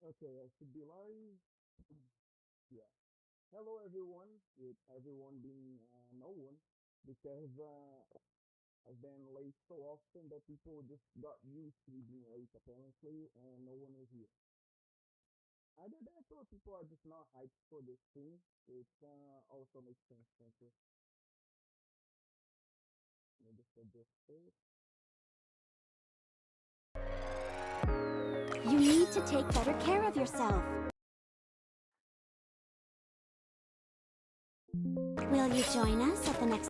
Okay, I should be live. Yeah. Hello, everyone. With everyone being no one, because I've been late so often that people just got used to me being late apparently, and no one is here. Either that or people are just not hyped for this thing, which also makes sense. Thank you. Let me just adjust it. You need to take better care of yourself. Will you join us at the next?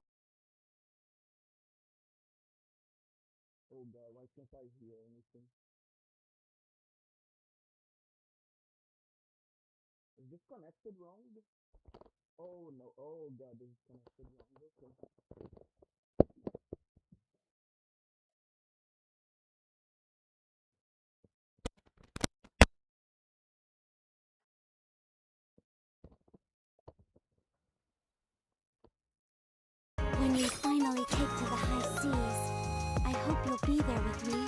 Oh God, why can't I hear anything? Is this connected wrong? Oh no. Oh God, this is connected wrong. Okay. When you finally take to the high seas, I hope you'll be there with me.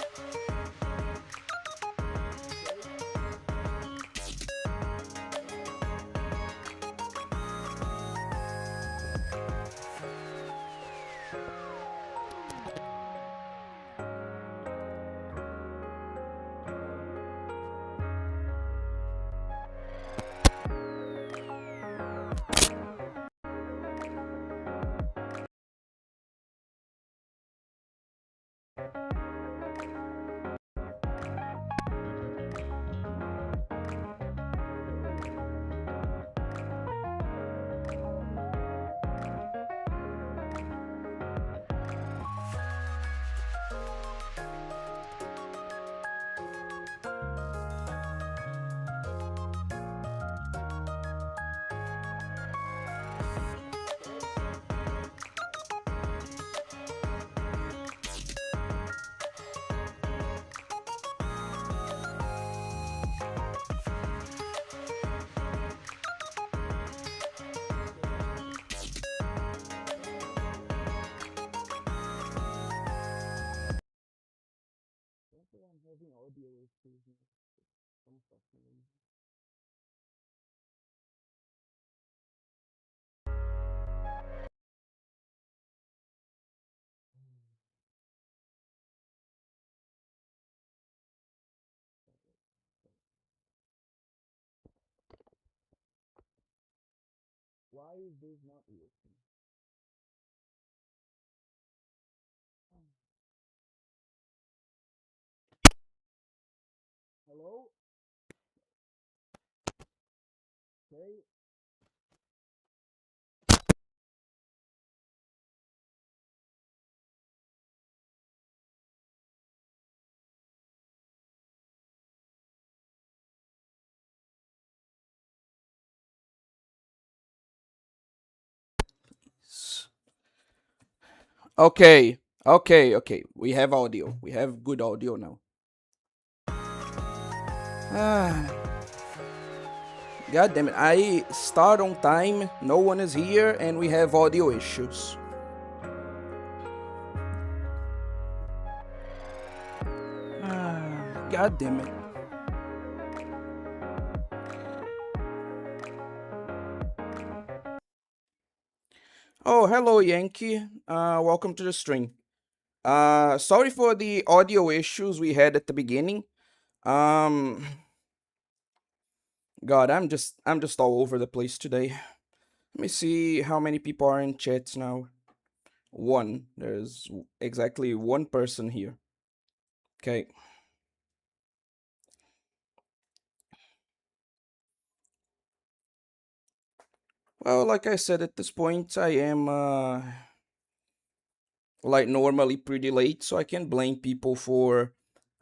Apparently I'm having audio issues now. Some fucking reason. Why is this not working? Hello? Okay. Okay, okay. We have audio. We have good audio now. Ah, God damn it. I start on time, no one is here, and we have audio issues. God damn it. Oh, hello, Yankee. Welcome to the stream. Sorry for the audio issues we had at the beginning. Um, God, I'm just all over the place today. Let me see how many people are in chats now. One. There's exactly one person here. Okay. Well, like I said, at this point, I am like normally pretty late, so I can blame people for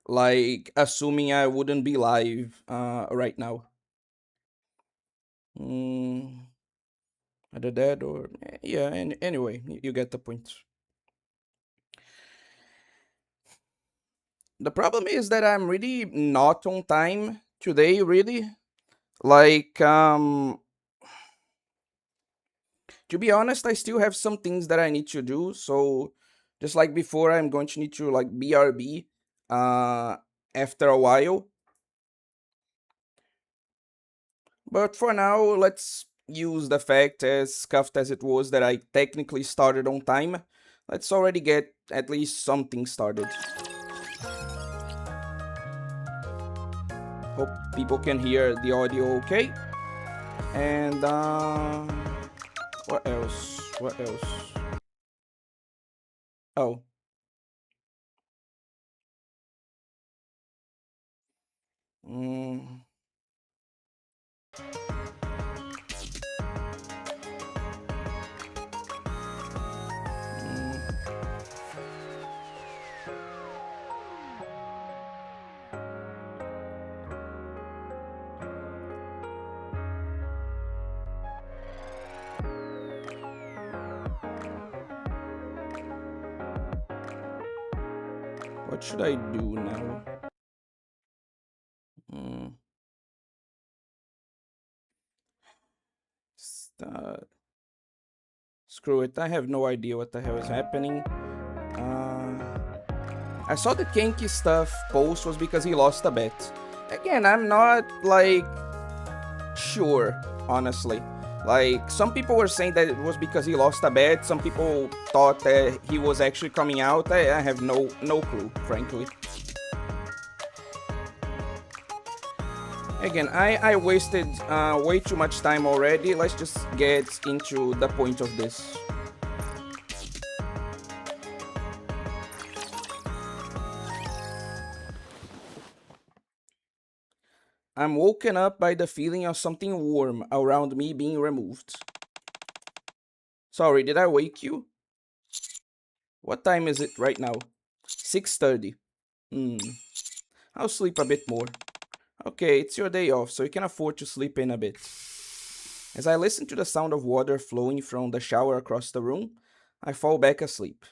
like assuming I wouldn't be live right now. Mm, either that or yeah. And anyway, you get the point. The problem is that I'm really not on time today. Really, like to be honest, I still have some things that I need to do. So just like before, I'm going to need to like BRB after a while. But for now, let's use the fact, as scuffed as it was, that I technically started on time. Let's already get at least something started. Hope people can hear the audio okay. And what else? What else? Oh. Mm. Mm. What should I do now? Mm. Screw it. I have no idea what the hell is happening. I saw the Kenki stuff post was because he lost a bet. Again, I'm not like sure, honestly. Like, some people were saying that it was because he lost a bet. Some people thought that he was actually coming out. I have no clue, frankly. Again, I wasted way too much time already. Let's just get into the point of this. I'm woken up by the feeling of something warm around me being removed. Sorry, did I wake you? What time is it right now? 6:30. I'll sleep a bit more. Okay, it's your day off, so you can afford to sleep in a bit. As I listen to the sound of water flowing from the shower across the room, I fall back asleep.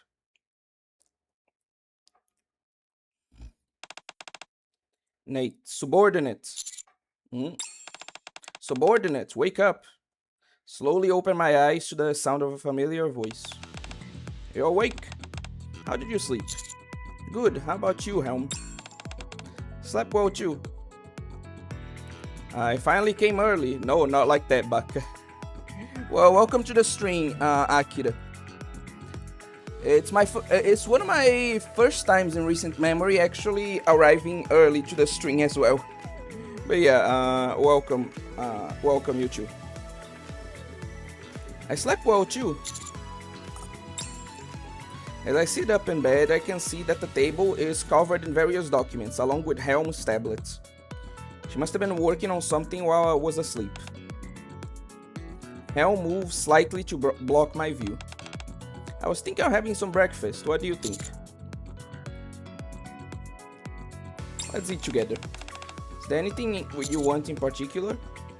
Nate, subordinate. Subordinate, wake up. Slowly open my eyes to the sound of a familiar voice. You're awake? How did you sleep? Good, how about you, Helm? Slept well too. I finally came early. No, not like that, Buck. Well, welcome to the stream, Akira. It's one of my first times in recent memory actually arriving early to the stream as well. But yeah, welcome you two. I slept well too. As I sit up in bed, I can see that the table is covered in various documents, along with Helm's tablets. She must have been working on something while I was asleep. Helm moves slightly to block my view. I was thinking of having some breakfast. What do you think? Let's eat together. Is there anything you want in particular?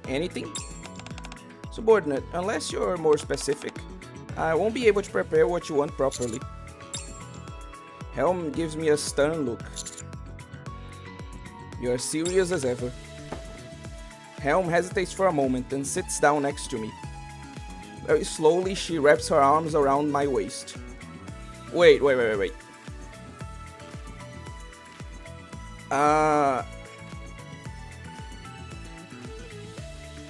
Anything? Subordinate, unless you're more specific, I won't be able to prepare what you want properly. Helm gives me a stern look. You're serious as ever. Helm hesitates for a moment and sits down next to me. Very slowly, she wraps her arms around my waist. Wait.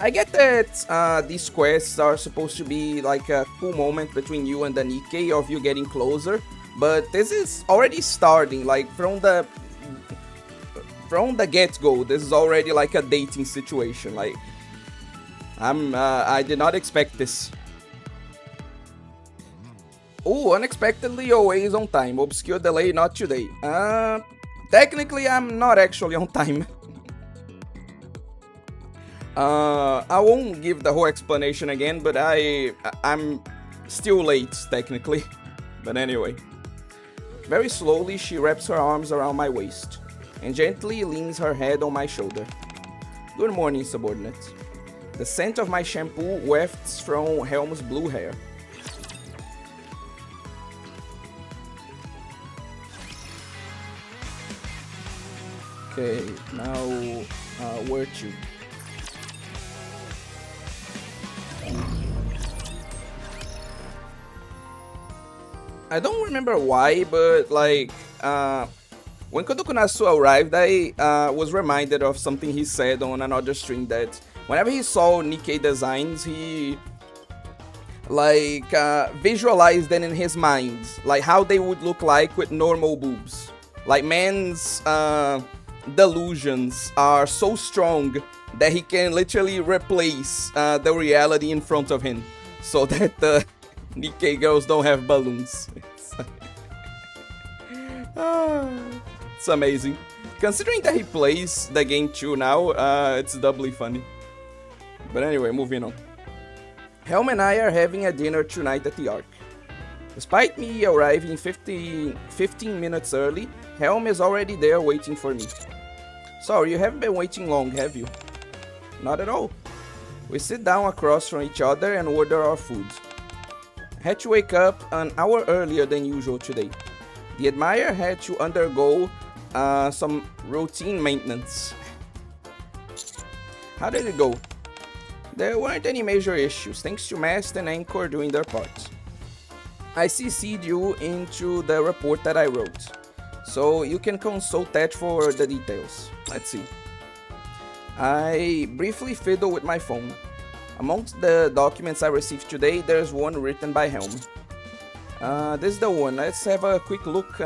I get that these quests are supposed to be like a cool moment between you and the NIKKE of you getting closer, but this is already starting, like from the get-go. This is already like a dating situation. Like, I did not expect this. Ooh, unexpectedly always on time. Obscure delay, not today. Technically, I'm not actually on time. I won't give the whole explanation again, but I'm still late, technically. But anyway. Very slowly, she wraps her arms around my waist and gently leans her head on my shoulder. Good morning, subordinate. The scent of my shampoo wafts from Helm's blue hair. Okay, now, where to? I don't remember why, but like, when Kodokunasu arrived, I was reminded of something he said on another stream that Whenever he saw Nikkei designs, he like visualized them in his mind, like how they would look like with normal boobs. Like man's delusions are so strong that he can literally replace the reality in front of him, so that the Nikkei girls don't have balloons. It's amazing. Considering that he plays the game too now, it's doubly funny. But anyway, moving on. Helm and I are having a dinner tonight at the Ark. Despite me arriving 15 minutes early, Helm is already there waiting for me. Sorry, you haven't been waiting long, have you? Not at all. We sit down across from each other and order our food. I had to wake up an hour earlier than usual today. The Admire had to undergo some routine maintenance. How did it go? There weren't any major issues, thanks to Mast and Anchor doing their parts. I CC'd you into the report that I wrote, so you can consult that for the details. Let's see. I briefly fiddle with my phone. Amongst the documents I received today, there's one written by Helm. This is the one. Let's have a quick look.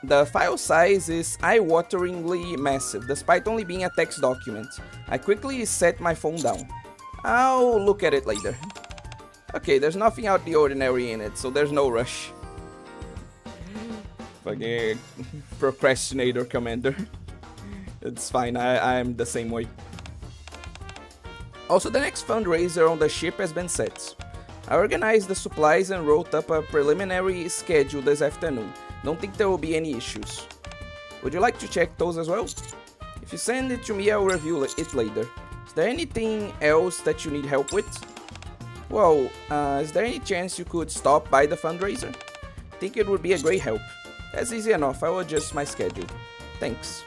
The file size is eye-wateringly massive, despite only being a text document. I quickly set my phone down. I'll look at it later. Okay, there's nothing out of the ordinary in it, so there's no rush. Fucking procrastinator commander. It's fine, I'm the same way. Also, the next fundraiser on the ship has been set. I organized the supplies and wrote up a preliminary schedule this afternoon. Don't think there will be any issues. Would you like to check those as well? If you send it to me, I'll review it later. Is there anything else that you need help with? Well, is there any chance you could stop by the fundraiser? I think it would be a great help. That's easy enough, I will adjust my schedule. Thanks.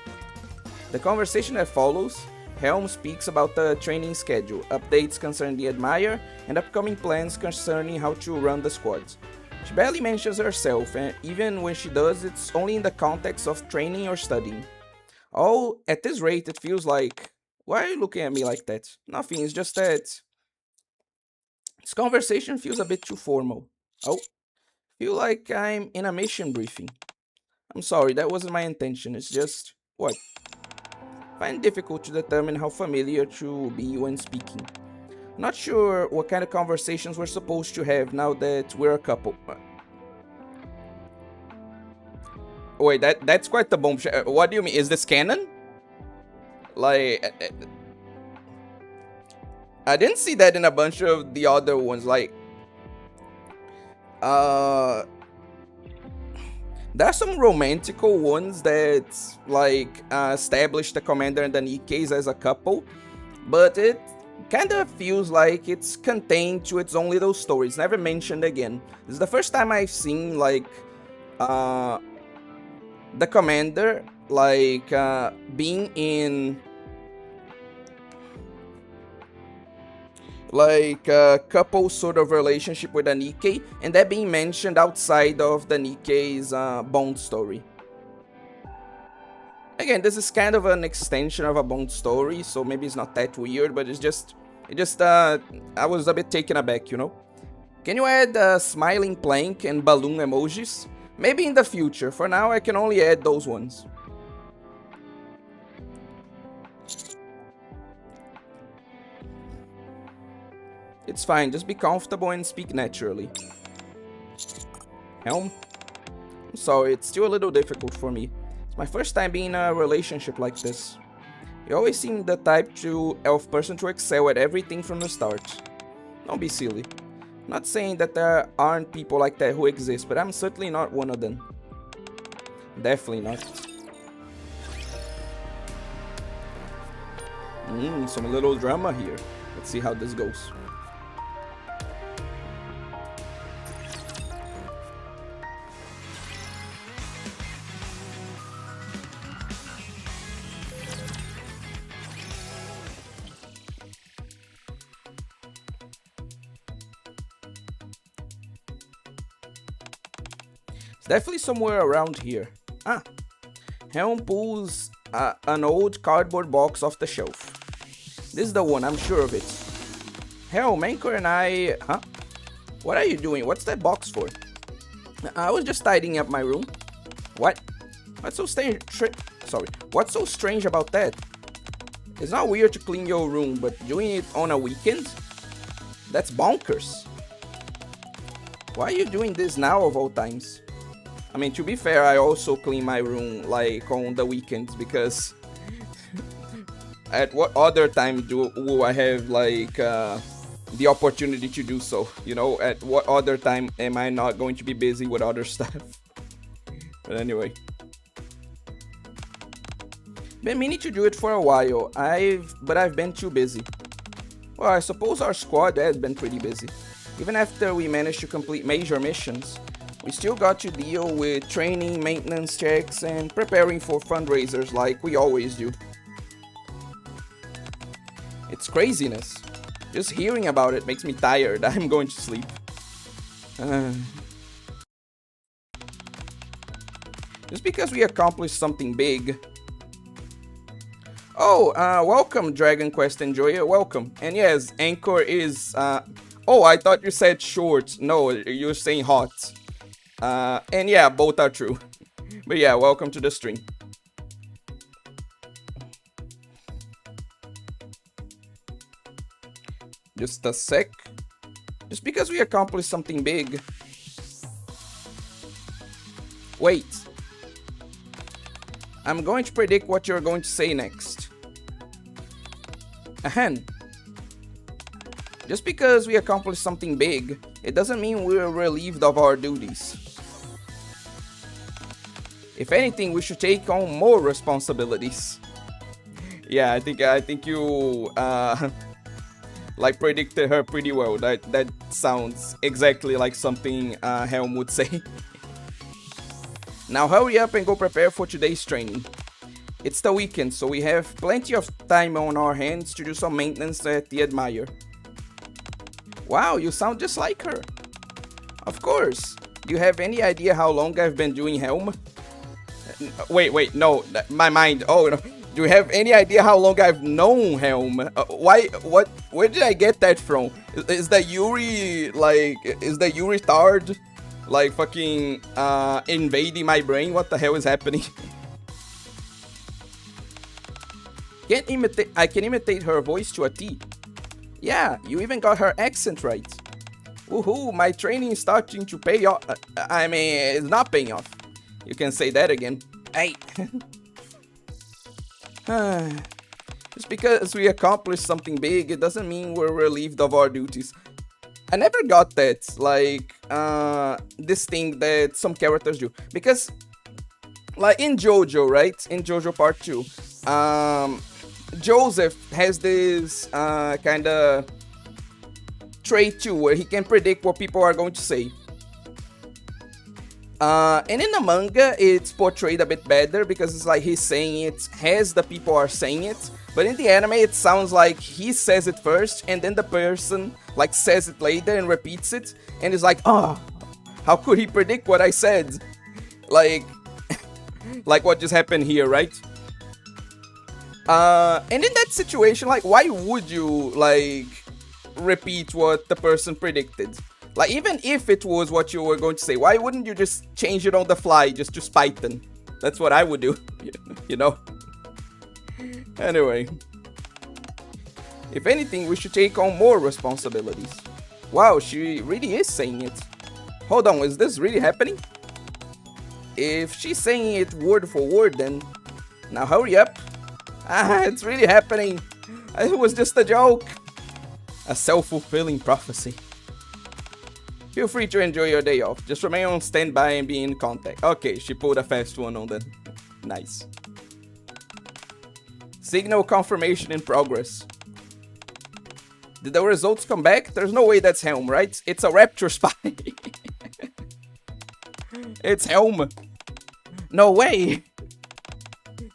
The conversation that follows, Helm speaks about the training schedule, updates concerning the Admire, and upcoming plans concerning how to run the squads. She barely mentions herself, and even when she does, it's only in the context of training or studying. Oh, at this rate, it feels like... Why are you looking at me like that? Nothing, it's just that... This conversation feels a bit too formal. Oh, feel like I'm in a mission briefing. I'm sorry, that wasn't my intention, it's just... What? Find it difficult to determine how familiar to be when speaking. Not sure what kind of conversations we're supposed to have now that we're a couple. Wait, that's quite the bombshell. What do you mean? Is this canon? Like, I didn't see that in a bunch of the other ones. Like, there are some romantical ones that like establish the commander and the Nikkeis as a couple, but it kind of feels like it's contained to its own little story. It's never mentioned again. This is the first time I've seen like the commander like being in like a couple sort of relationship with a Nikkei, and that being mentioned outside of the Nikkei's Bond story. Again, this is kind of an extension of a Bond story, so maybe it's not that weird, but I was a bit taken aback, you know? Can you add smiling plank and balloon emojis? Maybe in the future. For now, I can only add those ones. It's fine, just be comfortable and speak naturally. Helm? I'm sorry, it's still a little difficult for me. It's my first time being in a relationship like this. You always seem the type elf person to excel at everything from the start. Don't be silly. I'm not saying that there aren't people like that who exist, but I'm certainly not one of them. Definitely not. Some little drama here. Let's see how this goes. Definitely somewhere around here. Helm pulls an old cardboard box off the shelf. This is the one, I'm sure of it. Hell, Manker and I... Huh? What are you doing? What's that box for? I was just tidying up my room. What? What's so strange? Sorry. What's so strange about that? It's not weird to clean your room, but doing it on a weekend? That's bonkers. Why are you doing this now of all times? I mean, to be fair, I also clean my room like on the weekends because at what other time will I have like the opportunity to do so? You know, at what other time am I not going to be busy with other stuff? But anyway. Been meaning to do it for a while, but I've been too busy. Well, I suppose our squad has been pretty busy. Even after we managed to complete major missions, we still got to deal with training, maintenance checks, and preparing for fundraisers like we always do. It's craziness. Just hearing about it makes me tired. I'm going to sleep. Just because we accomplished something big. Oh, welcome, Dragon Quest Enjoyer. Welcome. And yes, Anchor is... Oh, I thought you said short. No, you're saying hot. And yeah, both are true. But yeah, welcome to the stream. Just a sec. Just because we accomplished something big. Wait. I'm going to predict what you're going to say next. Ahem. Just because we accomplished something big, it doesn't mean we're relieved of our duties. If anything, we should take on more responsibilities. Yeah, I think you like predicted her pretty well. That sounds exactly like something Helm would say. Now hurry up and go prepare for today's training. It's the weekend, so we have plenty of time on our hands to do some maintenance at the Admire. Wow, you sound just like her. Of course. Do you have any idea how long I've been doing Helm? Wait, no, my mind. Oh, no. Do you have any idea how long I've known Helm? Where did I get that from? Is the Yuri, like, is the Yuri tard, like, fucking, invading my brain? What the hell is happening? I can imitate her voice to a T. Yeah, you even got her accent right. Woohoo, my training is starting to pay off. I mean, it's not paying off. You can say that again. Hey. Just because we accomplished something big, it doesn't mean we're relieved of our duties. I never got that, like, this thing that some characters do. Because, like, in JoJo, right? In JoJo Part 2, Joseph has this kind of trait too, where he can predict what people are going to say. And in the manga, it's portrayed a bit better because it's like he's saying it as the people are saying it. But in the anime, it sounds like he says it first, and then the person like says it later and repeats it, and it's like, oh, how could he predict what I said? Like, like what just happened here, right? And in that situation, like, why would you, like, repeat what the person predicted? Like, even if it was what you were going to say, why wouldn't you just change it on the fly, just to spite them? That's what I would do, you know? Anyway. If anything, we should take on more responsibilities. Wow, she really is saying it. Hold on, is this really happening? If she's saying it word for word, then... Now hurry up. Ah, it's really happening. It was just a joke. A self-fulfilling prophecy. Feel free to enjoy your day off. Just remain on standby and be in contact. Okay, she pulled a fast one on that. Nice. Signal confirmation in progress. Did the results come back? There's no way that's Helm, right? It's a Rapture spy. It's Helm. No way.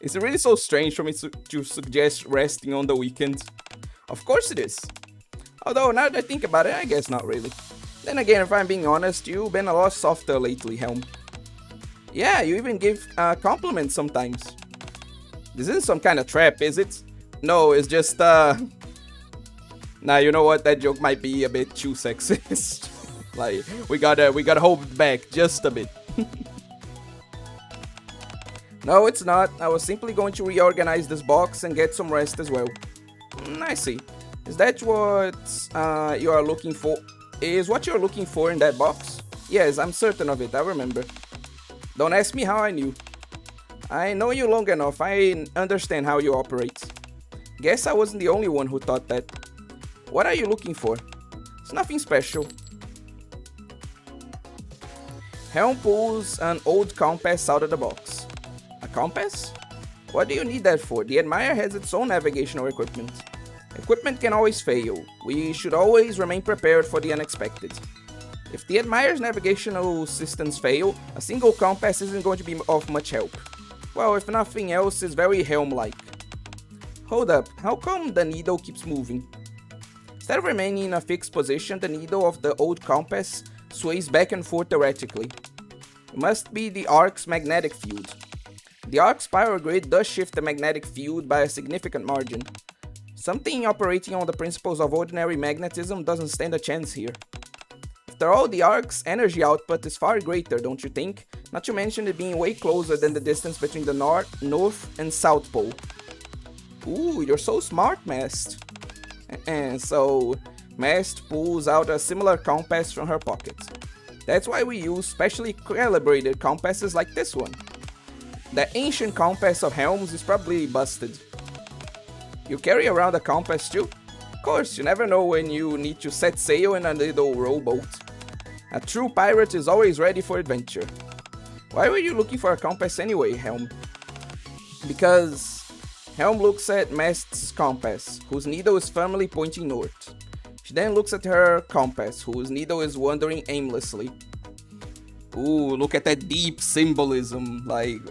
Is it really so strange for me to suggest resting on the weekend? Of course it is. Although, now that I think about it, I guess not really. Then again, if I'm being honest, you've been a lot softer lately, Helm. Yeah, you even give compliments sometimes. This isn't some kind of trap, is it? No, it's just, Nah, you know what? That joke might be a bit too sexist. Like, we gotta hold it back just a bit. No, it's not. I was simply going to reorganize this box and get some rest as well. I see. Is that what you are looking for? Is what you're looking for in that box? Yes, I'm certain of it. I remember. Don't ask me how I knew. I know you long enough. I understand how you operate. Guess I wasn't the only one who thought that. What are you looking for? It's nothing special. Helm pulls an old compass out of the box. A compass? What do you need that for? The Admire has its own navigational equipment. Equipment can always fail. We should always remain prepared for the unexpected. If the Admire's navigational systems fail, a single compass isn't going to be of much help. Well, if nothing else, it's very Helm-like. Hold up, how come the needle keeps moving? Instead of remaining in a fixed position, the needle of the old compass sways back and forth erratically. It must be the Ark's magnetic field. The Ark's power grid does shift the magnetic field by a significant margin. Something operating on the principles of ordinary magnetism doesn't stand a chance here. After all, the Ark's energy output is far greater, don't you think? Not to mention it being way closer than the distance between the North and South Pole. Ooh, you're so smart, Mast. And so, Mast pulls out a similar compass from her pocket. That's why we use specially calibrated compasses like this one. The ancient compass of Helms is probably busted. You carry around a compass too? Of course, you never know when you need to set sail in a little rowboat. A true pirate is always ready for adventure. Why were you looking for a compass anyway, Helm? Because Helm looks at Mast's compass, whose needle is firmly pointing north. She then looks at her compass, whose needle is wandering aimlessly. Ooh, look at that deep symbolism, like,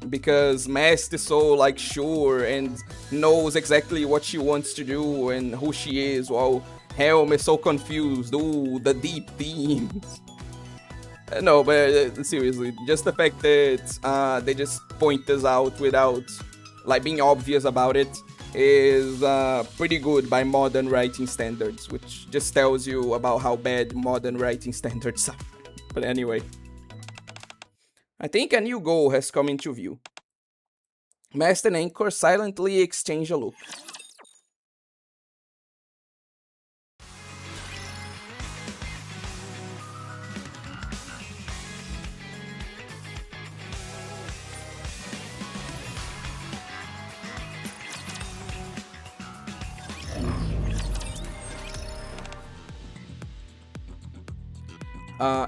because Mast is so, like, sure and knows exactly what she wants to do and who she is, while Helm is so confused. Ooh, the deep themes. No, but seriously, just the fact that they just point this out without, like, being obvious about it is pretty good by modern writing standards, which just tells you about how bad modern writing standards are. But anyway. I think a new goal has come into view. Mast and Anchor silently exchange a look.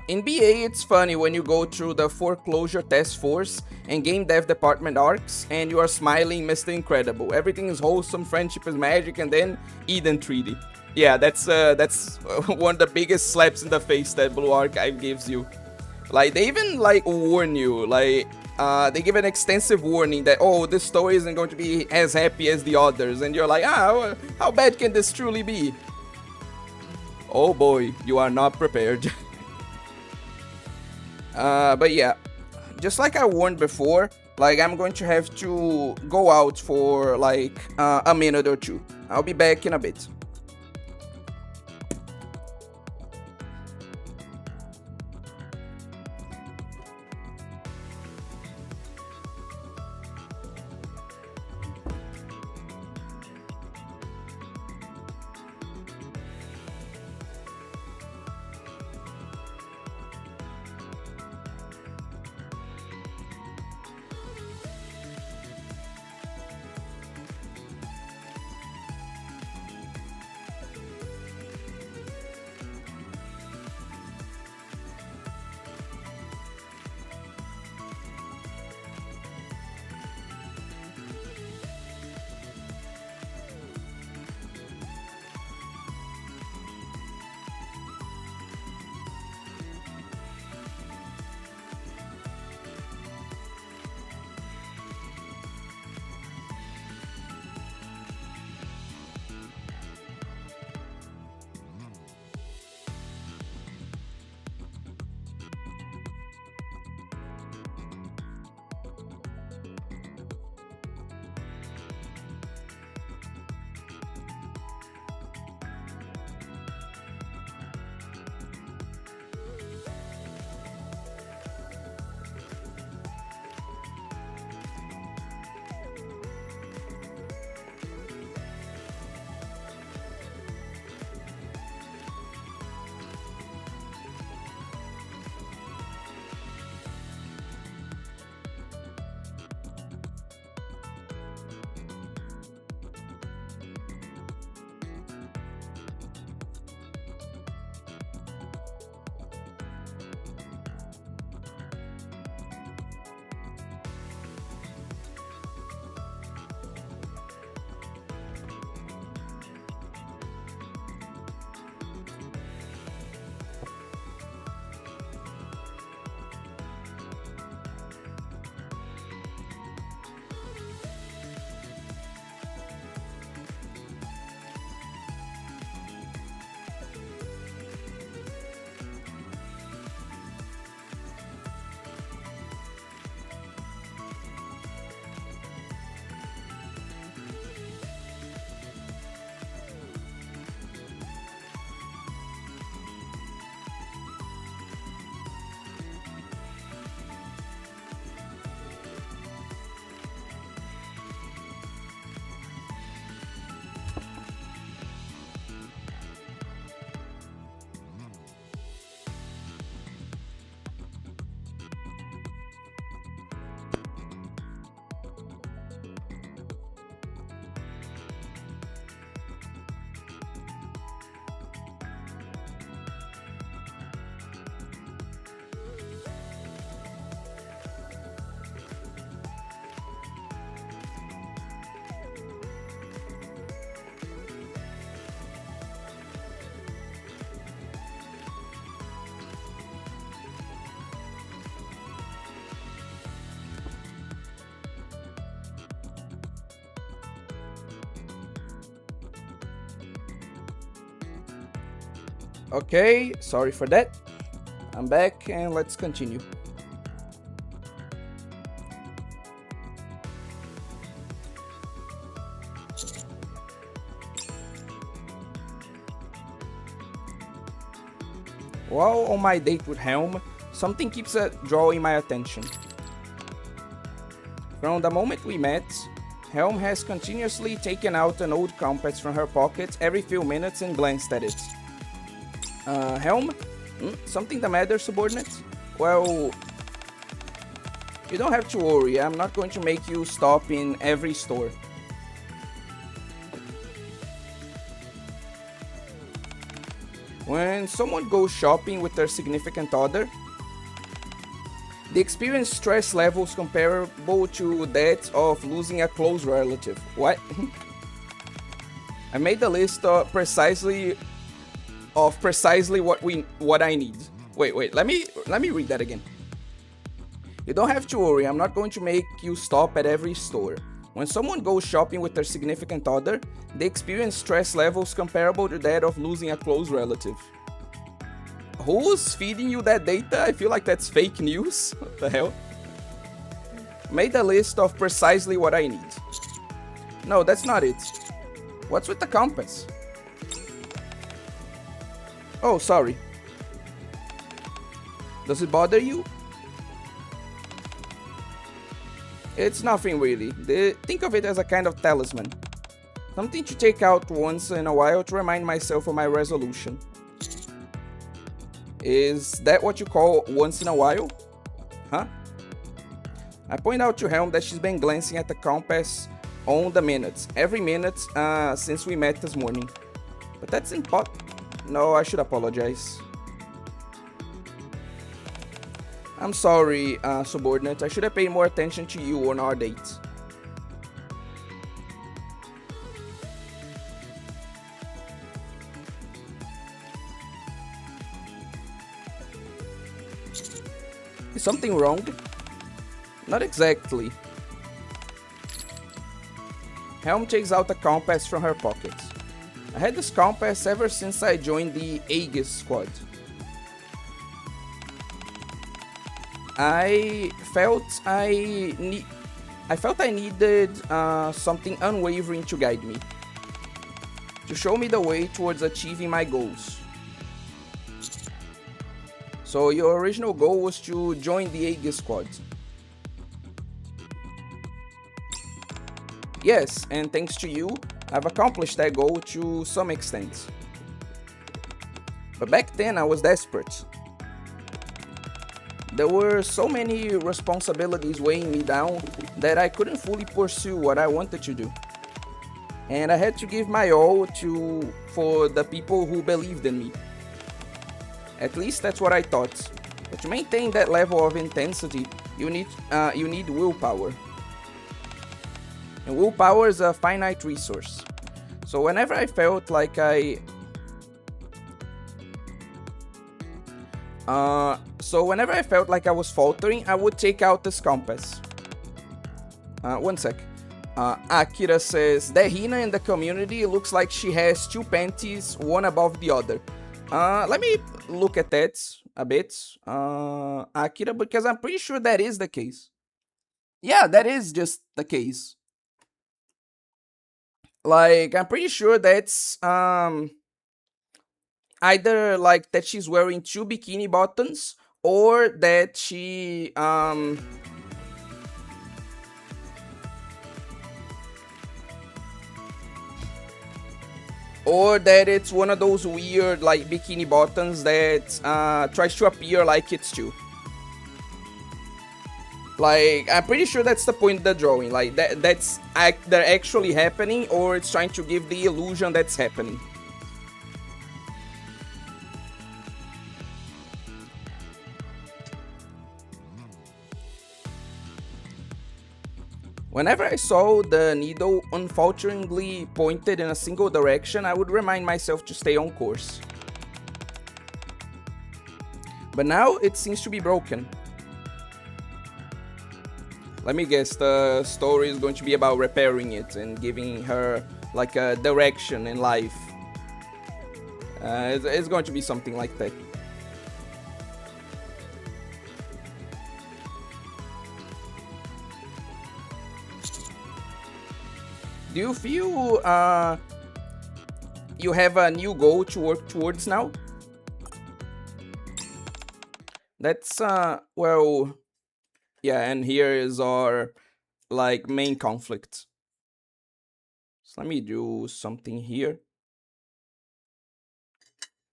In BA, it's funny when you go through the Foreclosure Task Force and Game Dev Department arcs, and you are smiling Mr. Incredible. Everything is wholesome, friendship is magic, and then Eden Treaty. Yeah, that's one of the biggest slaps in the face that Blue Archive gives you. Like, they even, like, warn you, like, they give an extensive warning that, oh, this story isn't going to be as happy as the others, and you're like, how bad can this truly be? Oh boy, you are not prepared. But yeah, just like I warned before, like, I'm going to have to go out for, like, a minute or two. I'll be back in a bit. Okay, sorry for that. I'm back and let's continue. While on my date with Helm, something keeps drawing my attention. From the moment we met, Helm has continuously taken out an old compass from her pocket every few minutes and glanced at it. Helm? Something the matter, subordinate? Well, you don't have to worry, I'm not going to make you stop in every store. When someone goes shopping with their significant other, they experience stress levels comparable to that of losing a close relative. What? I made a list of precisely what I need. Wait, let me read that again. You don't have to worry, I'm not going to make you stop at every store. When someone goes shopping with their significant other, they experience stress levels comparable to that of losing a close relative. Who's feeding you that data? I feel like that's fake news. What the hell? Made a list of precisely what I need. No, that's not it. What's with the compass? Oh, sorry. Does it bother you? It's nothing really. Think of it as a kind of talisman. Something to take out once in a while to remind myself of my resolution. Is that what you call once in a while? Huh? I point out to Helm that she's been glancing at the compass on the minutes, every minute since we met this morning. But that's impossible. No, I should apologize. I'm sorry, subordinate. I should have paid more attention to you on our date. Is something wrong? Not exactly. Helm takes out a compass from her pocket. I had this compass ever since I joined the Aegis squad. I felt I needed something unwavering to guide me, to show me the way towards achieving my goals. So your original goal was to join the Aegis squad. Yes, and thanks to you, I've accomplished that goal to some extent. But back then I was desperate. There were so many responsibilities weighing me down that I couldn't fully pursue what I wanted to do. And I had to give my all for the people who believed in me. At least that's what I thought. But to maintain that level of intensity, you need willpower. And willpower is a finite resource. So whenever I felt like I was faltering, I would take out this compass. One sec. Akira says, that Hina in the community looks like she has two panties, one above the other. Let me look at that a bit, Akira, because I'm pretty sure that is the case. Yeah, that is just the case. Like, I'm pretty sure that's either like that she's wearing two bikini bottoms or that she or that it's one of those weird like bikini bottoms that tries to appear like it's two. Like, I'm pretty sure that's the point of the drawing. Like, they're actually happening, or it's trying to give the illusion that's happening. Whenever I saw the needle unfalteringly pointed in a single direction, I would remind myself to stay on course. But now it seems to be broken. Let me guess, the story is going to be about repairing it and giving her like a direction in life. It's going to be something like that. Do you feel you have a new goal to work towards now? That's well, yeah, and here is our like main conflict. So let me do something here.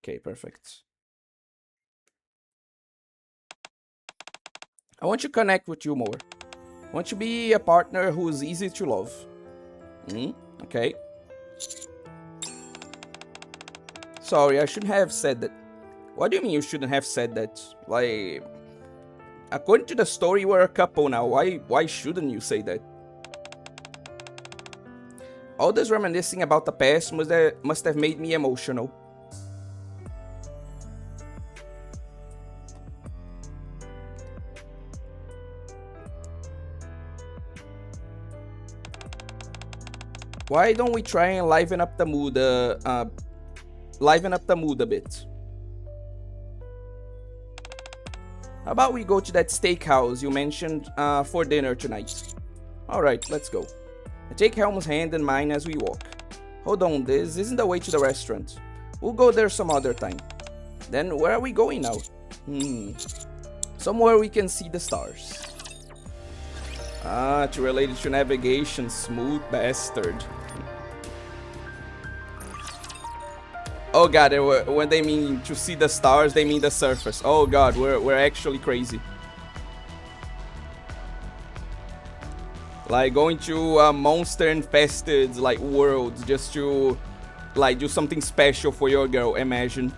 Okay, perfect. I want to connect with you more. I want to be a partner who's easy to love. Okay. Sorry, I shouldn't have said that. What do you mean you shouldn't have said that? Like, according to the story, we're a couple now. Why shouldn't you say that? All this reminiscing about the past must have made me emotional. Why don't we try and liven up the mood a bit? How about we go to that steakhouse you mentioned for dinner tonight? Alright, let's go. I take Helm's hand in mine as we walk. Hold on, this isn't the way to the restaurant. We'll go there some other time. Then where are we going now? Somewhere we can see the stars. Ah, related to navigation, smooth bastard. Oh god, when they mean to see the stars, they mean the surface. Oh god, we're actually crazy. Like going to a monster-infested like world just to like do something special for your girl. Imagine.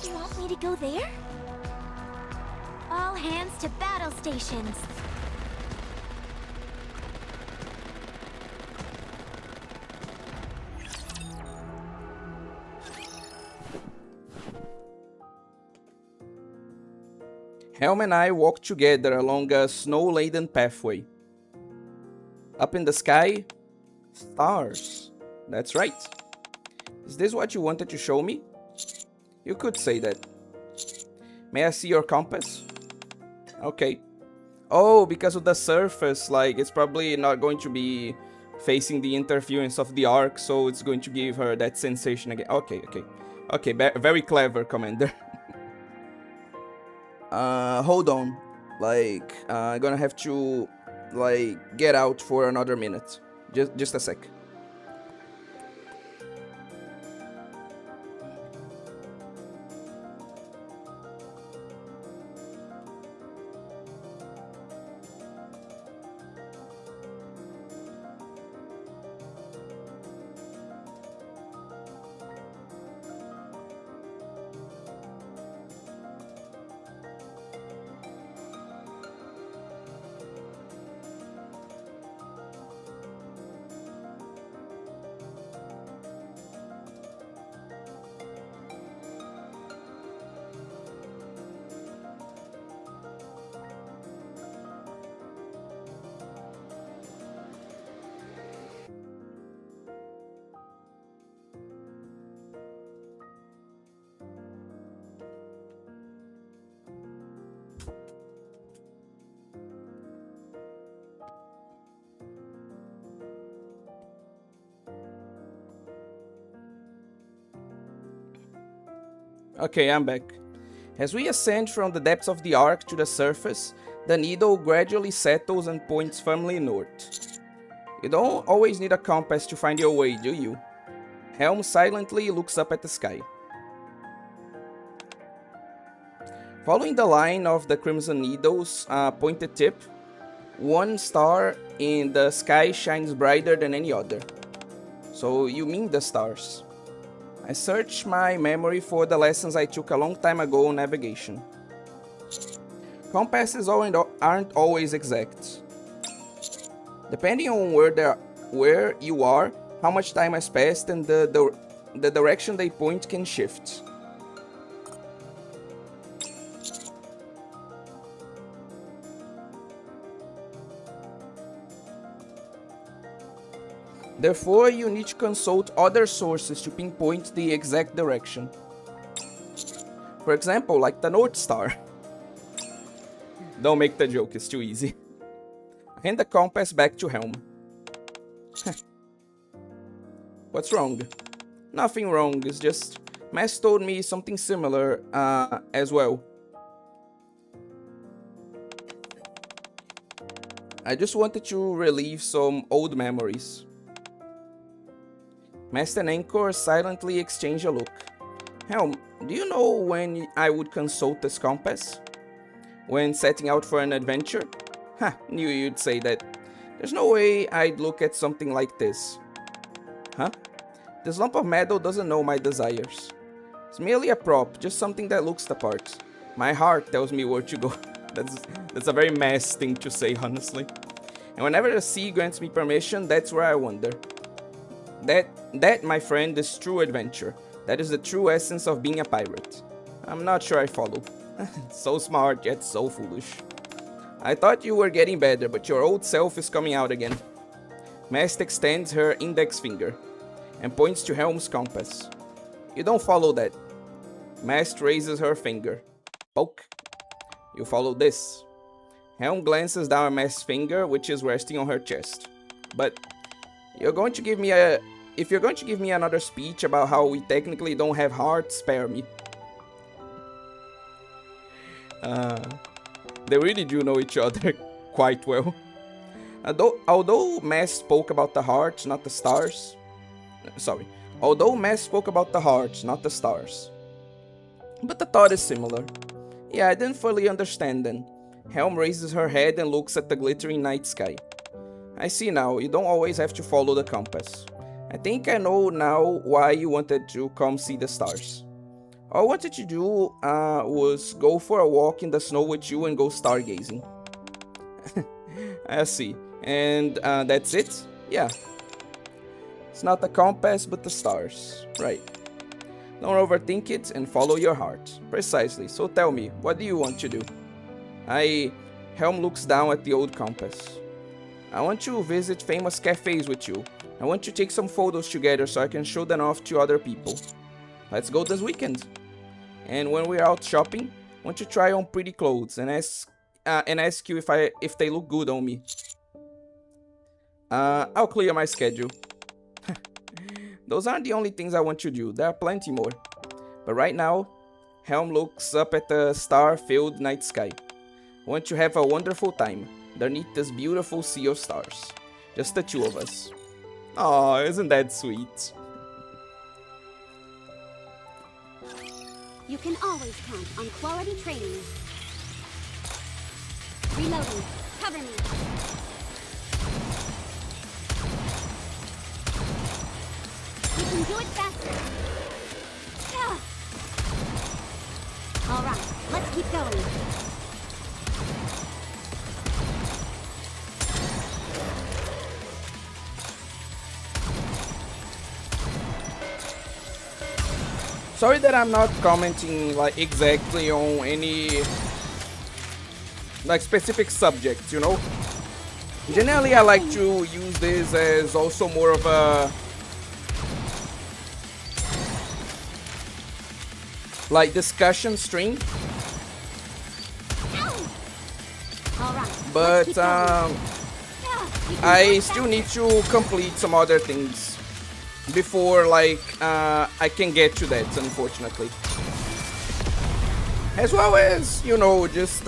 You want me to go there? All hands to battle stations. Helm and I walked together along a snow-laden pathway. Up in the sky, stars. That's right. Is this what you wanted to show me? You could say that. May I see your compass? Okay. Oh, because of the surface, like, it's probably not going to be facing the interference of the arc, so it's going to give her that sensation again. Okay. Okay, very clever, Commander. Hold on. Like, I'm gonna have to, like, get out for another minute. Just a sec. Okay, I'm back. As we ascend from the depths of the arc to the surface, the needle gradually settles and points firmly north. You don't always need a compass to find your way, do you? Helm silently looks up at the sky. Following the line of the crimson needle's pointed tip, one star in the sky shines brighter than any other. So you mean the stars. I searched my memory for the lessons I took a long time ago on navigation. Compasses aren't always exact. Depending on where you are, how much time has passed, and the direction they point can shift. Therefore, you need to consult other sources to pinpoint the exact direction. For example, like the North Star. Don't make the joke, it's too easy. Hand the compass back to Helm. What's wrong? Nothing wrong, it's just Mass told me something similar as well. I just wanted to relive some old memories. Master and Anchor silently exchange a look. Helm, do you know when I would consult this compass? When setting out for an adventure? Ha, knew you'd say that. There's no way I'd look at something like this. Huh? This lump of metal doesn't know my desires. It's merely a prop, just something that looks the part. My heart tells me where to go. That's a very mass thing to say, honestly. And whenever the sea grants me permission, that's where I wander. That, my friend, is true adventure. That is the true essence of being a pirate. I'm not sure I follow. So smart, yet so foolish. I thought you were getting better, but your old self is coming out again. Mast extends her index finger and points to Helm's compass. You don't follow that. Mast raises her finger. Poke. You follow this. Helm glances down at Mast's finger, which is resting on her chest. But if you're going to give me another speech about how we technically don't have hearts, spare me. They really do know each other quite well. Although Mass spoke about the hearts, not the stars. Although Mass spoke about the hearts, not the stars. But the thought is similar. Yeah, I didn't fully understand then. Helm raises her head and looks at the glittering night sky. I see now, you don't always have to follow the compass. I think I know now why you wanted to come see the stars. All I wanted to do was go for a walk in the snow with you and go stargazing. I see. And that's it? Yeah. It's not the compass, but the stars. Right. Don't overthink it and follow your heart. Precisely. So tell me, what do you want to do? Helm looks down at the old compass. I want to visit famous cafes with you. I want to take some photos together so I can show them off to other people. Let's go this weekend. And when we're out shopping, I want to try on pretty clothes and ask you if they look good on me. I'll clear my schedule. Those aren't the only things I want to do. There are plenty more. But right now, Helm looks up at the star-filled night sky. I want to have a wonderful time underneath this beautiful sea of stars. Just the two of us. Aw, isn't that sweet? You can always count on quality training. Reloading. Cover me. You can do it faster. All right, let's keep going. Sorry that I'm not commenting like exactly on any like specific subjects, you know. Generally, I like to use this as also more of a like discussion stream. But I still need to complete some other things before like I can get to that, unfortunately. As well as, you know, just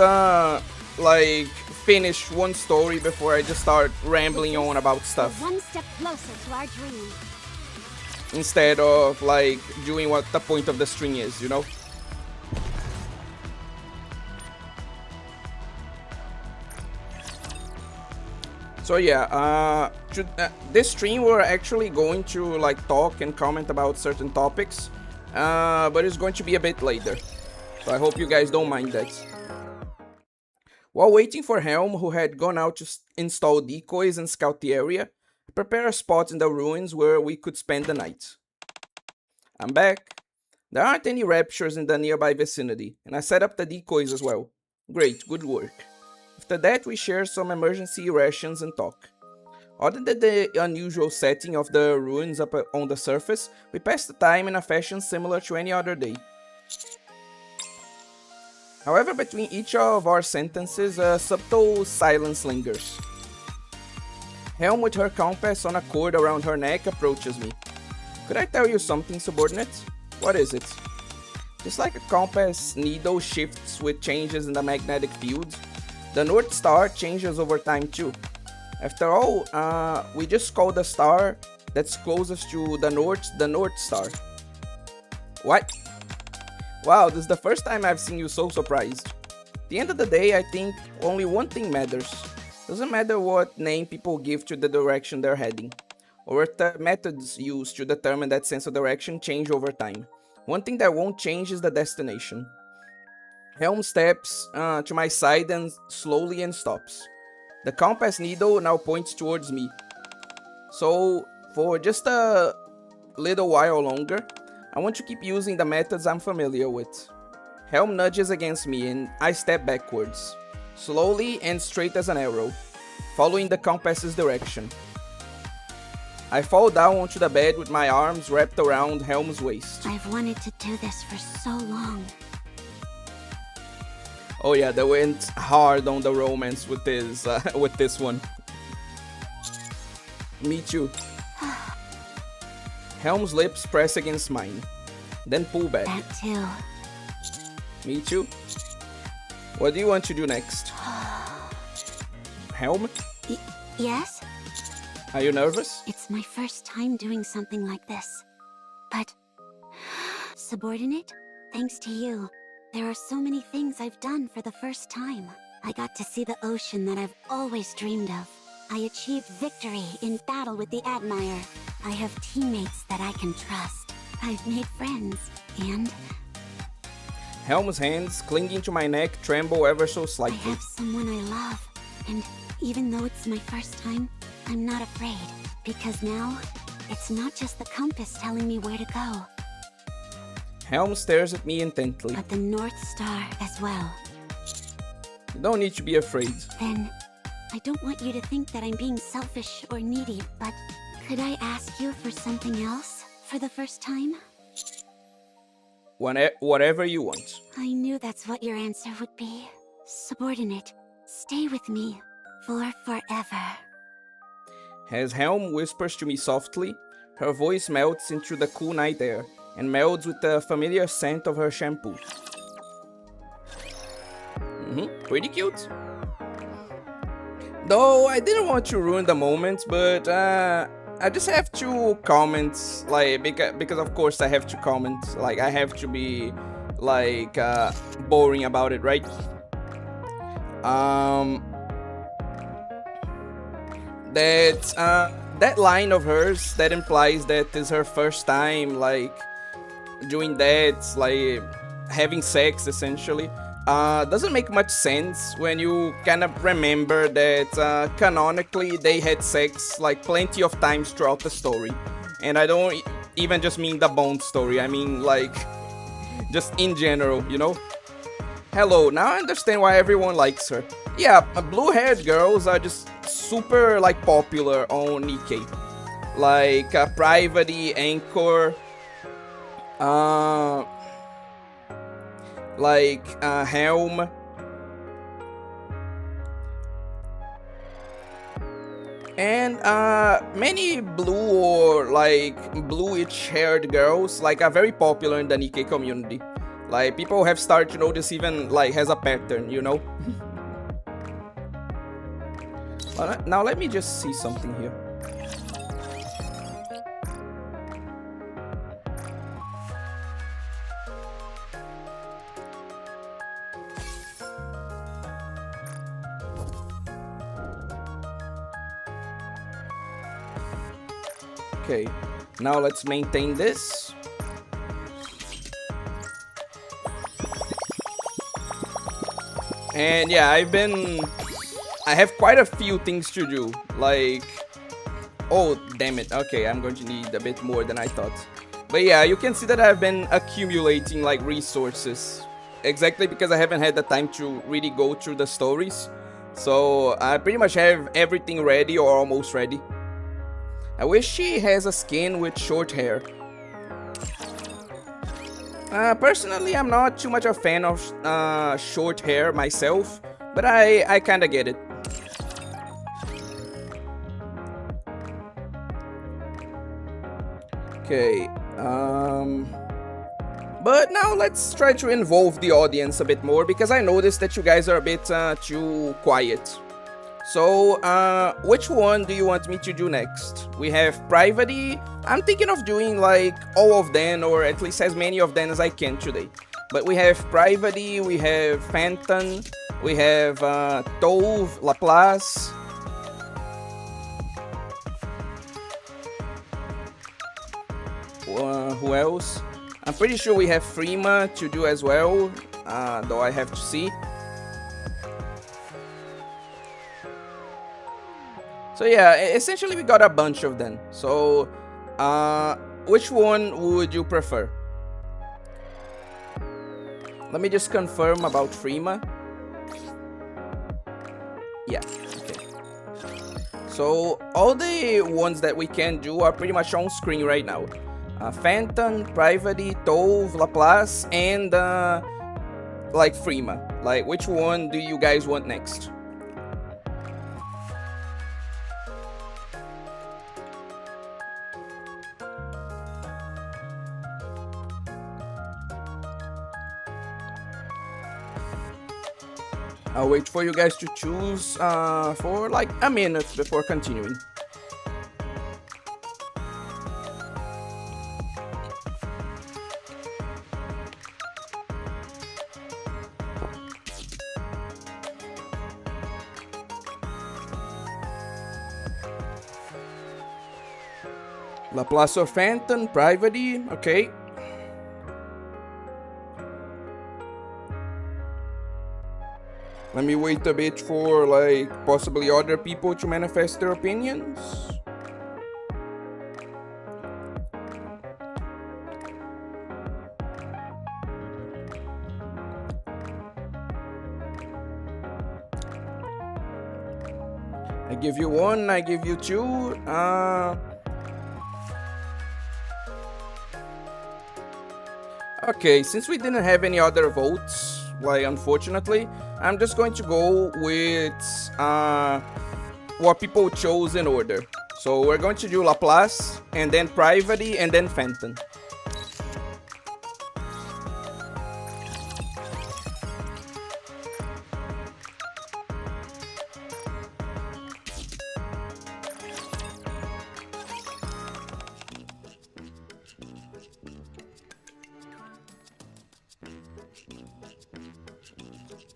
like finish one story before I just start rambling on about stuff. One step closer to our dream. Instead of like doing what the point of the string is, you know? So yeah, this stream we're actually going to like talk and comment about certain topics, but it's going to be a bit later. So I hope you guys don't mind that. While waiting for Helm, who had gone out to install decoys and scout the area, I prepared a spot in the ruins where we could spend the night. I'm back. There aren't any raptures in the nearby vicinity, and I set up the decoys as well. Great, good work. After that, we share some emergency rations and talk. Other than the unusual setting of the ruins up on the surface, we passed the time in a fashion similar to any other day. However, between each of our sentences, a subtle silence lingers. Helm, with her compass on a cord around her neck, approaches me. Could I tell you something, subordinate? What is it? Just like a compass needle shifts with changes in the magnetic field, the North Star changes over time too. After all, we just call the star that's closest to the North Star. What? Wow, this is the first time I've seen you so surprised. At the end of the day, I think only one thing matters. Doesn't matter what name people give to the direction they're heading, or what the methods used to determine that sense of direction change over time. One thing that won't change is the destination. Helm steps to my side and slowly and stops. The compass needle now points towards me. So, for just a little while longer, I want to keep using the methods I'm familiar with. Helm nudges against me and I step backwards, slowly and straight as an arrow, following the compass's direction. I fall down onto the bed with my arms wrapped around Helm's waist. I've wanted to do this for so long. Oh yeah, they went hard on the romance with this one. Me too. Helm's lips press against mine, then pull back. That too. Me too. What do you want to do next? Helm? Yes? Are you nervous? It's my first time doing something like this. But, subordinate, thanks to you, there are so many things I've done for the first time. I got to see the ocean that I've always dreamed of. I achieved victory in battle with the Admire. I have teammates that I can trust. I've made friends, and Helm's hands, clinging to my neck, tremble ever so I slightly. have someone I love. And even though it's my first time, I'm not afraid. Because now, it's not just the compass telling me where to go, Helm stares at me intently. but the North Star as well. You don't need to be afraid. Then, I don't want you to think that I'm being selfish or needy, but could I ask you for something else for the first time? Whatever you want. I knew that's what your answer would be. Subordinate, stay with me for forever. As Helm whispers to me softly, her voice melts into the cool night air and melds with the familiar scent of her shampoo. Pretty cute. Though I didn't want to ruin the moment, but I just have to comment, like, because of course I have to comment, like, I have to be, like, boring about it, right? That line of hers that implies that is her first time, like, doing that, like, having sex, essentially, doesn't make much sense when you kind of remember that canonically they had sex like plenty of times throughout the story. And I don't even just mean the Bond story, I mean like just in general, you know? Hello, now I understand why everyone likes her. Yeah, blue-haired girls are just super like popular on NIKKE. Like Private, Anchor, Helm. And many blue or like bluish haired girls like are very popular in the NIKKE community. Like people have started to notice even like has a pattern, you know? Now let me just see something here. Okay, now let's maintain this. And yeah, I have quite a few things to do, like, oh damn it, okay, I'm going to need a bit more than I thought. But yeah, you can see that I've been accumulating like resources, exactly because I haven't had the time to really go through the stories. So I pretty much have everything ready or almost ready. I wish she has a skin with short hair. Personally, I'm not too much a fan of short hair myself, but I kinda get it. Okay, but now let's try to involve the audience a bit more, because I noticed that you guys are a bit too quiet. So, which one do you want me to do next? We have Private. I'm thinking of doing like all of them, or at least as many of them as I can today. But we have Private, we have Phantom, we have Tove, Laplace. Who else? I'm pretty sure we have Freema to do as well, though I have to see. So yeah, essentially we got a bunch of them. So, which one would you prefer? Let me just confirm about Freema. Yeah, okay. So all the ones that we can do are pretty much on screen right now. Phantom, Private, Tove, Laplace, and like Freema. Like, which one do you guys want next? I'll wait for you guys to choose for like a minute before continuing. Laplace or Phantom, Private, okay. Let me wait a bit for like possibly other people to manifest their opinions. I give you one, I give you two. Okay, since we didn't have any other votes, like unfortunately, I'm just going to go with what people chose in order. So we're going to do Laplace, and then Private, and then Phantom.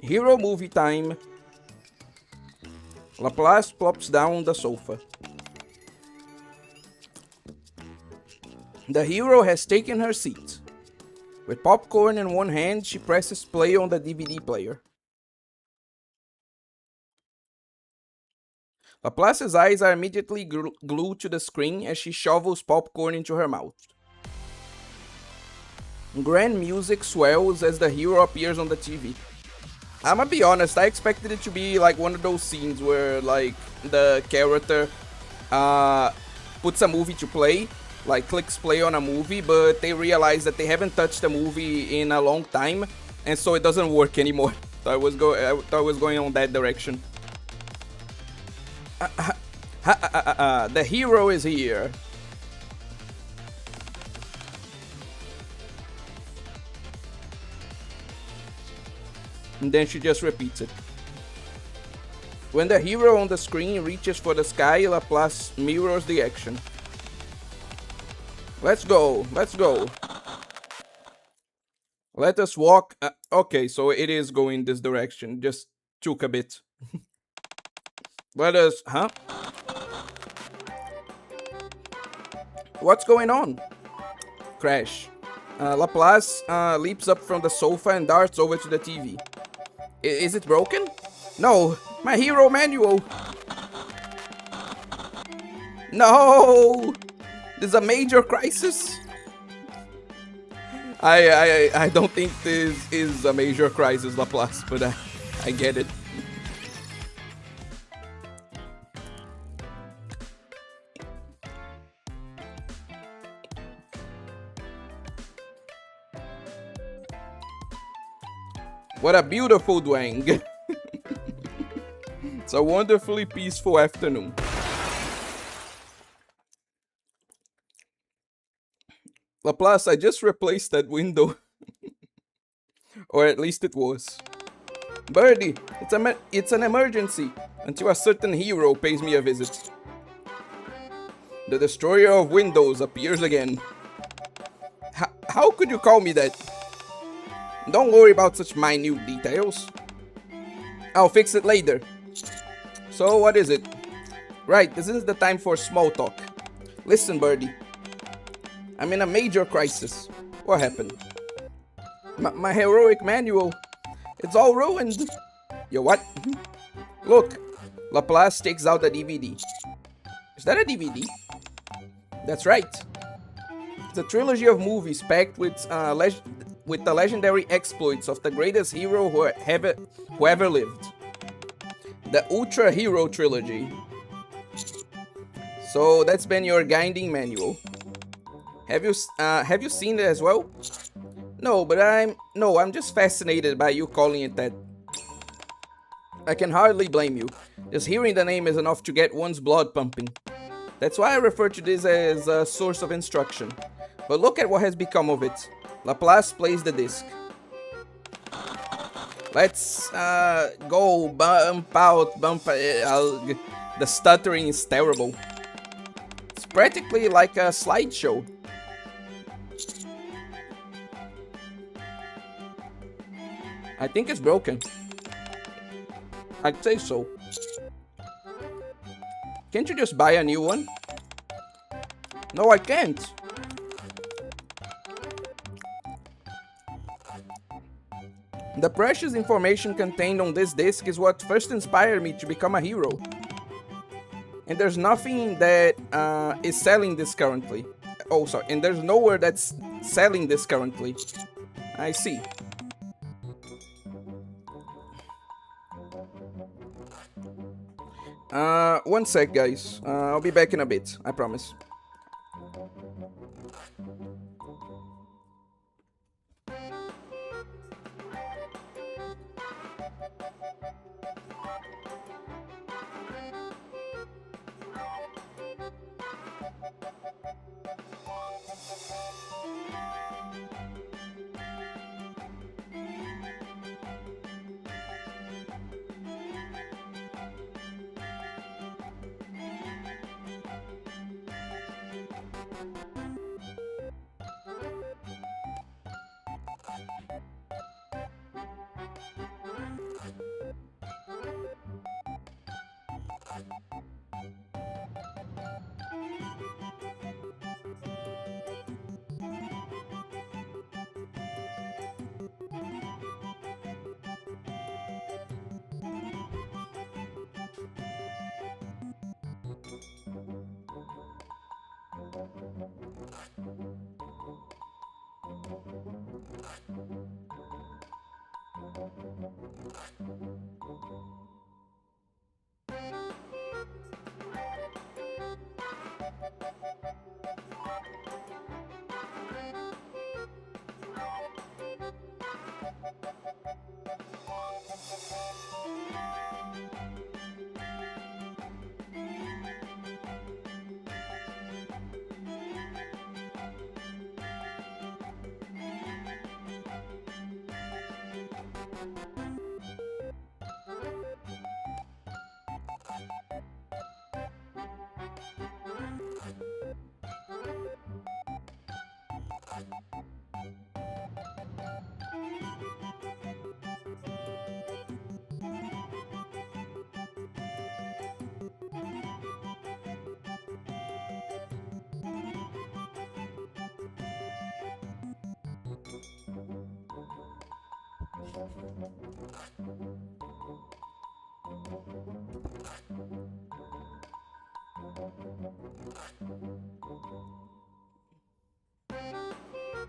Hero movie time. Laplace plops down on the sofa. The hero has taken her seat. With popcorn in one hand, she presses play on the DVD player. Laplace's eyes are immediately glued to the screen as she shovels popcorn into her mouth. Grand music swells as the hero appears on the TV. I'm gonna be honest, I expected it to be like one of those scenes where like the character puts a movie to play, like clicks play on a movie, but they realize that they haven't touched a movie in a long time, and so it doesn't work anymore. So I thought I was going on that direction. The hero is here. And then she just repeats it. When the hero on the screen reaches for the sky, Laplace mirrors the action. Let's go, let's go. Let us walk. Okay, so it is going this direction. Just took a bit. Let us, huh? What's going on? Crash. Laplace leaps up from the sofa and darts over to the TV. Is it broken? No, my hero manual. No, this is a major crisis. I don't think this is a major crisis, Laplace, but I get it. What a beautiful dwang. It's a wonderfully peaceful afternoon. Laplace, I just replaced that window. Or at least it was. Birdie, it's an emergency until a certain hero pays me a visit. The destroyer of windows appears again. How could you call me that? Don't worry about such minute details. I'll fix it later. So what is it? Right, this is the time for small talk. Listen, Birdie. I'm in a major crisis. What happened? My heroic manual. It's all ruined. Yo, what? Look, Laplace takes out a DVD. Is that a DVD? That's right. It's a trilogy of movies packed with the legendary exploits of the greatest hero who ever lived. The Ultra Hero Trilogy. So that's been your guiding manual. Have you seen it as well? No, but I'm just fascinated by you calling it that. I can hardly blame you. Just hearing the name is enough to get one's blood pumping. That's why I refer to this as a source of instruction. But look at what has become of it. Laplace plays the disc. Let's go bump out, the stuttering is terrible. It's practically like a slideshow. I think it's broken. I'd say so. Can't you just buy a new one? No, I can't. The precious information contained on this disc is what first inspired me to become a hero. And there's nothing that is selling this currently. Oh, sorry. And there's nowhere that's selling this currently. I see. One sec, guys. I'll be back in a bit. I promise.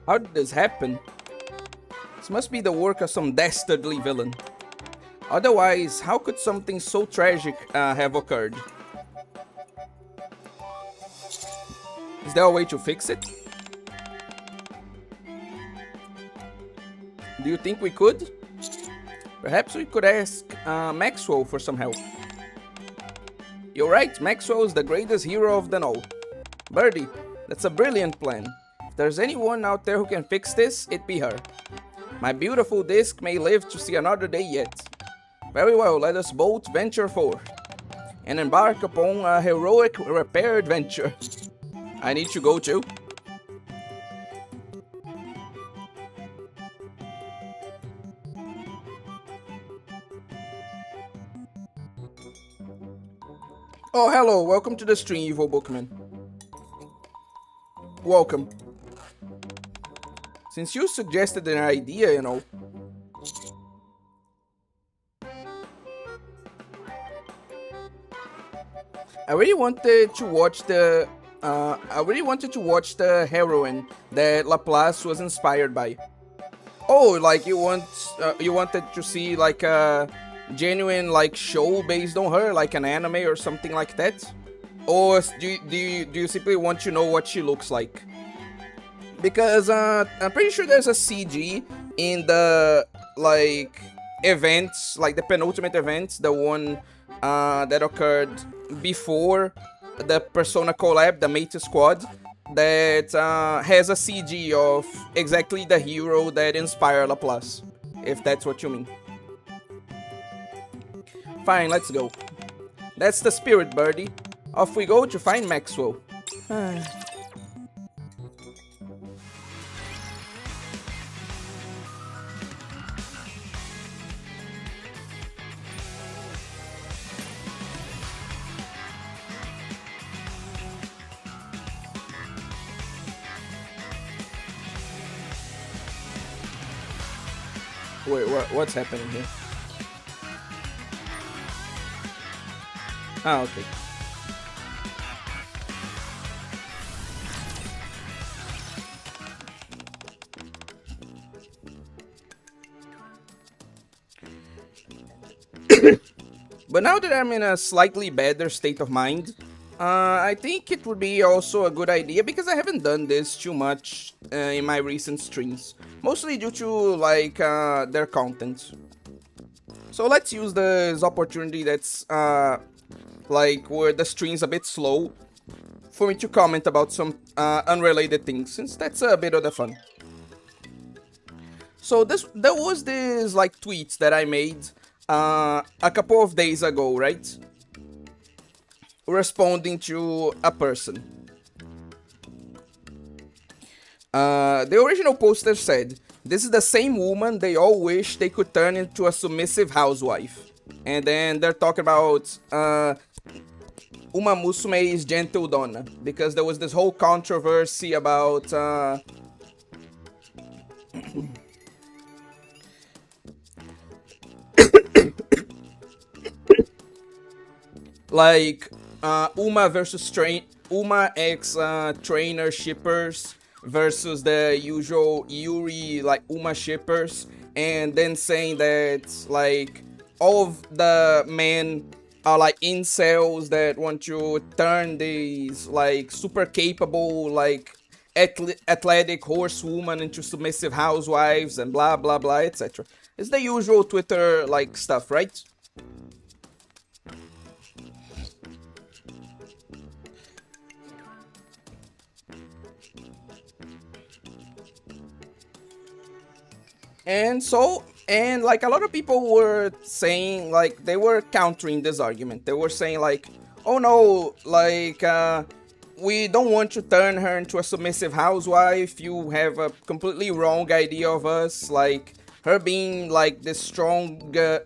How did this happen? This must be the work of some dastardly villain. Otherwise, how could something so tragic have occurred? Is there a way to fix it? Do you think we could? Perhaps we could ask Maxwell for some help. You're right, Maxwell is the greatest hero of them all. Birdie, that's a brilliant plan. If there's anyone out there who can fix this, it be her. My beautiful disc may live to see another day yet. Very well, let us both venture forth and embark upon a heroic repair adventure. I need to go too. Oh, hello, welcome to the stream, Evil Bookman. Welcome. Since you suggested an idea, you know. I really wanted to watch the heroine that Laplace was inspired by. Oh, like you wanted to see like a genuine like show based on her, like an anime or something like that? Or do you simply want to know what she looks like? Because I'm pretty sure there's a CG in the like events, like the penultimate events, the one that occurred before the Persona collab, the Mate Squad, that has a CG of exactly the hero that inspired Laplace, if that's what you mean. Fine, let's go. That's the spirit, Birdie. Off we go to find Maxwell. Wait, what's happening here? Ah, okay. But now that I'm in a slightly better state of mind, I think it would be also a good idea, because I haven't done this too much in my recent streams, mostly due to like their content. So let's use this opportunity that's like where the stream's a bit slow for me to comment about some unrelated things, since that's a bit of the fun. So there was this like tweet that I made a couple of days ago, right? Responding to a person. The original poster said, "This is the same woman they all wish they could turn into a submissive housewife." And then they're talking about Uma Musume's Gentle Donna, because there was this whole controversy about like Uma versus Uma X trainer shippers versus the usual Yuri like Uma shippers, and then saying that like all of the men are like incels that want to turn these like super capable like athletic horsewoman into submissive housewives and blah blah blah, etc. It's the usual Twitter like stuff, right? And like a lot of people were saying, like they were countering this argument. They were saying like, oh no, like we don't want to turn her into a submissive housewife. You have a completely wrong idea of us. Like her being like this stronger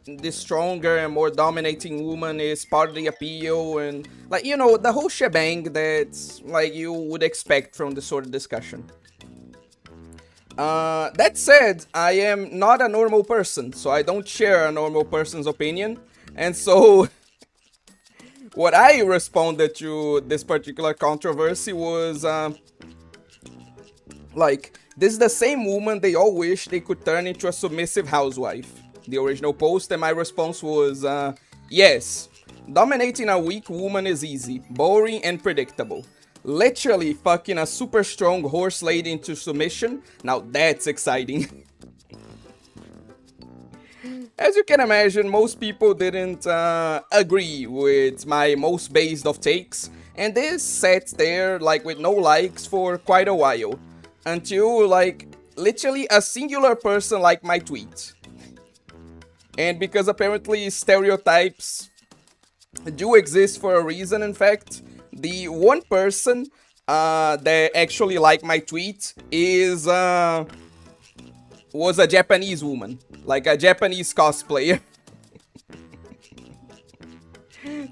and more dominating woman is part of the appeal, and like, you know, the whole shebang that like you would expect from this sort of discussion. That said, I am not a normal person, so I don't share a normal person's opinion. And so, what I responded to this particular controversy was, like, this is the same woman they all wish they could turn into a submissive housewife. The original post, and my response was, yes, dominating a weak woman is easy, boring, and predictable. Literally fucking a super strong horse lady into submission. Now that's exciting. As you can imagine, most people didn't agree with my most based of takes, and this sat there like with no likes for quite a while, until like literally a singular person liked my tweet. And because apparently stereotypes do exist for a reason, in fact, the one person that actually liked my tweet was a Japanese woman, like a Japanese cosplayer.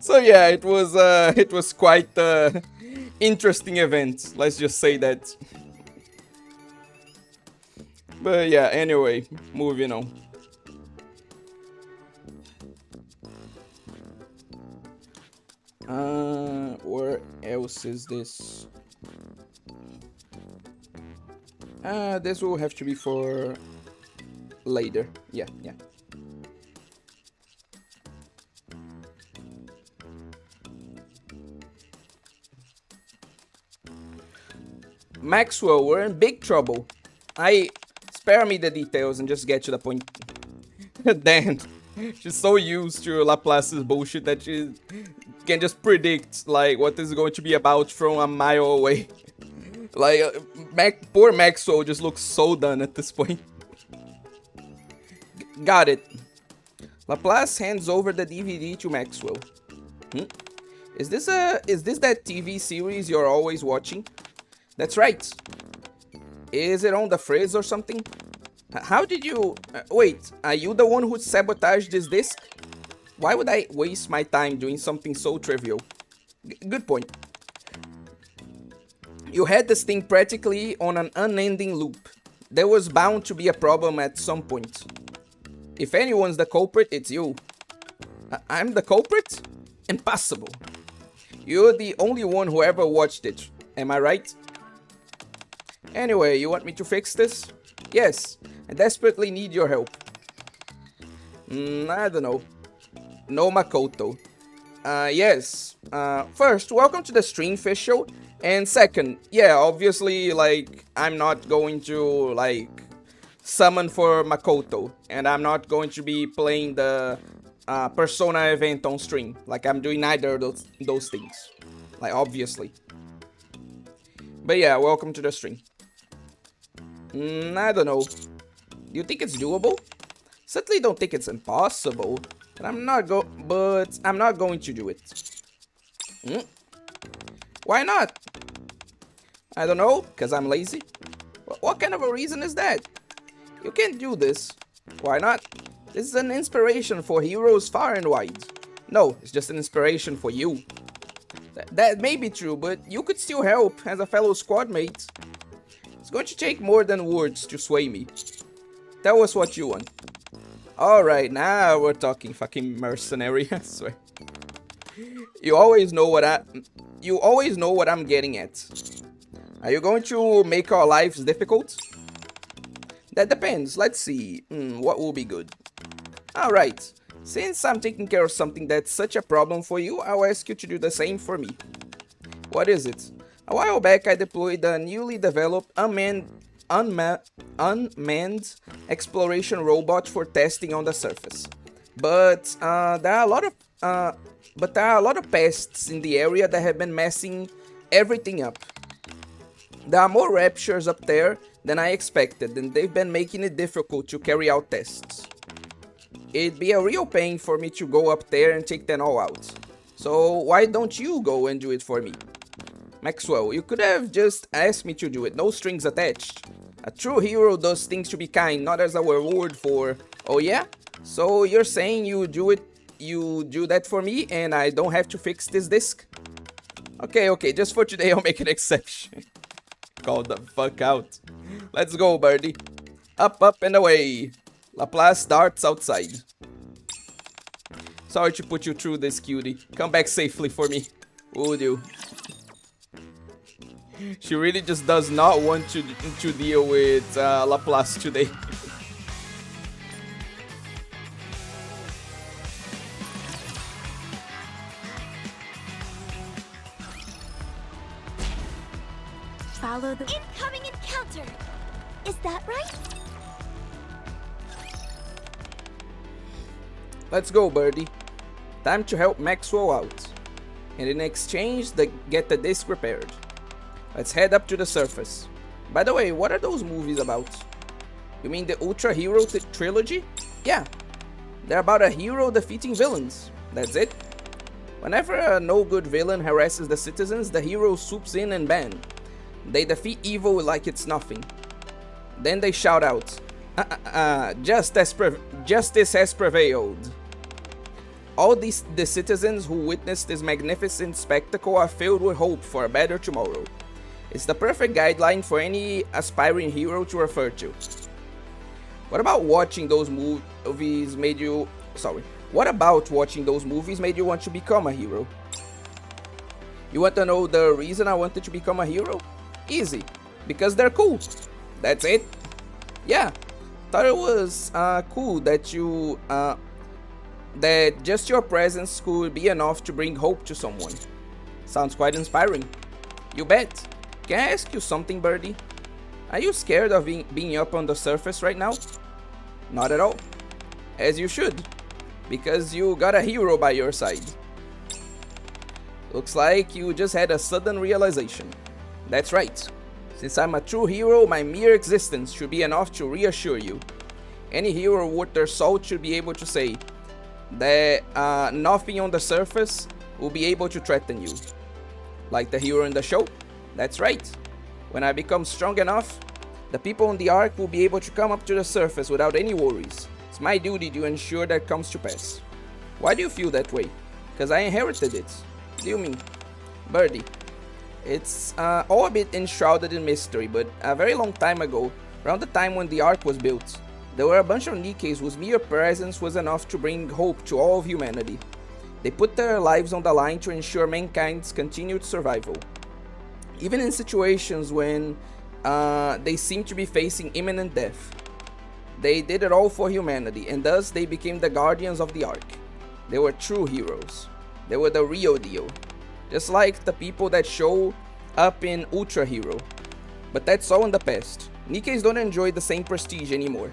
So yeah, it was quite interesting event. Let's just say that. But yeah, anyway, moving on. Where else is this? This will have to be for later. Yeah. Maxwell, we're in big trouble. Spare me the details and just get to the point. Dan, she's so used to Laplace's bullshit that she can just predict like what this is going to be about from a mile away. Like, poor Maxwell just looks so done at this point. Got it. Laplace hands over the DVD to Maxwell. Is this that TV series you're always watching? That's right. Is it on the frizz or something? How did you... wait, are you the one who sabotaged this disc? Why would I waste my time doing something so trivial? Good point. You had this thing practically on an unending loop. There was bound to be a problem at some point. If anyone's the culprit, it's you. I'm the culprit? Impossible. You're the only one who ever watched it. Am I right? Anyway, you want me to fix this? Yes, I desperately need your help. I don't know. No Makoto. Yes. First, welcome to the Stream Fish Show. And second, yeah, obviously, like, I'm not going to, like, summon for Makoto. And I'm not going to be playing the Persona event on stream. Like, I'm doing neither of those things. Like, obviously. But yeah, welcome to the stream. I don't know. Do you think it's doable? Certainly don't think it's impossible. But I'm not going to do it. Why not? I don't know, because I'm lazy. What kind of a reason is that? You can't do this. Why not? This is an inspiration for heroes far and wide. No, it's just an inspiration for you. That may be true, but you could still help as a fellow squad mate. It's going to take more than words to sway me. Tell us what you want. Alright, now we're talking, fucking mercenary, I swear. You always know what I'm getting at. Are you going to make our lives difficult? That depends. Let's see. What will be good? Alright. Since I'm taking care of something that's such a problem for you, I'll ask you to do the same for me. What is it? A while back, I deployed a newly developed unmanned exploration robot for testing on the surface. But there are a lot of pests in the area that have been messing everything up. There are more raptures up there than I expected, and they've been making it difficult to carry out tests. It'd be a real pain for me to go up there and take them all out. So why don't you go and do it for me? Maxwell, you could have just asked me to do it, no strings attached. A true hero does things to be kind, not as a reward for... Oh yeah? So you're saying you do that for me and I don't have to fix this disc? Okay, just for today I'll make an exception. Call the fuck out. Let's go, birdie. Up and away. Laplace darts outside. Sorry to put you through this, cutie. Come back safely for me. Would you? She really just does not want to deal with Laplace today. Follow the incoming encounter. Is that right? Let's go, Birdie. Time to help Maxwell out. And in exchange, get the disc repaired. Let's head up to the surface. By the way, what are those movies about? You mean the Ultra Hero trilogy? Yeah. They're about a hero defeating villains. That's it. Whenever a no-good villain harasses the citizens, the hero swoops in and bam. They defeat evil like it's nothing. Then they shout out, justice has prevailed. All the citizens who witness this magnificent spectacle are filled with hope for a better tomorrow. It's the perfect guideline for any aspiring hero to refer to. What about watching those movies made you... What about watching those movies made you want to become a hero? You want to know the reason I wanted to become a hero? Easy. Because they're cool. That's it. Yeah. Thought it was cool that you... that just your presence could be enough to bring hope to someone. Sounds quite inspiring. You bet. Can I ask you something, Birdie? Are you scared of being up on the surface right now? Not at all. As you should. Because you got a hero by your side. Looks like you just had a sudden realization. That's right. Since I'm a true hero, my mere existence should be enough to reassure you. Any hero worth their salt should be able to say that nothing on the surface will be able to threaten you. Like the hero in the show? That's right. When I become strong enough, the people on the Ark will be able to come up to the surface without any worries. It's my duty to ensure that comes to pass. Why do you feel that way? Because I inherited it. What do you mean? Birdie. It's all a bit enshrouded in mystery, but a very long time ago, around the time when the Ark was built, there were a bunch of Nikkes whose mere presence was enough to bring hope to all of humanity. They put their lives on the line to ensure mankind's continued survival. Even in situations when they seemed to be facing imminent death. They did it all for humanity, and thus they became the guardians of the Ark. They were true heroes. They were the real deal. Just like the people that show up in Ultra Hero. But that's all in the past. Nikkes don't enjoy the same prestige anymore.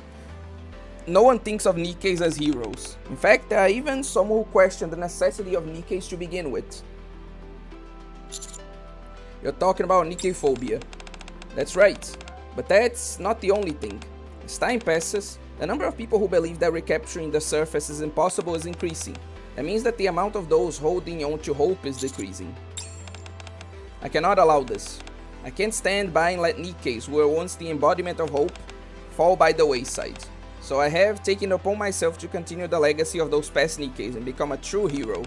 No one thinks of Nikkes as heroes. In fact, there are even some who question the necessity of Nikkes to begin with. You're talking about Nikke phobia. That's right. But that's not the only thing. As time passes, the number of people who believe that recapturing the surface is impossible is increasing. That means that the amount of those holding on to hope is decreasing. I cannot allow this. I can't stand by and let Nikkes, who were once the embodiment of hope, fall by the wayside. So I have taken upon myself to continue the legacy of those past Nikkes and become a true hero.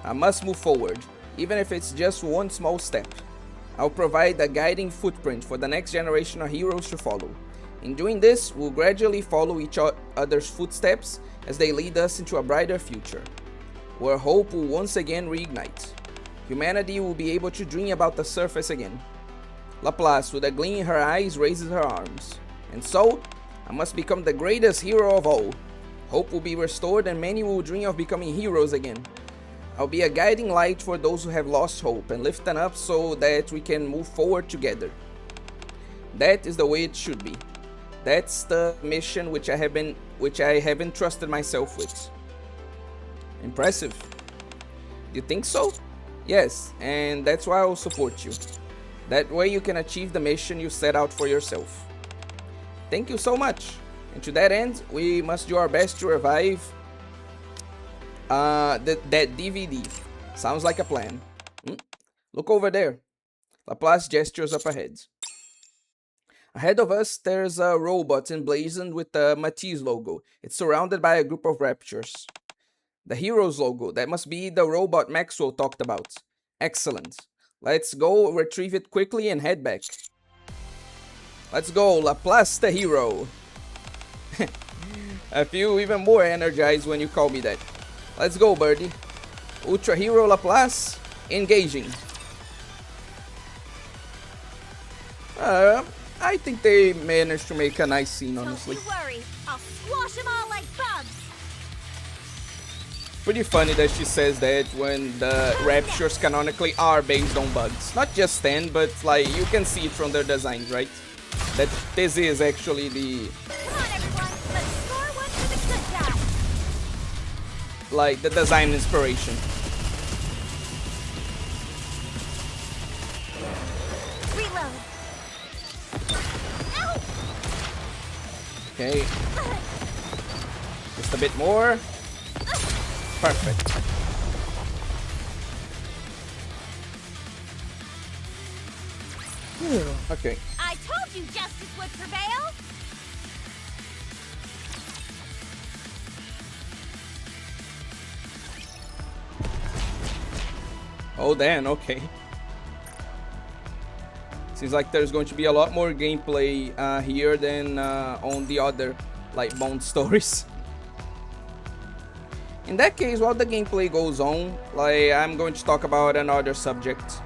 I must move forward, even if it's just one small step. I'll provide a guiding footprint for the next generation of heroes to follow. In doing this, we'll gradually follow each other's footsteps as they lead us into a brighter future, where hope will once again reignite. Humanity will be able to dream about the surface again. Laplace, with a gleam in her eyes, raises her arms. And so, I must become the greatest hero of all. Hope will be restored and many will dream of becoming heroes again. I'll be a guiding light for those who have lost hope and lift them up so that we can move forward together. That is the way it should be. That's the mission which I have entrusted myself with. Impressive. You think so? Yes, and that's why I'll support you. That way you can achieve the mission you set out for yourself. Thank you so much. And to that end, we must do our best to revive that DVD. Sounds like a plan. Look over there. Laplace gestures up ahead. Ahead of us, there's a robot emblazoned with the Matisse logo. It's surrounded by a group of raptors. The Heroes logo, that must be the robot Maxwell talked about. Excellent. Let's go retrieve it quickly and head back. Let's go, Laplace the hero. I feel even more energized when you call me that. Let's go, Birdie. Ultra Hero Laplace, engaging. I think they managed to make a nice scene, honestly. Don't you worry, I'll squash them all like bugs. Pretty funny that she says that when the raptures canonically are based on bugs. Not just stand, but like you can see it from their designs, right? That this is actually the... Come on, everyone, let's score one for the good guy. like the design inspiration. Reload. Okay. Just a bit more. Perfect. Okay. I told you justice would prevail. Oh, damn. Okay. Seems like there's going to be a lot more gameplay here than on the other, like, Bond stories. In that case, while the gameplay goes on, like, I'm going to talk about another subject.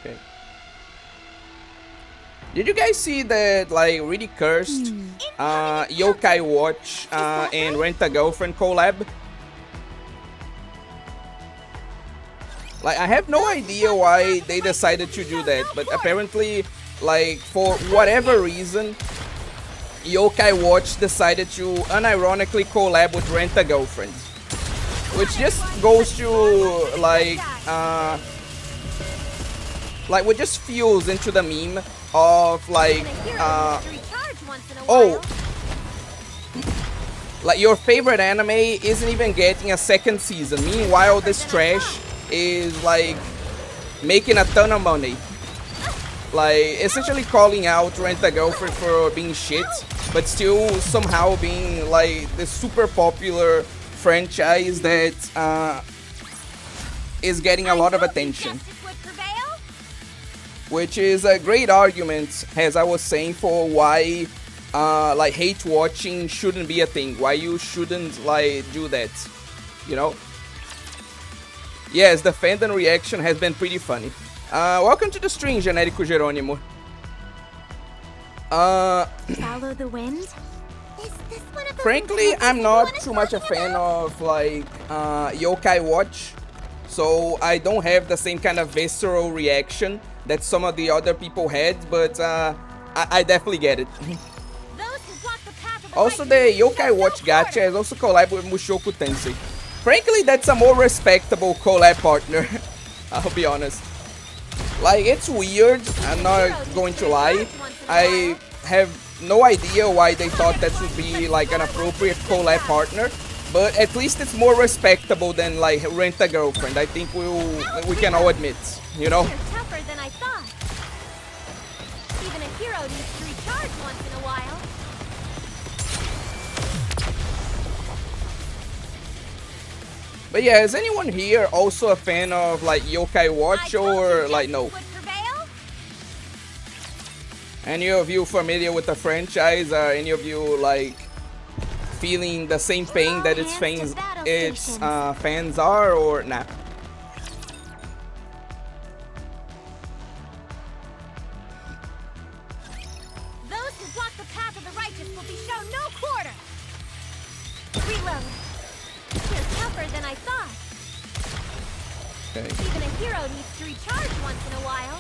Okay. Did you guys see that, like, really cursed Yokai Watch and Rent a Girlfriend collab? Like, I have no idea why they decided to do that, but apparently, like, for whatever reason, Yokai Watch decided to unironically collab with Rent a Girlfriend. Which just goes to, like, what just fuels into the meme of, like, oh, like, your favorite anime isn't even getting a second season. Meanwhile, this trash is, like, making a ton of money. Like, essentially calling out Rent a Girlfriend for being shit, but still somehow being, like, this super popular franchise that is getting a lot of attention. Which is a great argument, as I was saying, for why like, hate watching shouldn't be a thing. Why you shouldn't, like, do that, you know? Yes, the fandom reaction has been pretty funny. Welcome to the stream, Genérico Jerônimo. Follow the wind? Is this one of the Frankly, I'm not too much a fan of, like, Yokai Watch, so I don't have the same kind of visceral reaction that some of the other people had, but I definitely get it. Also, the Yokai Watch gacha has also collabed with Mushoku Tensei. Frankly, that's a more respectable collab partner. I'll be honest. Like, it's weird, I'm not going to lie. I have no idea why they thought that would be, like, an appropriate collab partner, but at least it's more respectable than, like, Rent a Girlfriend. I think we can all admit, you know? You're tougher than I thought. Even a hero needs to recharge once in a while. But yeah, is anyone here also a fan of, like, Yokai Watch, or, like, no? Any of you familiar with the franchise? Are any of you, like, feeling the same pain that its fans are, or nah? Those who block the path of the righteous will be shown no quarter. Reload. You're tougher than I thought. Okay. Even a hero needs to recharge once in a while.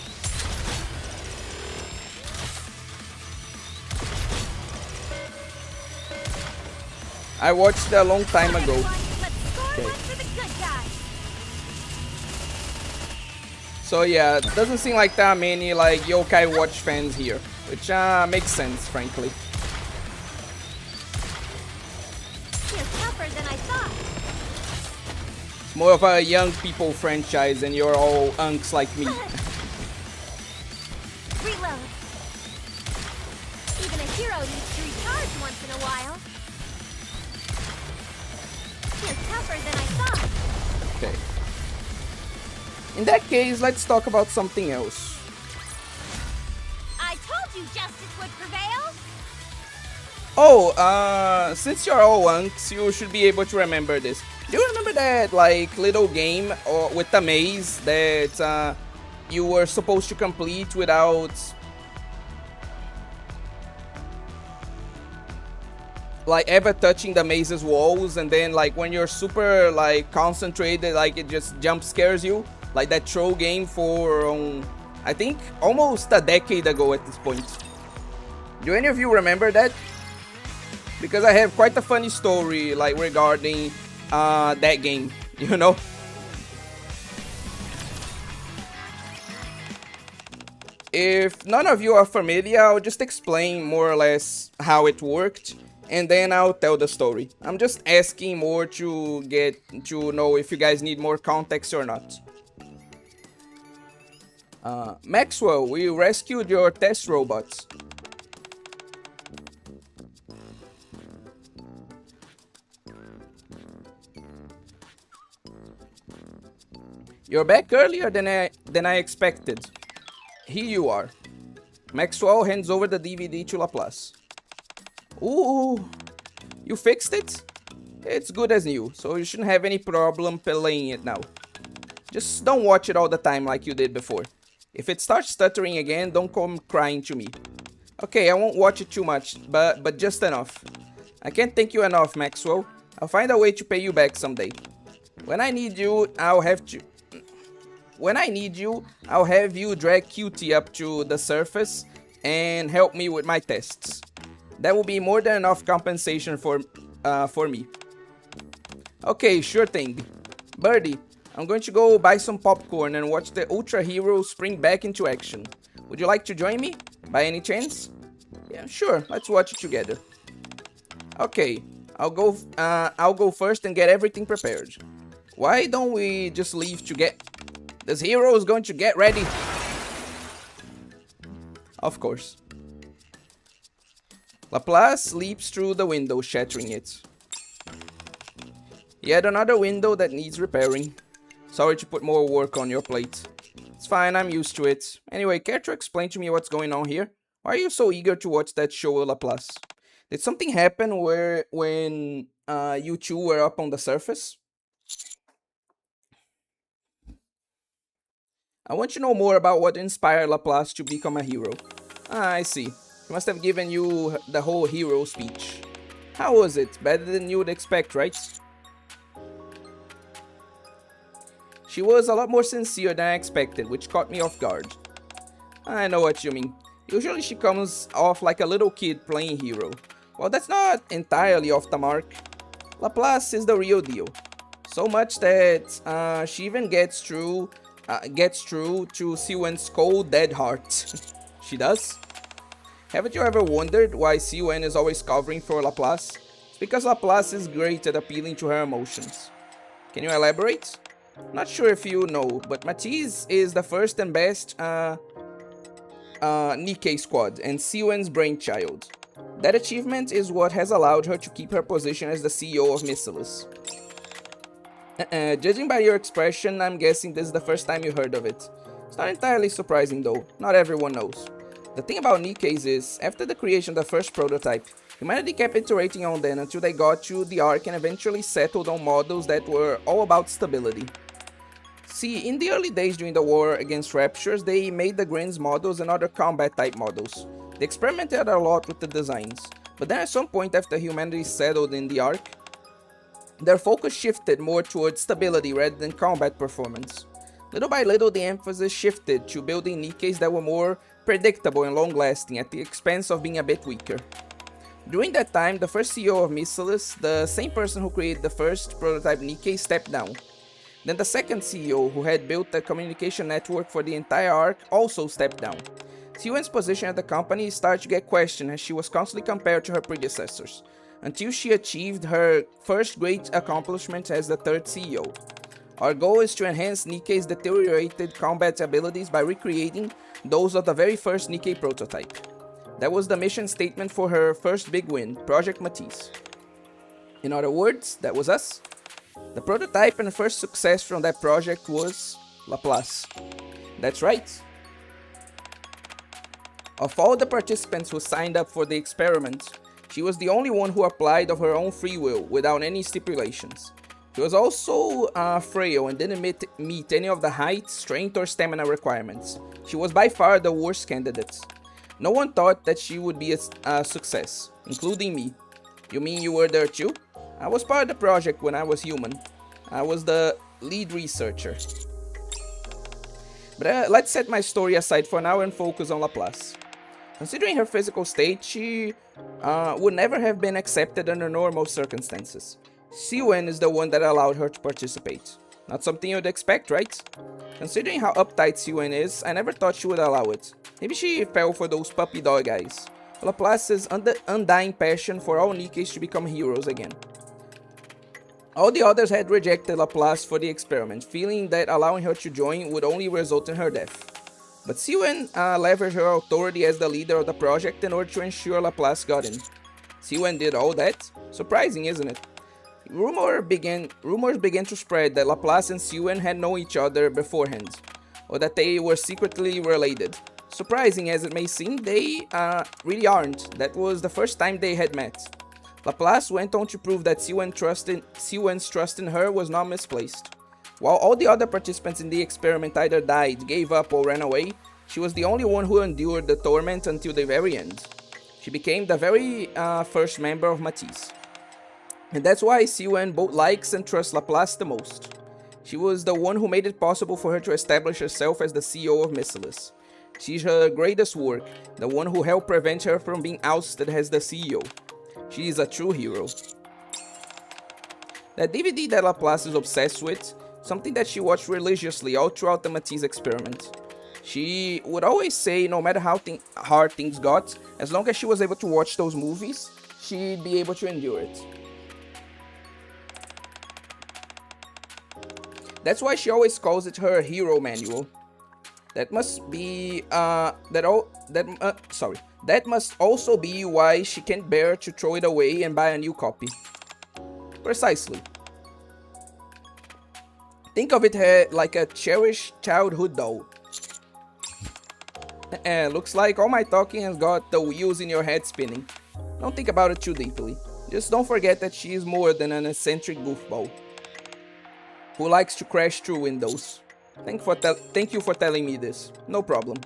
I watched it a long time ago. Okay. So yeah, it doesn't seem like there are many, like, Yokai Watch fans here, which makes sense, frankly. You're tougher than I thought. It's more of a young people franchise, and you're all unks like me. Reload. Even a hero needs to recharge once in a while. You're tougher than I thought. Okay. In that case, let's talk about something else. I told you justice would prevail. Oh, since you're all unks, you should be able to remember this. Do you remember that, like, little game with the maze that you were supposed to complete without... like ever touching the maze's walls, and then like when you're super like concentrated, like it just jump scares you, like that troll game for I think almost a decade ago at this point. Do any of you remember that? Because I have quite a funny story like regarding that game, you know. If none of you are familiar, I'll just explain more or less how it worked, and then I'll tell the story. I'm just asking more to get to know if you guys need more context or not. Maxwell, we rescued your test robots. You're back earlier than I expected. Here you are. Maxwell hands over the DVD to Laplace. Ooh, you fixed it? It's good as new, so you shouldn't have any problem playing it now. Just don't watch it all the time like you did before. If it starts stuttering again, don't come crying to me. Okay, I won't watch it too much, but just enough. I can't thank you enough, Maxwell. I'll find a way to pay you back someday. When I need you, I'll have you drag Cutie up to the surface and help me with my tests. That will be more than enough compensation for me. Okay, sure thing. Birdie, I'm going to go buy some popcorn and watch the Ultra Heroes spring back into action. Would you like to join me, by any chance? Yeah, sure, let's watch it together. Okay, I'll go first and get everything prepared. Why don't we just leave to get... This hero is going to get ready. Of course. Laplace leaps through the window, shattering it. Yet another window that needs repairing. Sorry to put more work on your plate. It's fine, I'm used to it. Anyway, care to explain to me what's going on here? Why are you so eager to watch that show, Laplace? Did something happen when you two were up on the surface? I want to know more about what inspired Laplace to become a hero. Ah, I see. He must have given you the whole hero speech. How was it? Better than you would expect, right? She was a lot more sincere than I expected, which caught me off guard. I know what you mean. Usually she comes off like a little kid playing hero. Well, that's not entirely off the mark. Laplace is the real deal. So much that she even gets through to Siwen's cold, dead heart. She does? Haven't you ever wondered why Siwen is always covering for Laplace? It's because Laplace is great at appealing to her emotions. Can you elaborate? Not sure if you know, but Matisse is the first and best NIKKE squad and Siwen's brainchild. That achievement is what has allowed her to keep her position as the CEO of Missilis. Judging by your expression, I'm guessing this is the first time you heard of it. It's not entirely surprising though, not everyone knows. The thing about NIKKEs is, after the creation of the first prototype, humanity kept iterating on them until they got to the Ark and eventually settled on models that were all about stability. See, in the early days during the war against Raptures, they made the Grins models and other combat type models. They experimented a lot with the designs, but then at some point after humanity settled in the Ark, their focus shifted more towards stability rather than combat performance. Little by little, the emphasis shifted to building NIKKEs that were more predictable and long-lasting at the expense of being a bit weaker. During that time, the first CEO of Missilis, the same person who created the first prototype NIKKE, stepped down. Then the second CEO, who had built the communication network for the entire Ark, also stepped down. Siwen's position at the company started to get questioned as she was constantly compared to her predecessors, until she achieved her first great accomplishment as the third CEO. Our goal is to enhance NIKKE's deteriorated combat abilities by recreating those of the very first NIKKE prototype. That was the mission statement for her first big win, Project Matisse. In other words, that was us. The prototype and first success from that project was Laplace. That's right. Of all the participants who signed up for the experiment, she was the only one who applied of her own free will without any stipulations. She was also frail and didn't meet any of the height, strength, or stamina requirements. She was by far the worst candidate. No one thought that she would be a success, including me. You mean you were there too? I was part of the project when I was human. I was the lead researcher. But let's set my story aside for now and focus on Laplace. Considering her physical state, she would never have been accepted under normal circumstances. Siwen is the one that allowed her to participate. Not something you'd expect, right? Considering how uptight Siwen is, I never thought she would allow it. Maybe she fell for those puppy dog eyes. Laplace's undying passion for all Nikkes to become heroes again. All the others had rejected Laplace for the experiment, feeling that allowing her to join would only result in her death. But Siwen leveraged her authority as the leader of the project in order to ensure Laplace got in. Siwen did all that? Surprising, isn't it? Rumors began to spread that Laplace and Siwen had known each other beforehand, or that they were secretly related. Surprising as it may seem, they really aren't. That was the first time they had met. Laplace went on to prove that Siwen's trust in her was not misplaced. While all the other participants in the experiment either died, gave up, or ran away, she was the only one who endured the torment until the very end. She became the very first member of Matisse. And that's why Siwen both likes and trusts Laplace the most. She was the one who made it possible for her to establish herself as the CEO of Missilis. She's her greatest work, the one who helped prevent her from being ousted as the CEO. She is a true hero. That DVD that Laplace is obsessed with, something that she watched religiously all throughout the Matisse experiment. She would always say no matter how hard things got, as long as she was able to watch those movies, she'd be able to endure it. That's why she always calls it her hero manual. That must be that must also be why she can't bear to throw it away and buy a new copy. Precisely. Think of it like a cherished childhood doll. Looks like all my talking has got the wheels in your head spinning. Don't think about it too deeply. Just don't forget that she is more than an eccentric goofball who likes to crash through windows. Thank you for telling me this. No problem.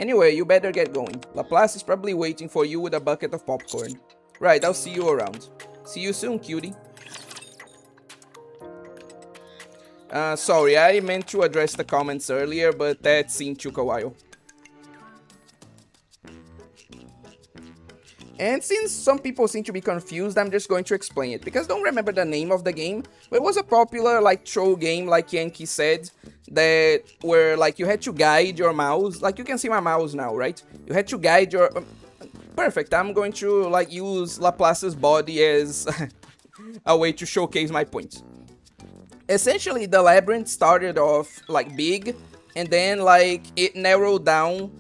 Anyway, you better get going. Laplace is probably waiting for you with a bucket of popcorn. Right, I'll see you around. See you soon, cutie. Sorry, I meant to address the comments earlier, but that scene took a while. And since some people seem to be confused, I'm just going to explain it, because I don't remember the name of the game, but it was a popular, troll game, like Yankee said, that where, you had to guide your mouse, you can see my mouse now, right? You had to guide your... perfect, I'm going to, use Laplace's body as a way to showcase my point. Essentially, the labyrinth started off, big, and then, it narrowed down,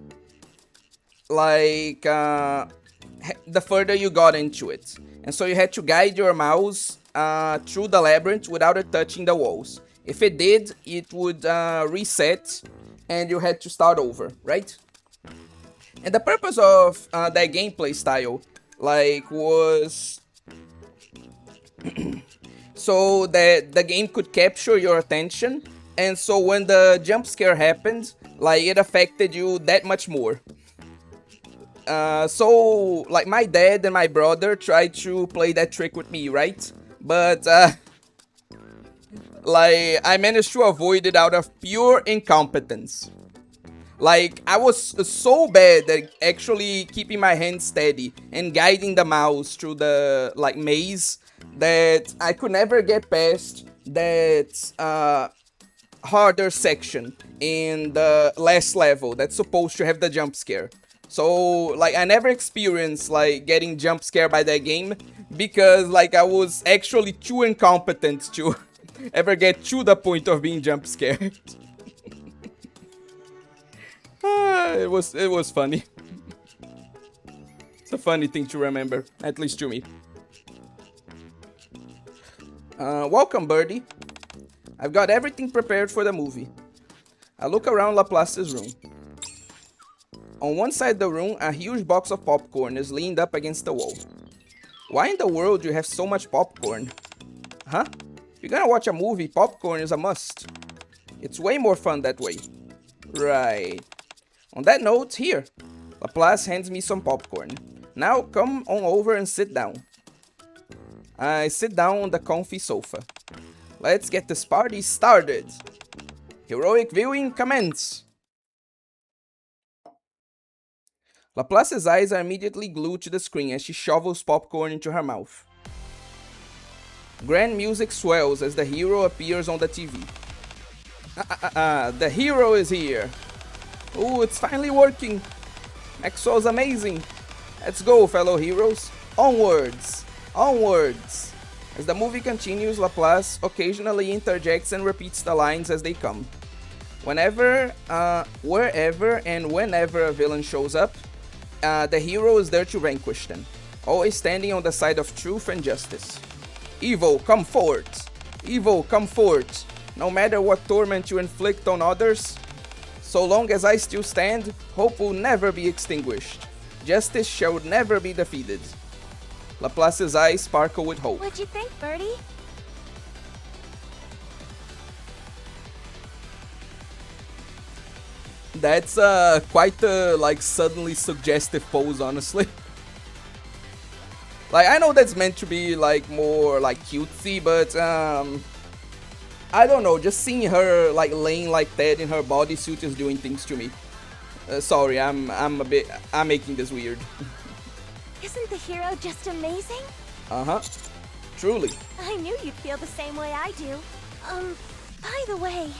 the further you got into it. And so you had to guide your mouse through the labyrinth without it touching the walls. If it did, it would reset and you had to start over, right? And the purpose of that gameplay style, was so that the game could capture your attention, and so when the jump scare happened, it affected you that much more. So my dad and my brother tried to play that trick with me, right? But, I managed to avoid it out of pure incompetence. I was so bad at actually keeping my hand steady and guiding the mouse through the, maze, that I could never get past that, harder section in the last level that's supposed to have the jump scare. So, I never experienced, getting jump scared by that game, because, I was actually too incompetent to ever get to the point of being jump scared. It was funny. It's a funny thing to remember, at least to me. Welcome, Birdie. I've got everything prepared for the movie. I look around Laplace's room. On one side of the room, a huge box of popcorn is leaned up against the wall. Why in the world do you have so much popcorn? Huh? If you're gonna watch a movie, popcorn is a must. It's way more fun that way. Right. On that note, here. Laplace hands me some popcorn. Now come on over and sit down. I sit down on the comfy sofa. Let's get this party started. Heroic viewing commence. Laplace's eyes are immediately glued to the screen as she shovels popcorn into her mouth. Grand music swells as the hero appears on the TV. The hero is here. Ooh, it's finally working. Maxwell's amazing. Let's go, fellow heroes. Onwards. Onwards. As the movie continues, Laplace occasionally interjects and repeats the lines as they come. Whenever, wherever, and whenever a villain shows up, the hero is there to vanquish them, always standing on the side of truth and justice. Evil, come forth! Evil, come forth! No matter what torment you inflict on others, so long as I still stand, hope will never be extinguished. Justice shall never be defeated. Laplace's eyes sparkle with hope. What'd you think, Birdie? That's quite a like suddenly suggestive pose, honestly. Like, I know that's meant to be like more like cutesy, but I don't know, just seeing her like laying like that in her bodysuit is doing things to me. Sorry, I'm making this weird. Isn't the hero just amazing? Uh-huh. Truly. I knew you'd feel the same way I do. By the way,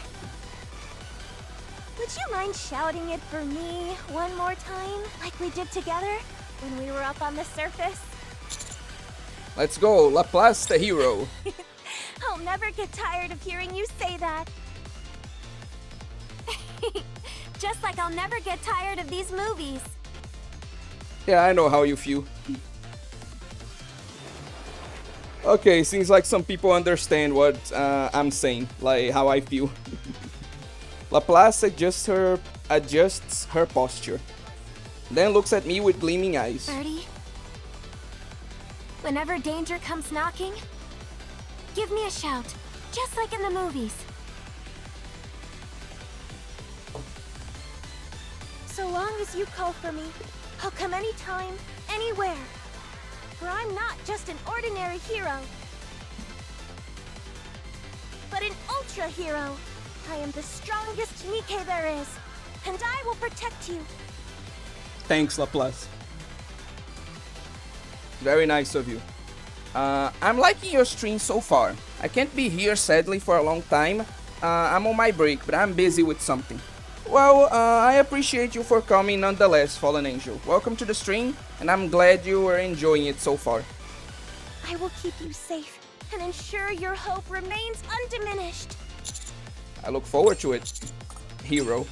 would you mind shouting it for me one more time, like we did together when we were up on the surface? Let's go, Laplace the hero. I'll never get tired of hearing you say that. Just like I'll never get tired of these movies. Yeah, I know how you feel. Okay, seems like some people understand what I'm saying, like how I feel. Laplace adjusts her posture, then looks at me with gleaming eyes. Birdie, whenever danger comes knocking, give me a shout, just like in the movies. So long as you call for me, I'll come anytime, anywhere. For I'm not just an ordinary hero, but an ultra hero. I am the strongest Nikke there is, and I will protect you. Thanks, Laplace. Very nice of you. I'm liking your stream so far. I can't be here sadly for a long time. I'm on my break, but I'm busy with something. Well, I appreciate you for coming nonetheless, Fallen Angel. Welcome to the stream, and I'm glad you are enjoying it so far. I will keep you safe and ensure your hope remains undiminished. I look forward to it, hero.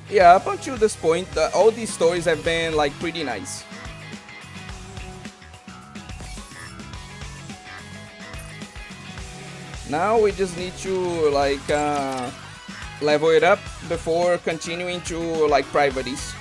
Yeah, up until this point, all these stories have been like pretty nice. Now we just need to like level it up before continuing to like priorities.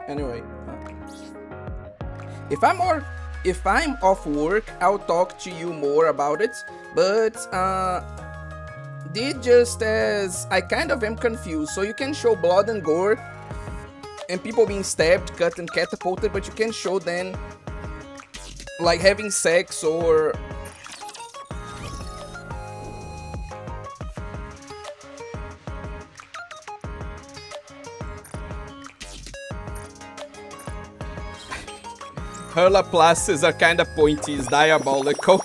Anyway, if I'm off work, I'll talk to you more about it. But did just as I kind of am confused. So you can show blood and gore, and people being stabbed, cut, and catapulted, but you can show them like having sex or. Her Laplaces are kinda pointy, it's diabolical.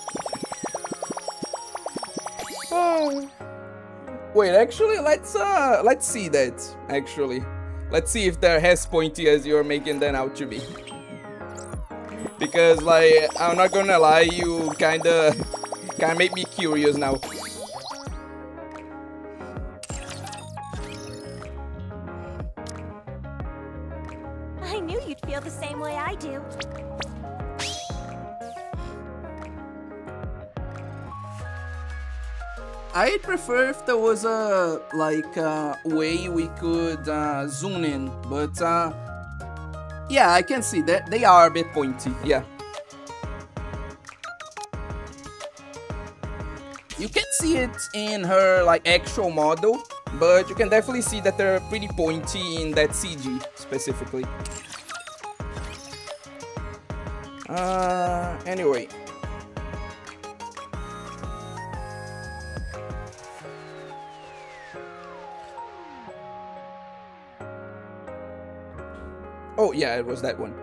Wait, actually, let's see that. Actually, let's see if they're as pointy as you're making them out to be. Because, like, I'm not gonna lie, you kinda make me curious now. I knew you'd feel the same way I do. I'd prefer if there was a way we could zoom in, but yeah, I can see that they are a bit pointy. Yeah, you can see it in her like actual model, but you can definitely see that they're pretty pointy in that CG specifically. Anyway. Oh yeah, it was that one.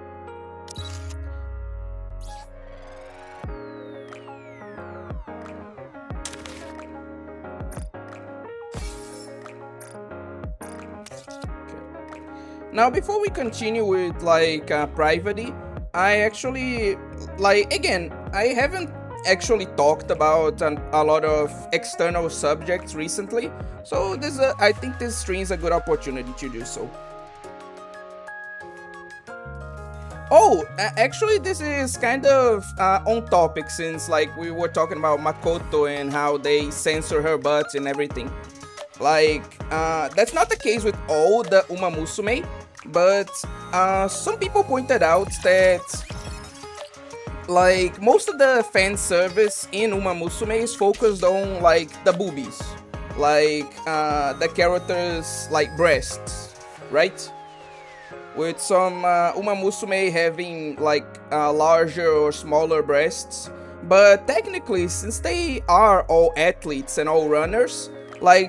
Now, before we continue with privacy, I actually again, I haven't actually talked about a lot of external subjects recently, so I think this stream is a good opportunity to do so. Oh, actually, this is kind of on topic since we were talking about Makoto and how they censor her butt and everything. That's not the case with all the Uma Musume, but some people pointed out that most of the fan service in Uma Musume is focused on the boobies, the characters' breasts, right? With some Uma Musume having larger or smaller breasts, but technically, since they are all athletes and all runners,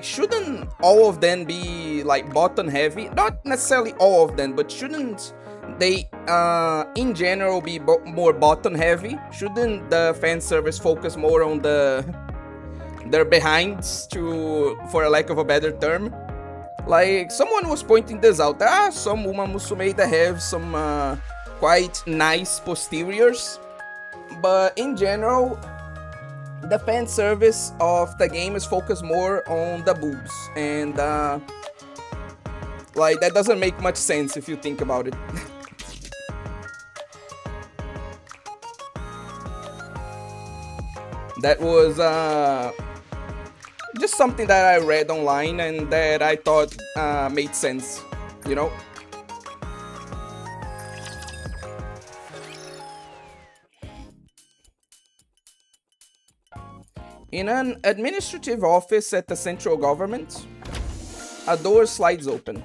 shouldn't all of them be bottom heavy? Not necessarily all of them, but shouldn't they in general be more bottom heavy? Shouldn't the fan service focus more on their behinds, for a lack of a better term? Someone was pointing this out. There are some Uma Musume that have some quite nice posteriors, but in general, the fan service of the game is focused more on the boobs, and that doesn't make much sense if you think about it. That was just something that I read online and that I thought made sense, you know? In an administrative office at the central government, a door slides open.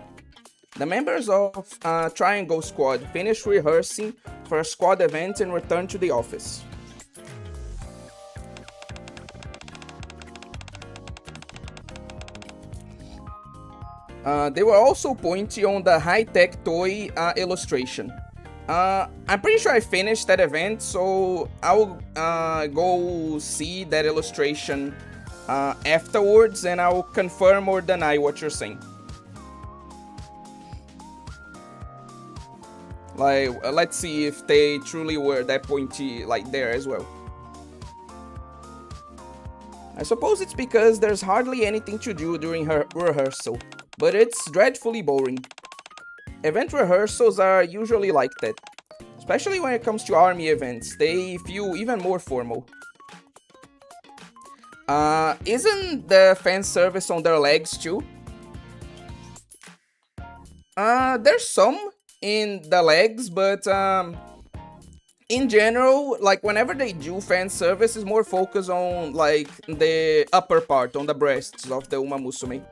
The members of Triangle Squad finish rehearsing for a squad event and return to the office. They were also pointy on the high-tech toy illustration. I'm pretty sure I finished that event, so I'll go see that illustration afterwards, and I'll confirm or deny what you're saying. Let's see if they truly were that pointy there as well. I suppose it's because there's hardly anything to do during her rehearsal, but it's dreadfully boring. Event rehearsals are usually like that, especially when it comes to army events. They feel even more formal. Isn't the fan service on their legs too? There's some in the legs, but in general, whenever they do fan service, is more focused on the upper part, on the breasts of the Uma Musume.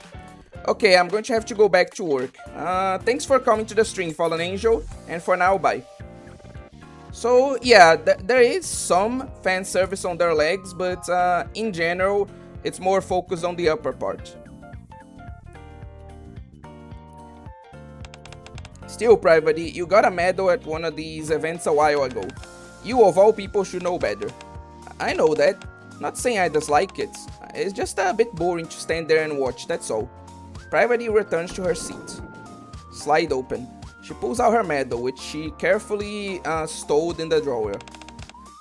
Okay, I'm going to have to go back to work. Thanks for coming to the stream, Fallen Angel, and for now, bye. So yeah, there is some fan service on their legs, but in general, it's more focused on the upper part. Still, Private, you got a medal at one of these events a while ago. You of all people should know better. I know that. Not saying I dislike it. It's just a bit boring to stand there and watch, that's all. Private returns to her seat. Slide open. She pulls out her medal, which she carefully stowed in the drawer.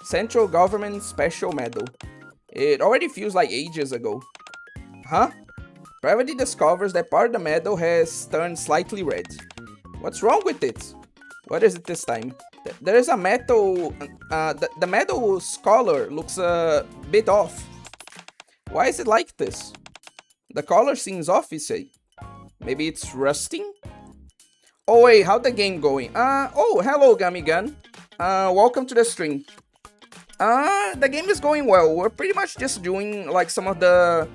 Central Government Special Medal. It already feels like ages ago. Huh? Private discovers that part of the medal has turned slightly red. What's wrong with it? What is it this time? There is a metal... the medal's color looks a bit off. Why is it like this? The color seems off, you say. Maybe it's rusting? Oh wait, how'd the game going? Oh, hello Gummy Gun. Welcome to the stream. The game is going well. We're pretty much just doing like some of the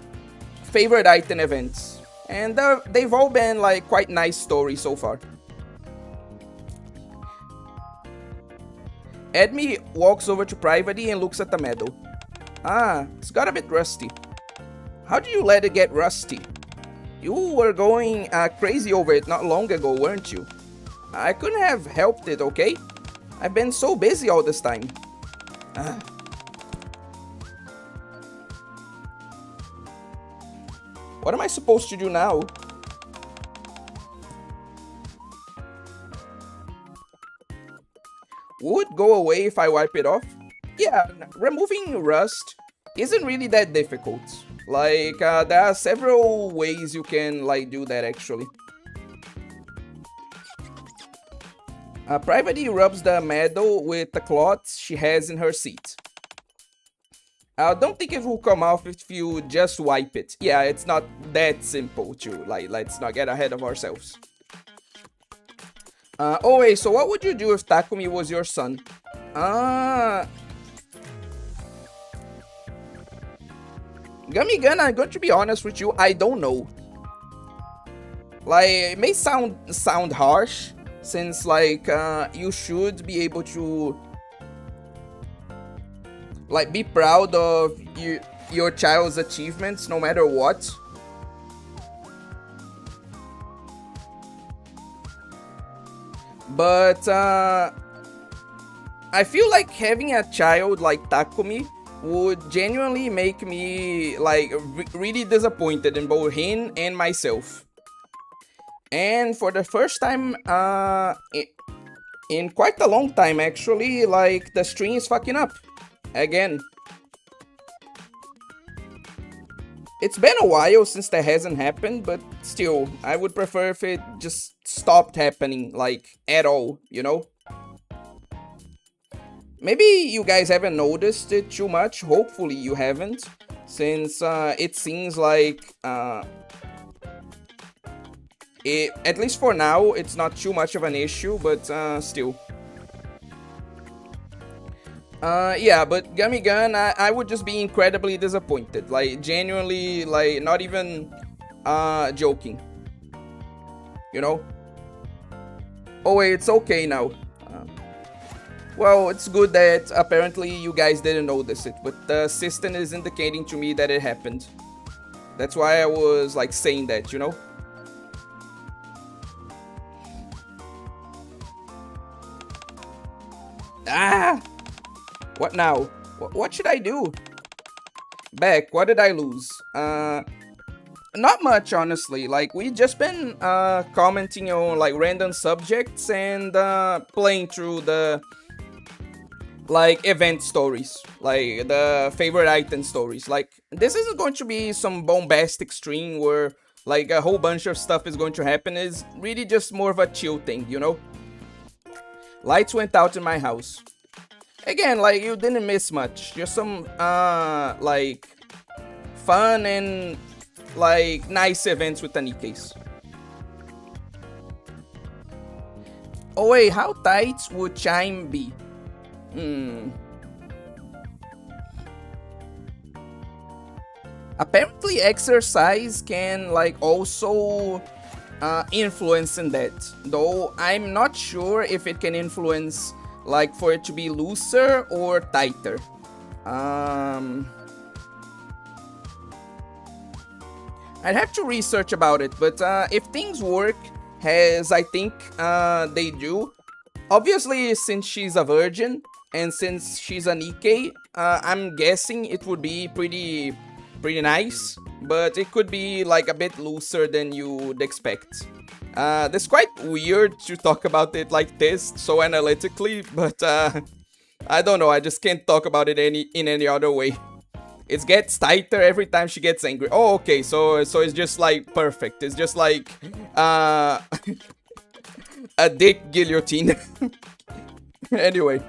favorite item events. And they've all been like quite nice stories so far. Edme walks over to Private and looks at the medal. It's got a bit rusty. How did you let it get rusty? You were going crazy over it not long ago, weren't you? I couldn't have helped it, okay? I've been so busy all this time. What am I supposed to do now? Would go away if I wipe it off? Yeah, removing rust isn't really that difficult. Like, there are several ways you can, like, do that actually. Private rubs the medal with the cloths she has in her seat. I don't think it will come off if you just wipe it. Yeah, it's not that simple too. Like, let's not get ahead of ourselves. Oh wait, so what would you do if Takumi was your son? Gummy Gun, I'm going to be honest with you, I don't know. Like, it may sound harsh, since like you should be able to like be proud of your child's achievements no matter what. But I feel like having a child like Takumi would genuinely make me like really disappointed in both him and myself. And for the first time in quite a long time actually, like the stream is fucking up again. It's been a while since that hasn't happened, but still, I would prefer if it just stopped happening, like, at all, you know? Maybe you guys haven't noticed it too much, hopefully you haven't, since it seems like, at least for now, it's not too much of an issue, but still. Yeah, but Gummy Gun, I would just be incredibly disappointed. Like, genuinely, like, not even, joking. You know? Oh wait, it's okay now. Well, it's good that apparently you guys didn't notice it, but the system is indicating to me that it happened. That's why I was, like, saying that, you know? What now? What should I do? Beck, what did I lose? Not much, honestly. Like, we just been commenting on like random subjects and playing through the like event stories, like the favorite item stories. Like, this isn't going to be some bombastic stream where like a whole bunch of stuff is going to happen. It's really just more of a chill thing, you know? Lights went out in my house. Again, like, you didn't miss much. Just some, like, fun and, like, nice events with the Nikkes. Oh wait, how tight would Chime be? Apparently exercise can, like, also influence in that. Though, I'm not sure if it can influence like for it to be looser or tighter. I'd have to research about it, but if things work as I think they do, obviously since she's a virgin and since she's a Nikkei, I'm guessing it would be pretty nice, but it could be like a bit looser than you would expect. That's quite weird to talk about it like this, so analytically, but I don't know, I just can't talk about it in any other way. It gets tighter every time she gets angry. Oh, okay, so it's just like perfect. It's just like a dick guillotine. Anyway.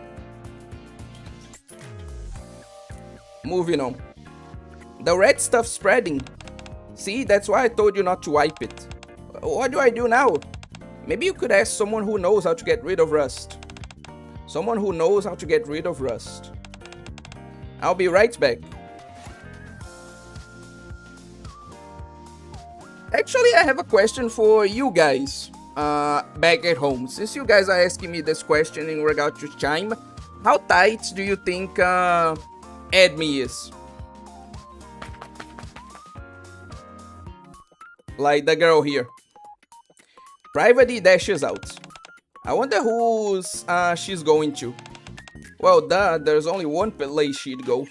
Moving on. The red stuff's spreading. See, that's why I told you not to wipe it. What do I do now? Maybe you could ask someone who knows how to get rid of rust. Someone who knows how to get rid of rust. I'll be right back. Actually, I have a question for you guys back at home. Since you guys are asking me this question in regard to Chime, how tight do you think Admi is? Like the girl here. Private dashes out. I wonder who's she's going to. Well, there's only one place she'd go.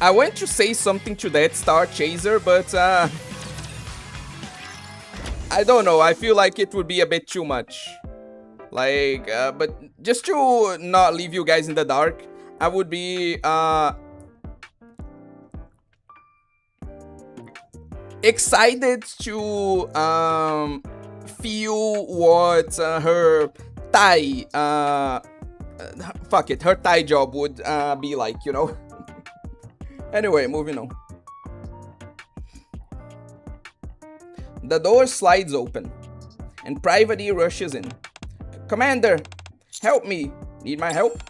I went to say something to that Star Chaser, but I don't know. I feel like it would be a bit too much. Like, but just to not leave you guys in the dark, I would be excited to feel what her Thai fuck it, her Thai job would be like, you know. Anyway, moving on. The door slides open, and Private rushes in. Commander, help me. Need my help?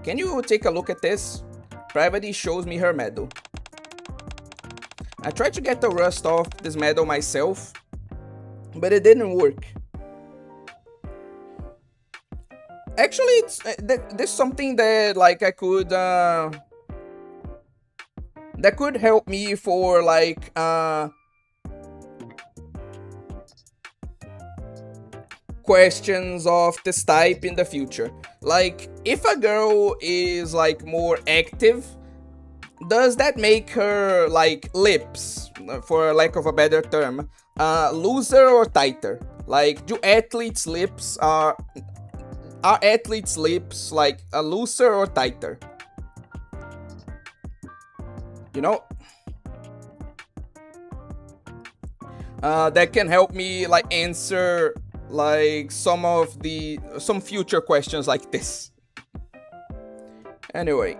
Can you take a look at this? Private shows me her medal. I tried to get the rust off this medal myself, but it didn't work. Actually, it's there's something that like I could that could help me for like questions of this type in the future. Like, if a girl is like more active, does that make her like lips, for lack of a better term, looser or tighter? Like, do athletes' lips are athletes' lips like looser or tighter? You know, that can help me like answer like some future questions like this. Anyway,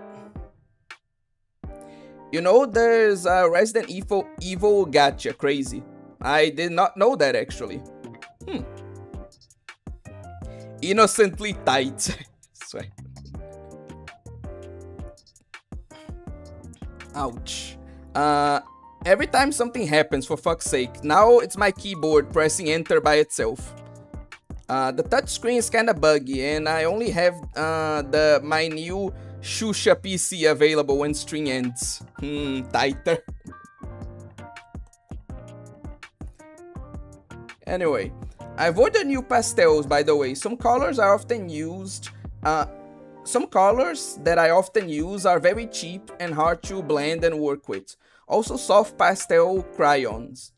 you know, there's a Resident Evil gacha crazy. I did not know that actually. Innocently tight. Sorry. Ouch. Every time something happens, for fuck's sake, now it's my keyboard pressing enter by itself. The touchscreen is kinda buggy, and I only have my new Shusha PC available when string ends. Tighter. Anyway, I've ordered new pastels, by the way. Some colors are often used. Some colors that I often use are very cheap and hard to blend and work with. Also, soft pastel crayons.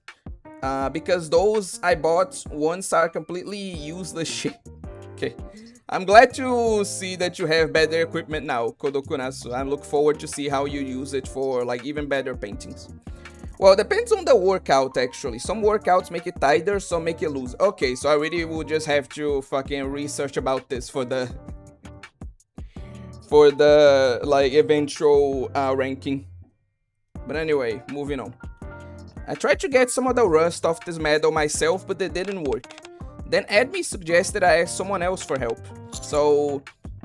Because those I bought once are completely useless shit. Okay. I'm glad to see that you have better equipment now, Kodokunasu. I'm looking forward to see how you use it for like even better paintings. Well, depends on the workout actually. Some workouts make it tighter, some make it loose. Okay, so I really will just have to fucking research about this for the like eventual ranking. But anyway, moving on. I tried to get some of the rust off this medal myself, but it didn't work. Then Admi suggested I ask someone else for help. So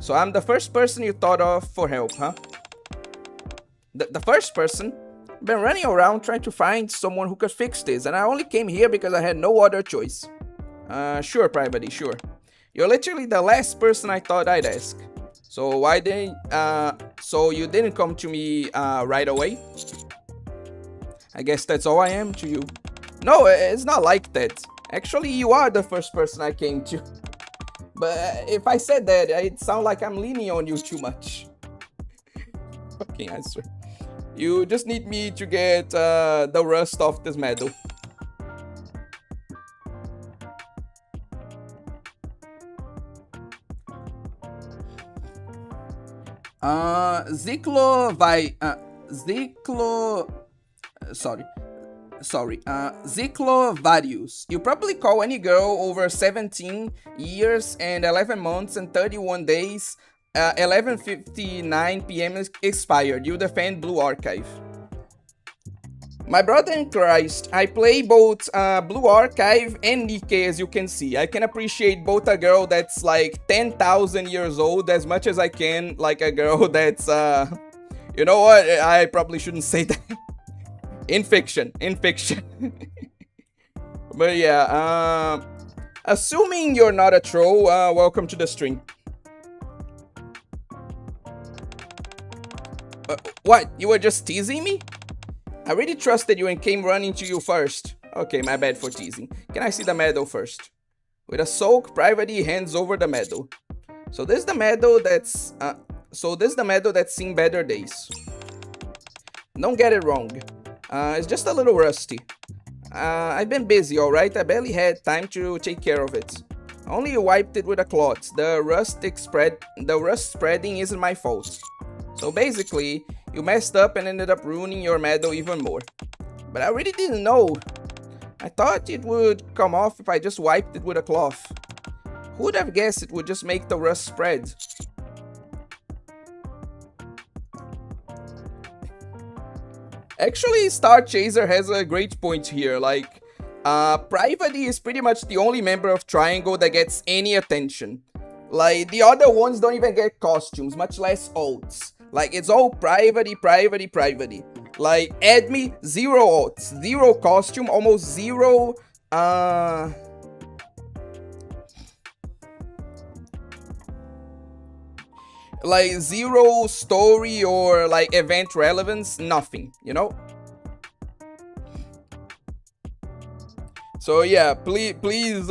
I'm the first person you thought of for help, huh? The first person? I've been running around trying to find someone who could fix this, and I only came here because I had no other choice. Sure, Private, sure. You're literally the last person I thought I'd ask. So why didn't, so you didn't come to me, right away? I guess that's all I am to you. No, it's not like that. Actually, you are the first person I came to. But if I said that, it sounds like I'm leaning on you too much. Fucking I swear. You just need me to get the rust off this medal. Ziklo Varius. You probably call any girl over 17 years and 11 months and 31 days. 11:59 p.m. expired. You defend Blue Archive. My brother in Christ, I play both Blue Archive and NIKKE, as you can see. I can appreciate both a girl that's like 10,000 years old as much as I can like a girl that's, you know what, I probably shouldn't say that. In fiction. But yeah, assuming you're not a troll, welcome to the stream. What, you were just teasing me? I really trusted you and came running to you first. Okay, my bad for teasing. Can I see the medal first? With a soak, Private hands over the medal. So this is the medal that's seen better days. Don't get it wrong. It's just a little rusty. I've been busy, alright? I barely had time to take care of it. I only wiped it with a cloth. The rust spreading isn't my fault. So basically, you messed up and ended up ruining your medal even more. But I really didn't know. I thought it would come off if I just wiped it with a cloth. Who would have guessed it would just make the rust spread? Actually, Star Chaser has a great point here. Like, Private is pretty much the only member of Triangle that gets any attention. Like, the other ones don't even get costumes, much less ults. Like, it's all Private. Like, add me, 0 ults, 0 costume, almost 0, like, 0 story or, like, event relevance, nothing, you know? So, yeah, please,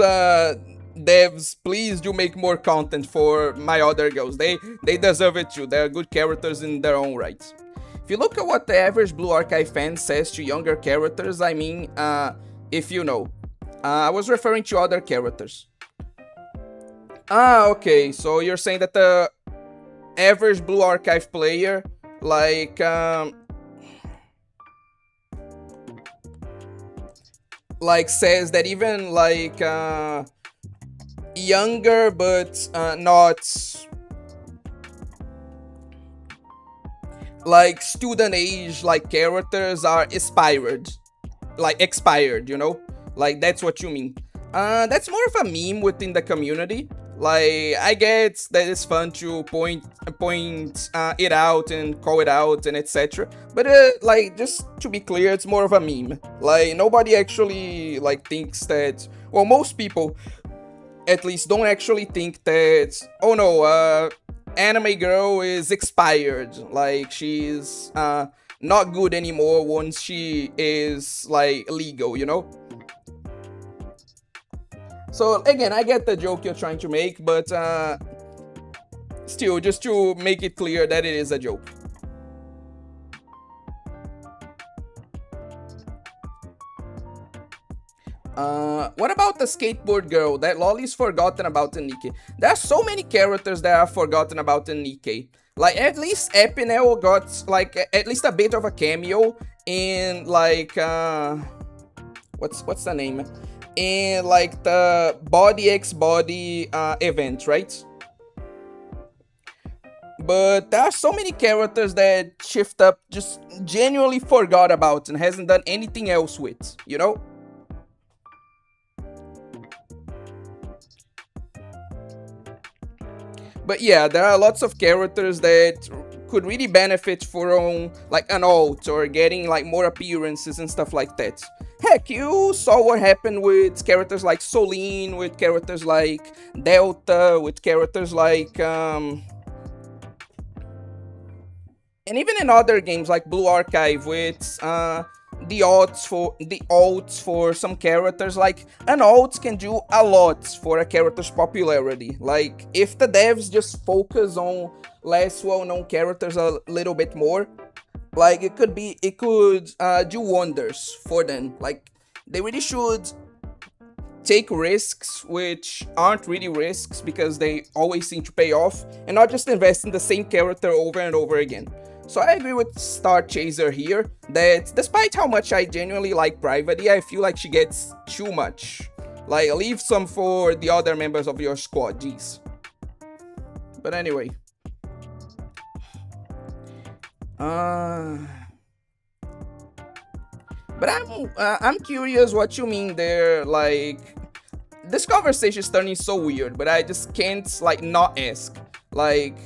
devs, please do make more content for my other girls. They deserve it too. They're good characters in their own right. If you look at what the average Blue Archive fan says to younger characters, I mean, if you know. I was referring to other characters. Okay, so you're saying that the average Blue Archive player, like, says that even, like, younger but not like student age like characters are expired, you know, like that's what you mean. That's more of a meme within the community. Like, I get that it's fun to point it out and call it out and etc. But like, just to be clear, it's more of a meme. Like, nobody actually like thinks that. Well, most people at least don't actually think that, oh no, anime girl is expired, like she's not good anymore once she is like legal, you know? So again, I get the joke you're trying to make, but still, just to make it clear that it is a joke. What about the skateboard girl? That lolly's forgotten about in NIKKE. There are so many characters that are forgotten about in NIKKE. Like, at least Epinel got, like, at least a bit of a cameo in, like, what's the name? In, like, the Body X Body event, right? But there are so many characters that Shift Up just genuinely forgot about and hasn't done anything else with, you know? But yeah, there are lots of characters that could really benefit from like an ult or getting like more appearances and stuff like that. Heck, you saw what happened with characters like Solene, with characters like Delta, with characters like and even in other games like Blue Archive with the ults for some characters. Like, an ult can do a lot for a character's popularity. Like, if the devs just focus on less well-known characters a little bit more, like, it could do wonders for them. Like, they really should take risks which aren't really risks because they always seem to pay off, and not just invest in the same character over and over again. So I agree with Star Chaser here that despite how much I genuinely like Private, I feel like she gets too much. Like, leave some for the other members of your squad, jeez. But anyway. But I'm curious what you mean there, like, this conversation is turning so weird, but I just can't, like, not ask. Like,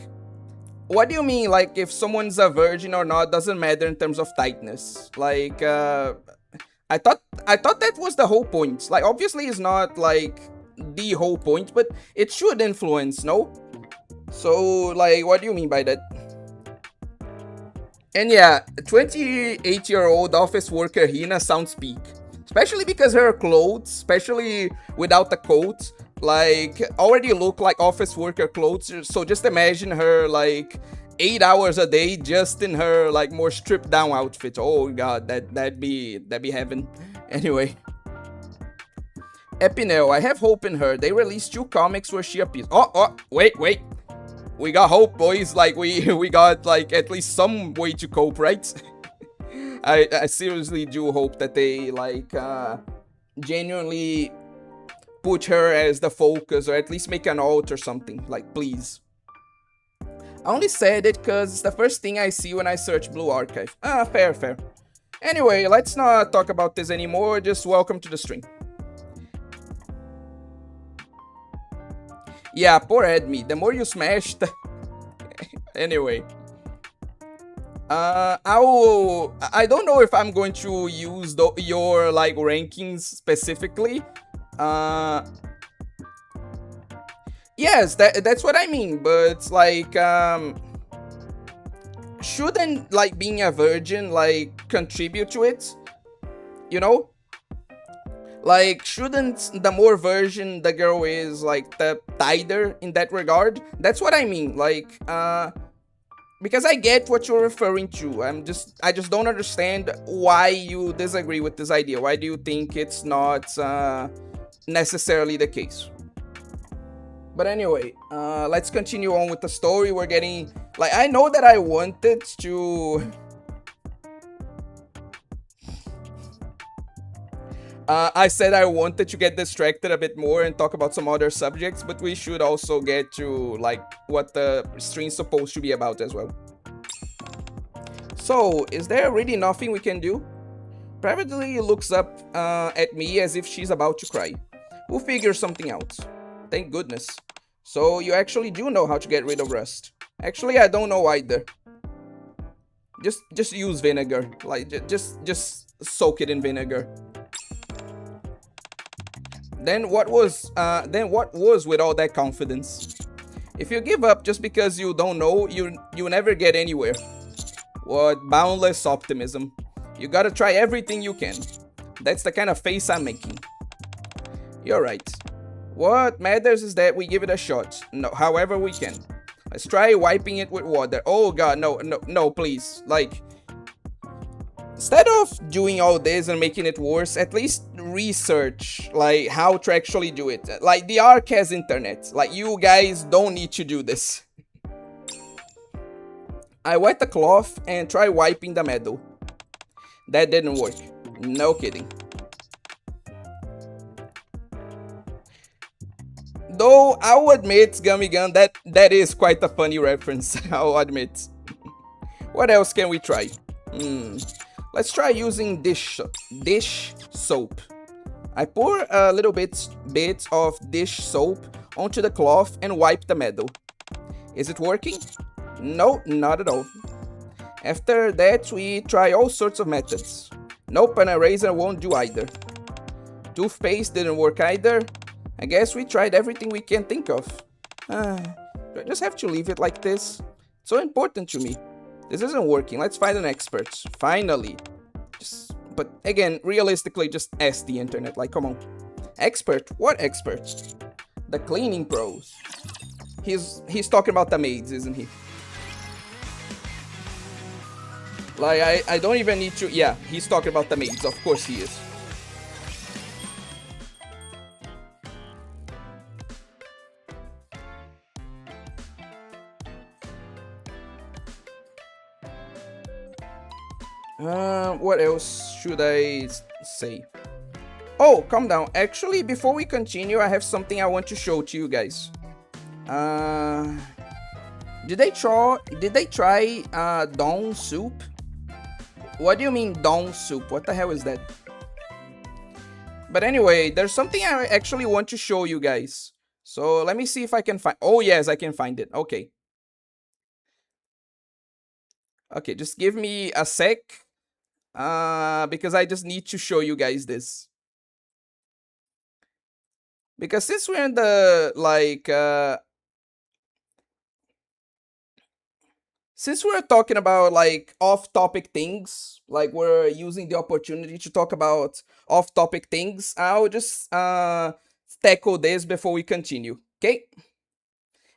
what do you mean, like, if someone's a virgin or not doesn't matter in terms of tightness? Like, I thought that was the whole point. Like, obviously it's not, like, the whole point, but it should influence, no? So, like, what do you mean by that? And yeah, 28-year-old office worker Hina sounds peak. Especially because her clothes, especially without the coat, like, already look like office worker clothes. So just imagine her, like, 8 hours a day just in her, like, more stripped down outfit. Oh god, that'd be heaven. Anyway. Epinel, I have hope in her. They released 2 comics where she appears. Oh, wait. We got hope, boys. Like, we got, like, at least some way to cope, right? I seriously do hope that they, like, genuinely put her as the focus, or at least make an alt or something. Like, please. I only said it because it's the first thing I see when I search Blue Archive. Fair. Anyway, let's not talk about this anymore. Just welcome to the stream. Yeah, poor Edme. The more you smash, the... Anyway. I don't know if I'm going to use your, like, rankings specifically. Yes, that's what I mean, but, like, shouldn't, like, being a virgin, like, contribute to it? You know? Like, shouldn't the more virgin the girl is, like, the tighter in that regard? That's what I mean, like, because I get what you're referring to. I just don't understand why you disagree with this idea. Why do you think it's not, necessarily the case? But anyway, let's continue on with the story. We're getting, like, I know that I wanted to... I said I wanted to get distracted a bit more and talk about some other subjects, but we should also get to, like, what the stream's supposed to be about as well. So, is there really nothing we can do? Privately looks up at me as if she's about to cry. We'll figure something out. Thank goodness. So, you actually do know how to get rid of rust. Actually, I don't know either. Just use vinegar. Like, just soak it in vinegar. Then what was with all that confidence? If you give up just because you don't know, you never get anywhere. What boundless optimism. You gotta try everything you can. That's the kind of face I'm making. You're right. What matters is that we give it a shot, however we can. Let's try wiping it with water. Oh god, no, please. Like, instead of doing all this and making it worse, at least research, like, how to actually do it. Like, the Ark has internet. Like, you guys don't need to do this. I wet the cloth and try wiping the metal. That didn't work. No kidding. Though, I'll admit, Gummy Gun, that is quite a funny reference. I'll admit. What else can we try? Let's try using dish soap. I pour a little bit of dish soap onto the cloth and wipe the metal. Is it working? No, not at all. After that, we try all sorts of methods. Nope, an eraser won't do either. Toothpaste didn't work either. I guess we tried everything we can think of. Do I just have to leave it like this? It's so important to me. This isn't working. Let's find an expert. Finally. But again, realistically, just ask the internet. Like, come on. Expert? What expert? The cleaning pros. He's talking about the maids, isn't he? Like, I don't even need to... Yeah, he's talking about the maids. Of course he is. What else should I say? Oh, calm down. Actually, before we continue, I have something I want to show to you guys. Did they try Dawn soup? What do you mean Dawn soup? What the hell is that? But anyway, there's something I actually want to show you guys. So let me see if I can find. Oh yes, I can find it. Okay. Okay, just give me a sec. Because I just need to show you guys this. Because since we're in the since we're talking about like off-topic things, like we're using the opportunity to talk about off-topic things, I'll just tackle this before we continue, okay?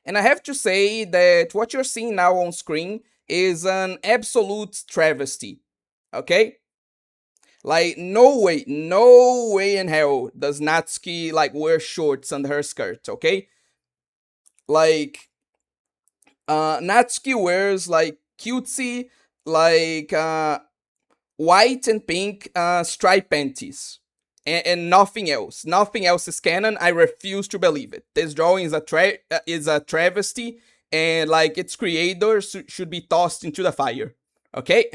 And I have to say that what you're seeing now on screen is an absolute travesty, okay? Like, no way in hell does Natsuki, like, wear shorts under her skirt, okay? Like, Natsuki wears, like, cutesy, like, white and pink striped panties. And nothing else. Nothing else is canon. I refuse to believe it. This drawing is a travesty, and, like, its creator should be tossed into the fire, okay?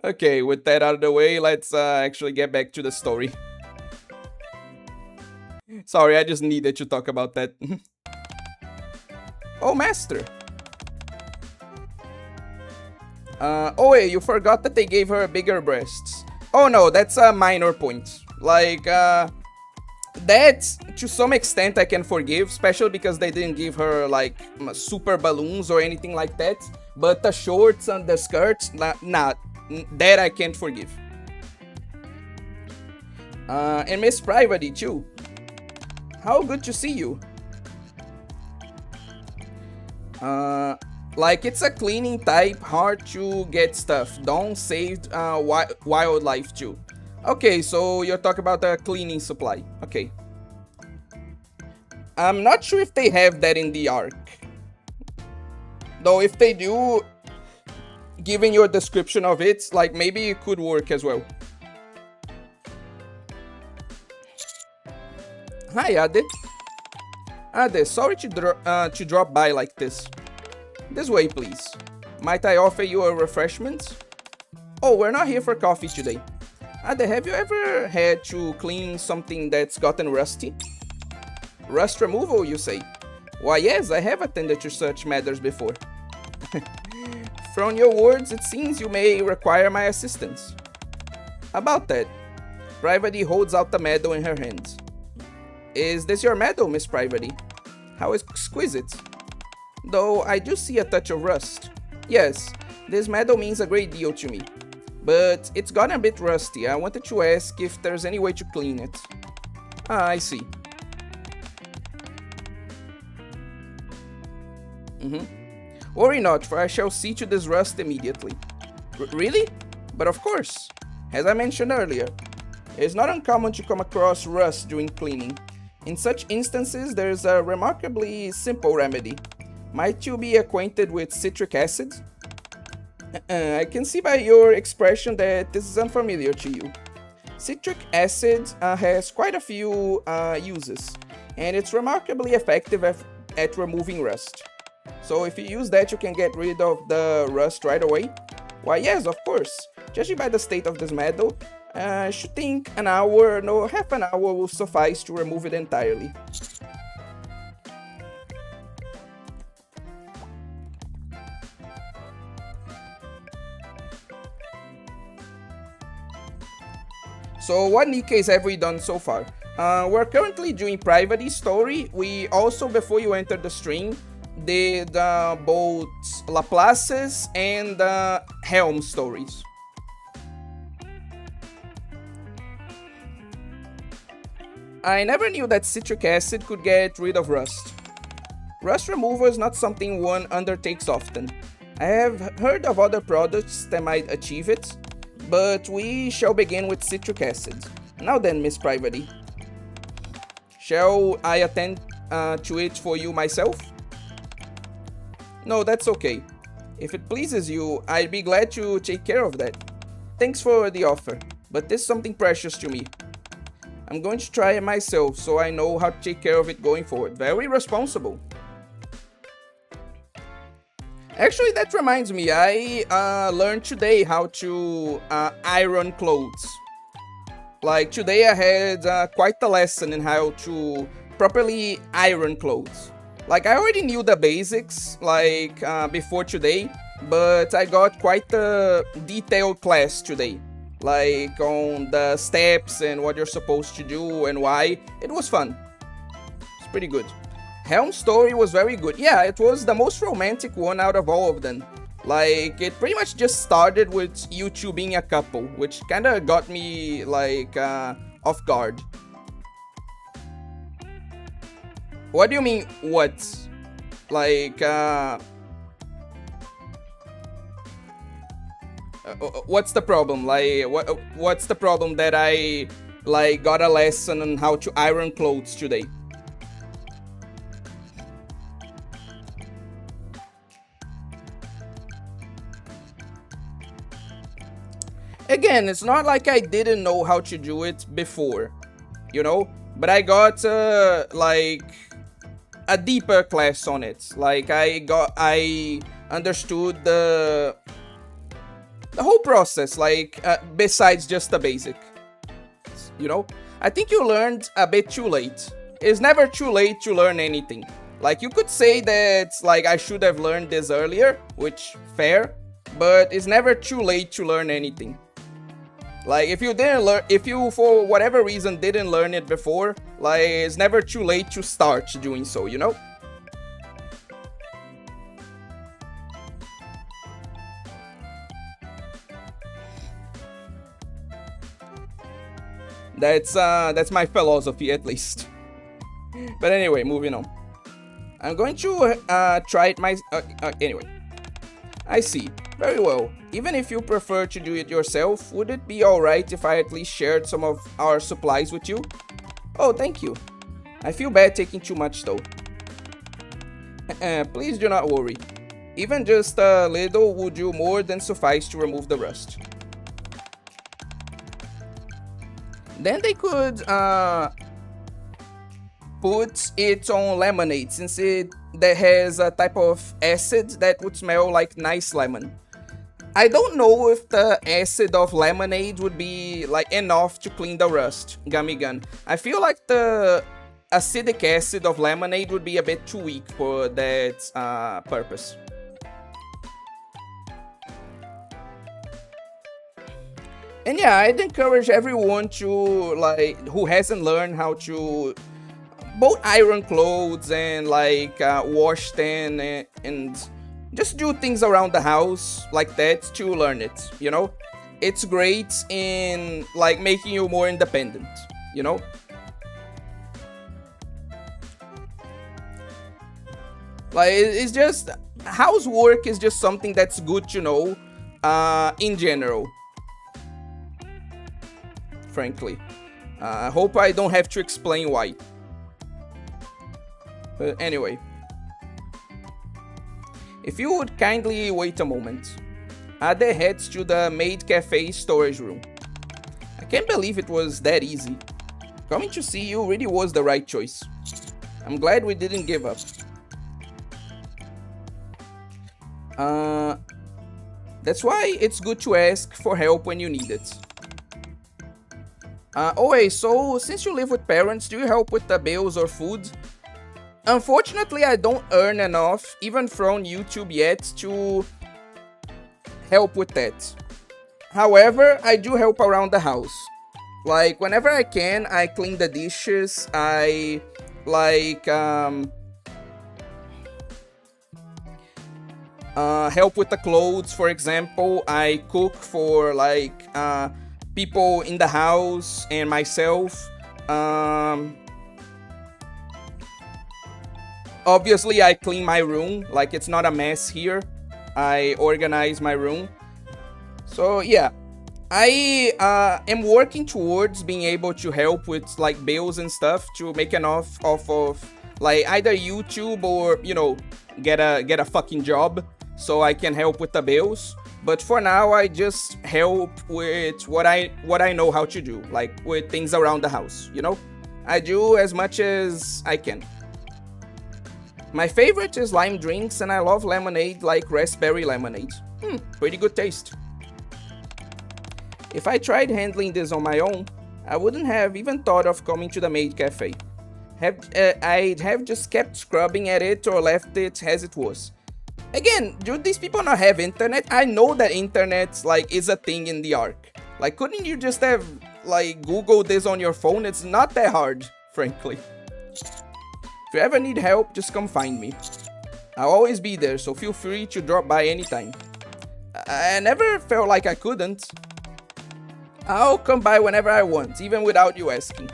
Okay, with that out of the way, let's actually get back to the story. Sorry, I just needed to talk about that. Oh, master. Oh wait, you forgot that they gave her bigger breasts. Oh no, that's a minor point. Like, that, to some extent, I can forgive, especially because they didn't give her, like, super balloons or anything like that. But the shorts and the skirts, nah, that I can't forgive. And Miss Private too. How good to see you. Like, it's a cleaning type, hard to get stuff. Dawn saved wildlife too. Okay, so you're talking about the cleaning supply. Okay. I'm not sure if they have that in the arc. Though if they do, given your description of it, like, maybe it could work as well. Hi, Ade. Ade, sorry to drop by like this. This way, please. Might I offer you a refreshment? Oh, we're not here for coffee today. Ade, have you ever had to clean something that's gotten rusty? Rust removal, you say? Why, yes, I have attended to such matters before. From your words, it seems you may require my assistance. About that, Private holds out the medal in her hands. Is this your medal, Miss Private? How exquisite. Though I do see a touch of rust. Yes, this medal means a great deal to me. But it's gotten a bit rusty. I wanted to ask if there's any way to clean it. Ah, I see. Worry not, for I shall see to this rust immediately. Really? But of course. As I mentioned earlier, it is not uncommon to come across rust during cleaning. In such instances, there is a remarkably simple remedy. Might you be acquainted with citric acid? I can see by your expression that this is unfamiliar to you. Citric acid has quite a few uses, and it's remarkably effective at removing rust. So if you use that, you can get rid of the rust right away? Why, yes, of course. Judging by the state of this medal, I should think half an hour will suffice to remove it entirely. So what Nikkes have we done so far? We're currently doing Private story. We also, before you enter the stream, did both Laplace's and Helm stories. I never knew that citric acid could get rid of rust. Rust removal is not something one undertakes often. I have heard of other products that might achieve it, but we shall begin with citric acid. Now then, Miss Private. Shall I attend to it for you myself? No, that's okay. If it pleases you, I'd be glad to take care of that. Thanks for the offer, but this is something precious to me. I'm going to try it myself so I know how to take care of it going forward. Very responsible. Actually, that reminds me, I learned today how to iron clothes. Like, today I had quite a lesson in how to properly iron clothes. Like, I already knew the basics, like, before today, but I got quite a detailed class today. Like, on the steps and what you're supposed to do and why. It was fun. It's pretty good. Helm's story was very good. Yeah, it was the most romantic one out of all of them. Like, it pretty much just started with you two being a couple, which kinda got me, like, off guard. What do you mean, what? Like, what's the problem? Like, what's the problem that I, like, got a lesson on how to iron clothes today? Again, it's not like I didn't know how to do it before, you know? But I got, like, a deeper class on it. Like, I understood the whole process, like, besides just the basic, you know? I think you learned a bit too late. It's never too late to learn anything. Like, you could say that, like, I should have learned this earlier, which, fair, but it's never too late to learn anything. Like, if you for whatever reason didn't learn it before, like, it's never too late to start doing so, you know? That's my philosophy, at least. But anyway, moving on. I'm going to try it anyway. I see. Very well. Even if you prefer to do it yourself, would it be alright if I at least shared some of our supplies with you? Oh, thank you. I feel bad taking too much though. Please do not worry. Even just a little would do more than suffice to remove the rust. Then they could put it on lemonade, since that has a type of acid that would smell like nice lemon. I don't know if the acid of lemonade would be like enough to clean the rust, Gummy Gun. I feel like the acidic acid of lemonade would be a bit too weak for that purpose. And yeah, I'd encourage everyone to, like, who hasn't learned how to both iron clothes and, like, wash them and just do things around the house like that to learn it, you know? It's great in, like, making you more independent, you know? Like, it's just, housework is just something that's good to know in general. Frankly. I hope I don't have to explain why. But anyway. If you would kindly wait a moment. Ade heads to the maid cafe storage room. I can't believe it was that easy. Coming to see you really was the right choice. I'm glad we didn't give up. That's why it's good to ask for help when you need it. Wait, so since you live with parents, do you help with the bills or food? Unfortunately, I don't earn enough, even from YouTube yet, to help with that. However, I do help around the house. Like, whenever I can, I clean the dishes, I, like, help with the clothes, for example. I cook for, like, people in the house and myself. Obviously, I clean my room, like, it's not a mess here. I organize my room. So yeah, I am working towards being able to help with, like, bills and stuff to make enough off of, like, either YouTube or, you know, get a fucking job. so I can help with the bills. But for now, I just help with what I know how to do, like with things around the house. I do as much as I can. My favorite is lime drinks, and I love lemonade like raspberry lemonade. Pretty good taste. If I tried handling this on my own, I wouldn't have even thought of coming to the maid cafe. I'd have just kept scrubbing at it or left it as it was. Again, do these people not have internet? I know that internet is a thing in the Ark. Couldn't you just have Google this on your phone? It's not that hard, frankly. If you ever need help, just come find me. I'll always be there, so feel free to drop by anytime. I never felt like I couldn't. I'll come by whenever I want, even without you asking.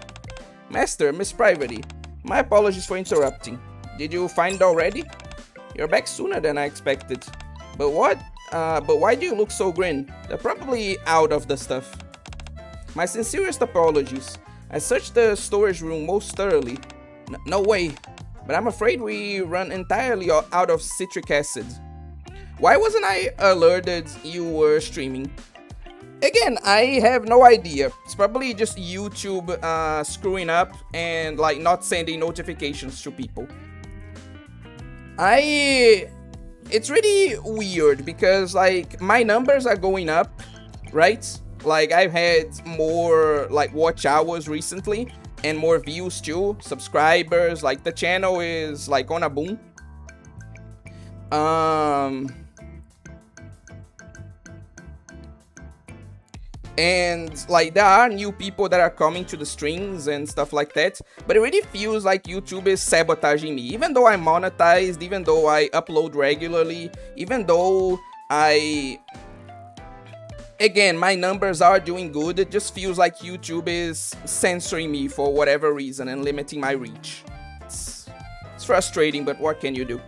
Master, Miss Privity, my apologies for interrupting. Did you find it already? You're back sooner than I expected. But what? But why do you look so grim? They're probably out of the stuff. My sincerest apologies. I searched the storage room most thoroughly. No way. But I'm afraid we run entirely out of citric acid. Why wasn't I alerted you were streaming? Again, I have no idea. It's probably just YouTube screwing up and not sending notifications to people. It's really weird because my numbers are going up, right? I've had more watch hours recently and more views too, subscribers, the channel is on a boom. And there are new people that are coming to the streams and stuff like that, but it really feels like YouTube is sabotaging me. Even though I'm monetized, even though I upload regularly, even though again, my numbers are doing good, it just feels like YouTube is censoring me for whatever reason and limiting my reach. It's frustrating, but what can you do?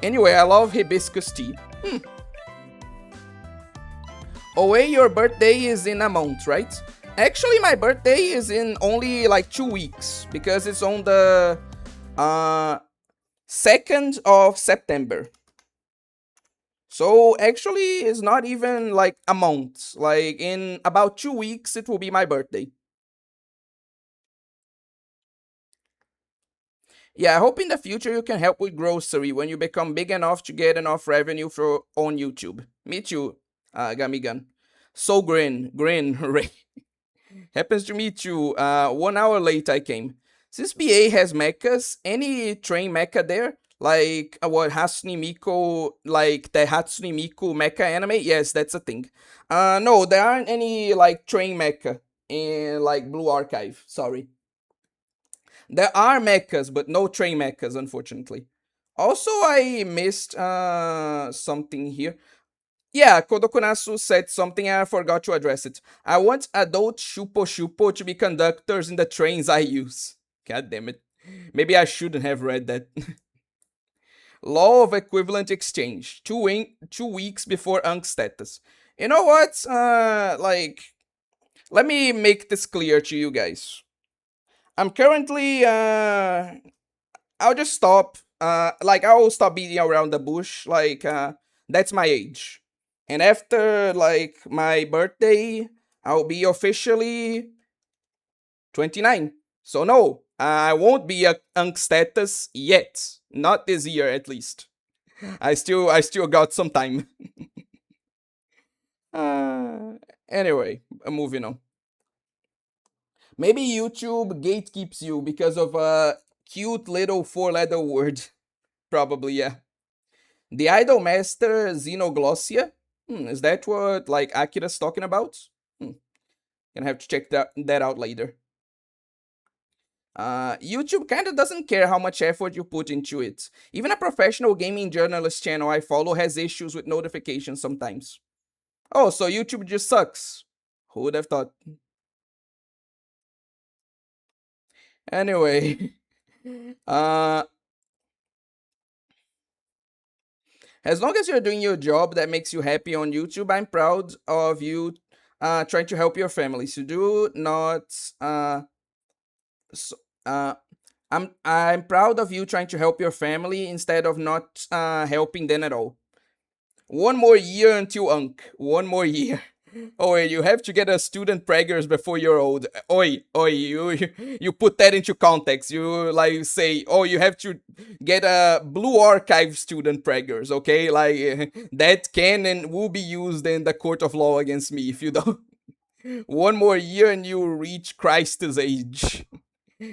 Anyway, I love hibiscus tea. Away, your birthday is in a month, right? Actually, my birthday is in only 2 weeks because it's on the 2nd of September. So actually, it's not even a month. In about 2 weeks, it will be my birthday. Yeah, I hope in the future you can help with grocery when you become big enough to get enough revenue on YouTube. Me too. Gamigan. So grin, Ray. Happens to me too. 1 hour late I came. Since BA has mechas, any train mecha there? What Hatsune Miku, the Hatsune Miku mecha anime? Yes, that's a thing. No, there aren't any train mecha in Blue Archive. Sorry. There are mechas, but no train mechas, unfortunately. Also, I missed something here. Yeah, Kodokunasu said something and I forgot to address it. I want adult Shupo to be conductors in the trains I use. God damn it. Maybe I shouldn't have read that. Law of equivalent exchange. 2 weeks before Ankh status. You know what? Let me make this clear to you guys. I'm currently, I'll just stop. I'll stop beating around the bush. That's my age. And after, my birthday, I'll be officially 29. So no, I won't be a Ankh status yet. Not this year, at least. I still got some time. Anyway, moving on. Maybe YouTube gatekeeps you because of a cute little 4-letter word. Probably, yeah. The Idol Master Xenoglossia? Is that what, Akira's talking about? Gonna have to check that out later. YouTube kinda doesn't care how much effort you put into it. Even a professional gaming journalist channel I follow has issues with notifications sometimes. Oh, so YouTube just sucks. Who would have thought? Anyway. As long as you're doing your job that makes you happy on YouTube, I'm proud of you trying to help your family. So do not I'm proud of you trying to help your family instead of not helping them at all. One more year until Unk. One more year. Oh, you have to get a student preggers before you're old. Oi, you put that into context. You like say, oh, you have to get a Blue Archive student preggers, okay? Like that can and will be used in the court of law against me if you don't. One more year and you reach Christ's age.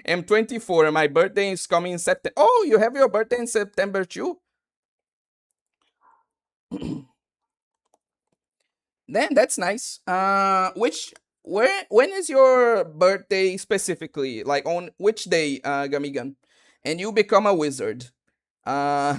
I'm 24 and my birthday is coming in September. Oh, you have your birthday in September too? Then that's nice. When is your birthday specifically? Like on which day, Gamigan? And you become a wizard. Uh,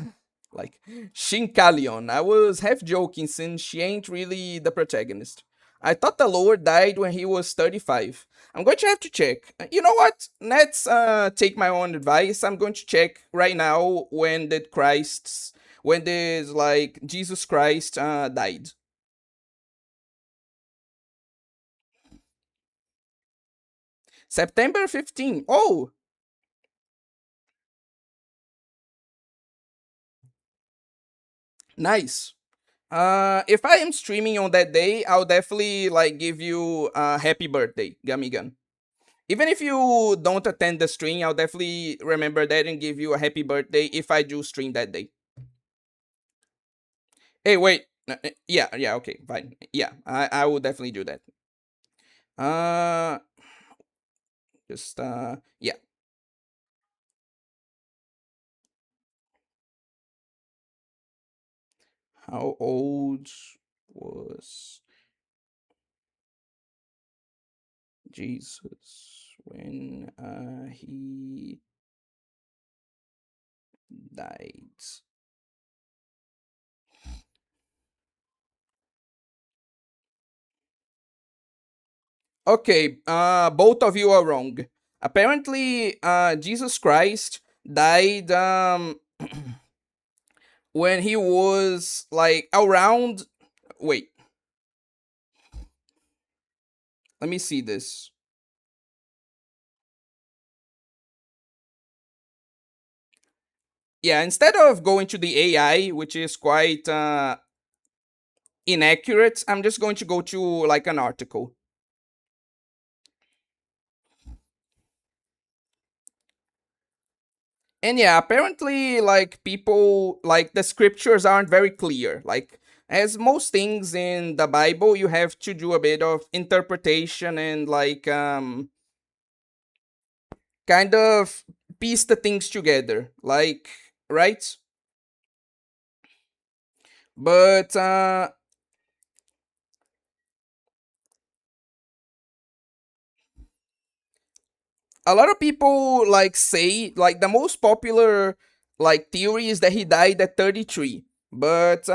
like Shinkalion. I was half joking since she ain't really the protagonist. I thought the Lord died when he was 35. I'm going to have to check. You know what? Let's take my own advice. I'm going to check right now when did like Jesus Christ died. September 15. Oh, nice. If I am streaming on that day, I'll definitely like give you a happy birthday, Gamigan. Even if you don't attend the stream, I'll definitely remember that and give you a happy birthday if I do stream that day. Hey, wait. Yeah, okay, fine. Yeah, I will definitely do that. Uh, yeah. How old was Jesus when he died? Okay, both of you are wrong. Apparently, Jesus Christ died when he was like around. Wait, let me see this. Yeah, instead of going to the AI, which is quite inaccurate, I'm just going to go to like an article. And yeah, apparently, like people, like the scriptures aren't very clear. Like, as most things in the Bible, you have to do a bit of interpretation and like kind of piece the things together. Like, right? But a lot of people like say like the most popular like theory is that he died at 33. But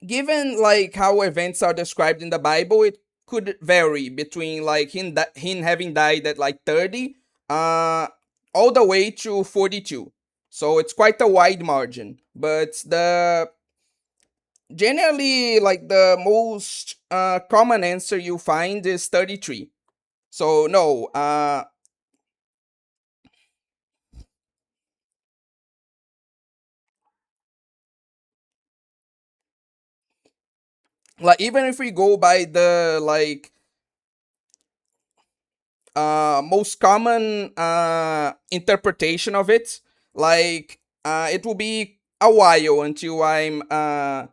given like how events are described in the Bible, it could vary between like him having died at like 30, uh, all the way to 42. So it's quite a wide margin. But the generally like the most common answer you find is 33. So no, like even if we go by the like most common interpretation of it, like it will be a while until I'm as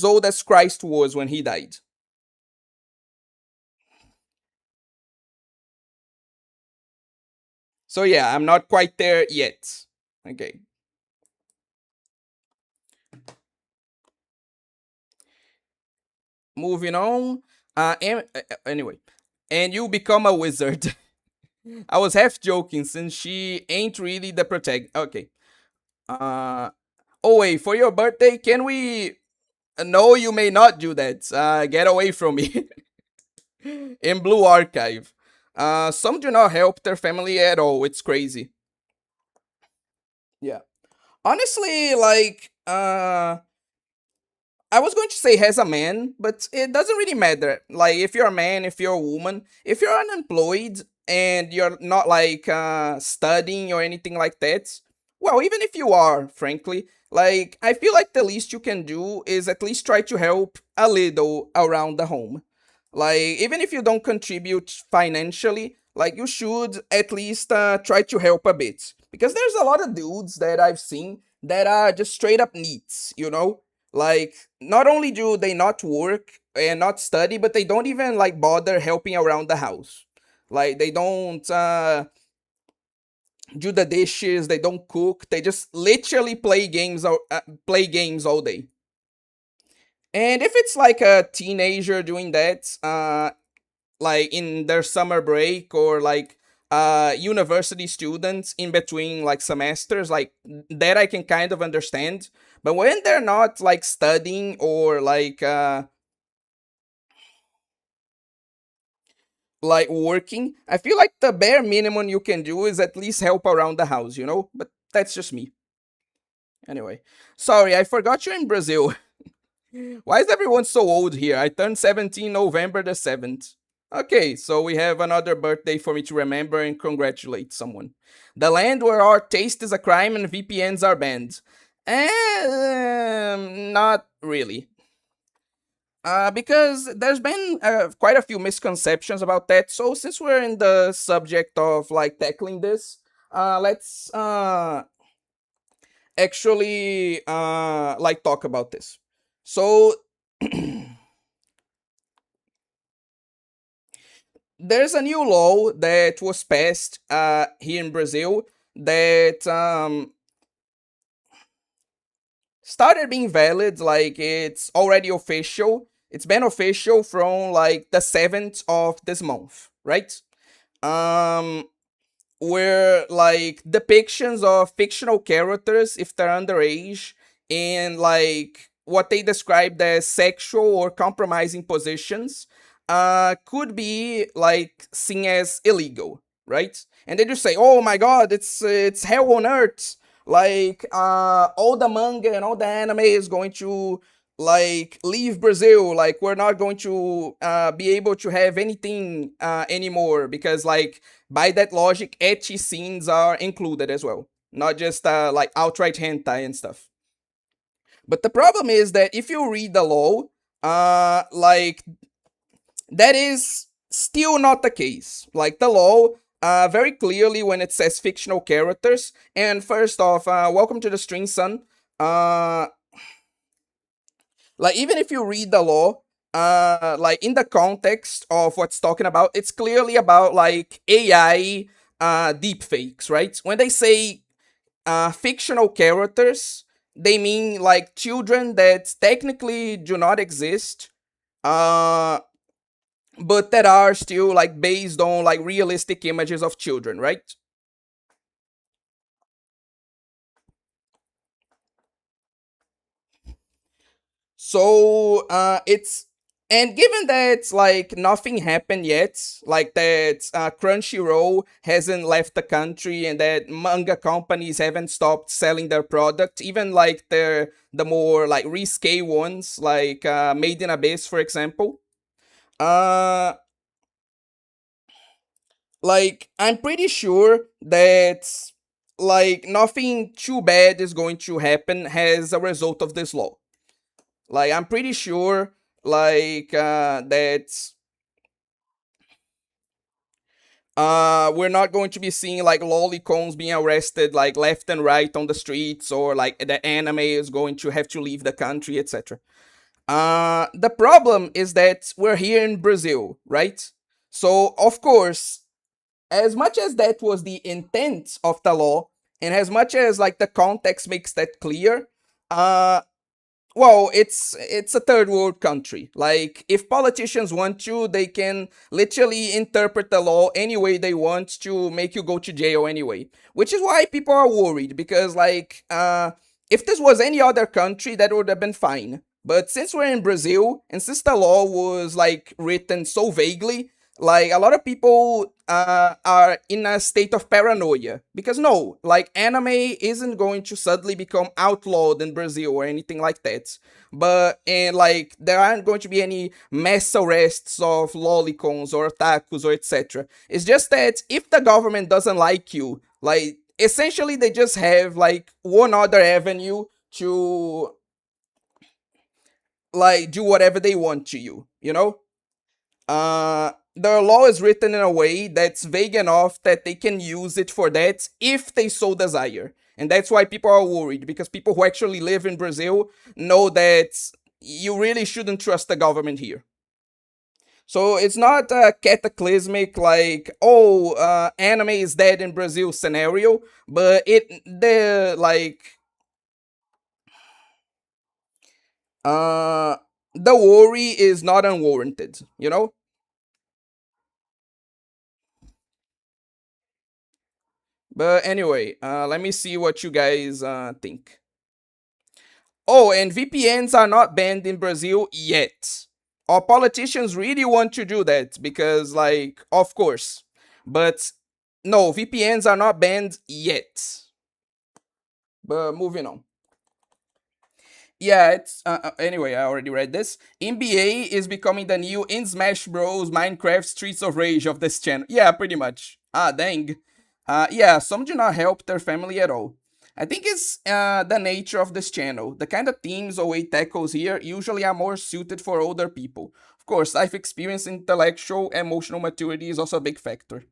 old as Christ was when he died. So yeah, I'm not quite there yet. Okay, moving on. Anyway, and you become a wizard. I was half joking since she ain't really the protagonist. Okay. Uh. Oh wait, for your birthday, can we? No, you may not do that. Get away from me. In Blue Archive. Some do not help their family at all. It's crazy. Yeah. Honestly, like, I was going to say as a man, but it doesn't really matter. Like, if you're a man, if you're a woman, if you're unemployed, and you're not like studying or anything like that, well, even if you are, frankly, like I feel like the least you can do is at least try to help a little around the home. Like even if you don't contribute financially, like you should at least try to help a bit, because there's a lot of dudes that I've seen that are just straight up neats, you know? Like not only do they not work and not study, but they don't even like bother helping around the house. Like they don't do the dishes, they don't cook, they just literally play games all day. And if it's like a teenager doing that, like in their summer break, or like university students in between like semesters, like that I can kind of understand. But when they're not like studying or like working, I feel like the bare minimum you can do is at least help around the house, you know? But that's just me. Anyway, sorry, I forgot you're in Brazil. Why is everyone so old here? I turned 17 November the 7th. Okay, so we have another birthday for me to remember and congratulate someone. The land where our taste is a crime and VPNs are banned. Not really. Because there's been quite a few misconceptions about that. So since we're in the subject of like tackling this, let's actually like talk about this. So there's a new law that was passed here in Brazil that started being valid. Like it's already official. It's been official from like the 7th of this month, right? Um, where like depictions of fictional characters, if they're underage, in like what they described as sexual or compromising positions, could be like seen as illegal, right? And they just say, oh my god, it's hell on earth, like all the manga and all the anime is going to like leave Brazil, like we're not going to be able to have anything anymore, because like by that logic, ecchi scenes are included as well, not just like outright hentai and stuff. But the problem is that if you read the law, like that is still not the case. Like the law, very clearly when it says fictional characters, and first off, welcome to the stream, son. Uh, like even if you read the law, like in the context of what's talking about, it's clearly about like AI deepfakes, right? When they say fictional characters, they mean like children that technically do not exist, uh, but that are still like based on like realistic images of children, right? So it's, and given that like nothing happened yet, like that Crunchyroll hasn't left the country and that manga companies haven't stopped selling their product, even like the more like risque ones, like Made in Abyss, for example. Uh, like I'm pretty sure that like nothing too bad is going to happen as a result of this law. Like I'm pretty sure like that we're not going to be seeing like lollicones being arrested like left and right on the streets, or like the anime is going to have to leave the country, etc. The problem is that we're here in Brazil, right? So of course, as much as that was the intent of the law, and as much as like the context makes that clear, uh well, it's a third world country. Like if politicians want to, they can literally interpret the law any way they want to make you go to jail anyway. Which is why people are worried, because like if this was any other country, that would have been fine. But since we're in Brazil, and since the law was like written so vaguely, Like a lot of people are in a state of paranoia because no, like anime isn't going to suddenly become outlawed in Brazil or anything like that. But and like there aren't going to be any mass arrests of lolicons or otakus or etc. It's just that if the government doesn't like you, like essentially they just have like one other avenue to like do whatever they want to you, you know? The law is written in a way that's vague enough that they can use it for that if they so desire. And that's why people are worried, because people who actually live in Brazil know that you really shouldn't trust the government here. So it's not a cataclysmic like, oh, anime is dead in Brazil scenario, but uh the worry is not unwarranted, you know? But anyway, let me see what you guys think. Oh, and VPNs are not banned in Brazil yet. Our politicians really want to do that because, like, of course. But no, VPNs are not banned yet. But moving on. Yeah, it's anyway. I already read this. NBA is becoming the new in Smash Bros. Minecraft Streets of Rage of this channel. Yeah, pretty much. Ah, dang. Yeah, some do not help their family at all. I think it's the nature of this channel. The kind of themes or way tackles here usually are more suited for older people. Of course, life experience, intellectual, emotional maturity is also a big factor.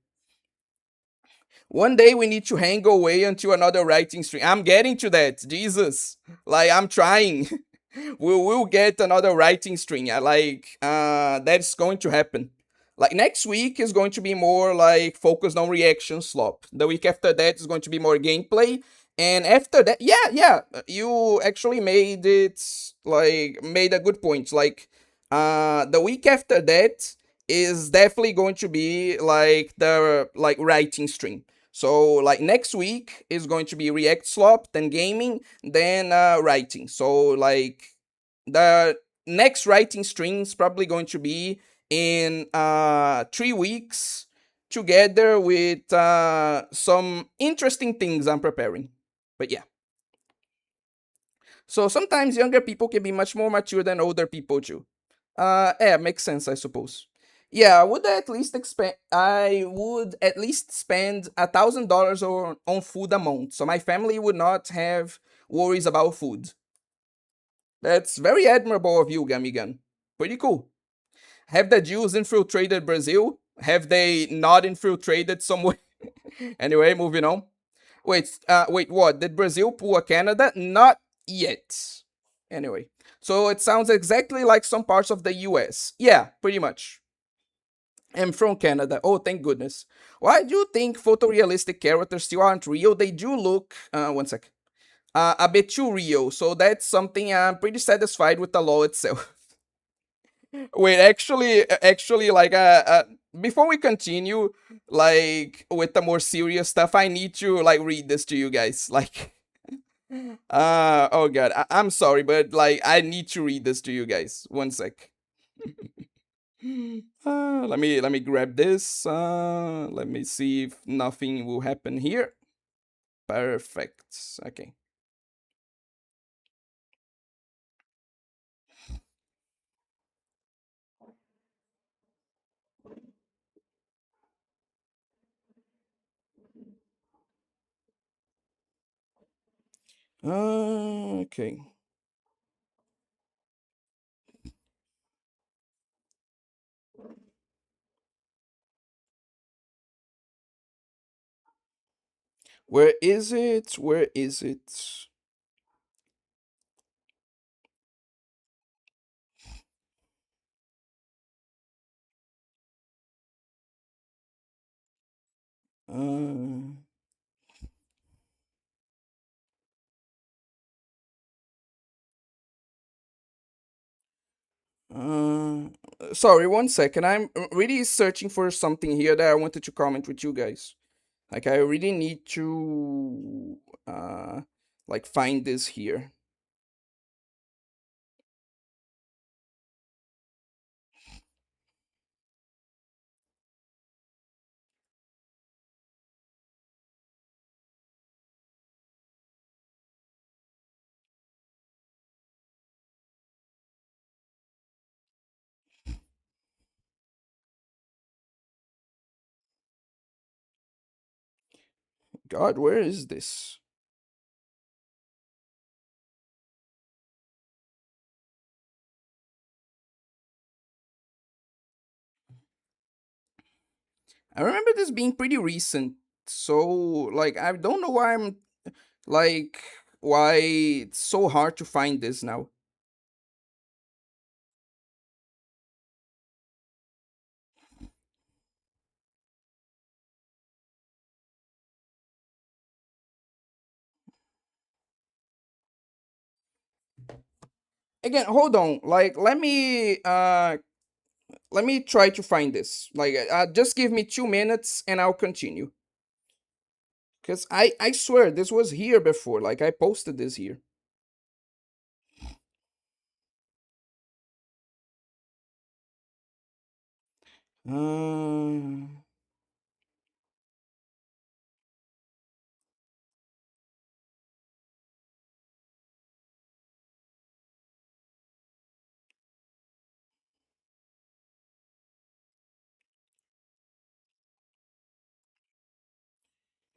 One day we need to hang away until another writing stream. I'm getting to that. Jesus. Like, I'm trying. We'll get another writing string. That's going to happen. Like next week is going to be more like focused on reaction slop. The week after that is going to be more gameplay. And after that, yeah, you actually made a good point. Like the week after that is definitely going to be like the like writing stream. So like next week is going to be React Slop, then gaming, then writing. So like the next writing stream is probably going to be in 3 weeks together with some interesting things I'm preparing. But yeah. So sometimes younger people can be much more mature than older people too. Yeah, makes sense, I suppose. Yeah, I would at least spend $1,000 on food a month, so my family would not have worries about food. That's very admirable of you, Gamigan. Pretty cool. Have the Jews infiltrated Brazil? Have they not infiltrated somewhere? Anyway, moving on. Wait, what? Did Brazil pull a Canada? Not yet. Anyway, so it sounds exactly like some parts of the US. Yeah, pretty much. I'm from Canada. Oh, thank goodness. Why do you think photorealistic characters still aren't real? They do look, one sec, a bit too real. So that's something I'm pretty satisfied with the law itself. Wait, actually, before we continue, like with the more serious stuff, I need to like read this to you guys. Like, oh god, I'm sorry, but like I need to read this to you guys. One sec. Let me grab this. Let me see if nothing will happen here. Perfect. Okay. Okay. Where is it? Where is it? Uh, Uh, Sorry, one second. I'm really searching for something here that I wanted to comment with you guys. Like, I really need to, like, find this here. God, where is this? I remember this being pretty recent. So, like, I don't know why like, why it's so hard to find this now. Again, hold on. Like, let me try to find this. Like, just give me 2 minutes and I'll continue. Cause I swear this was here before. Like, I posted this here. Uh,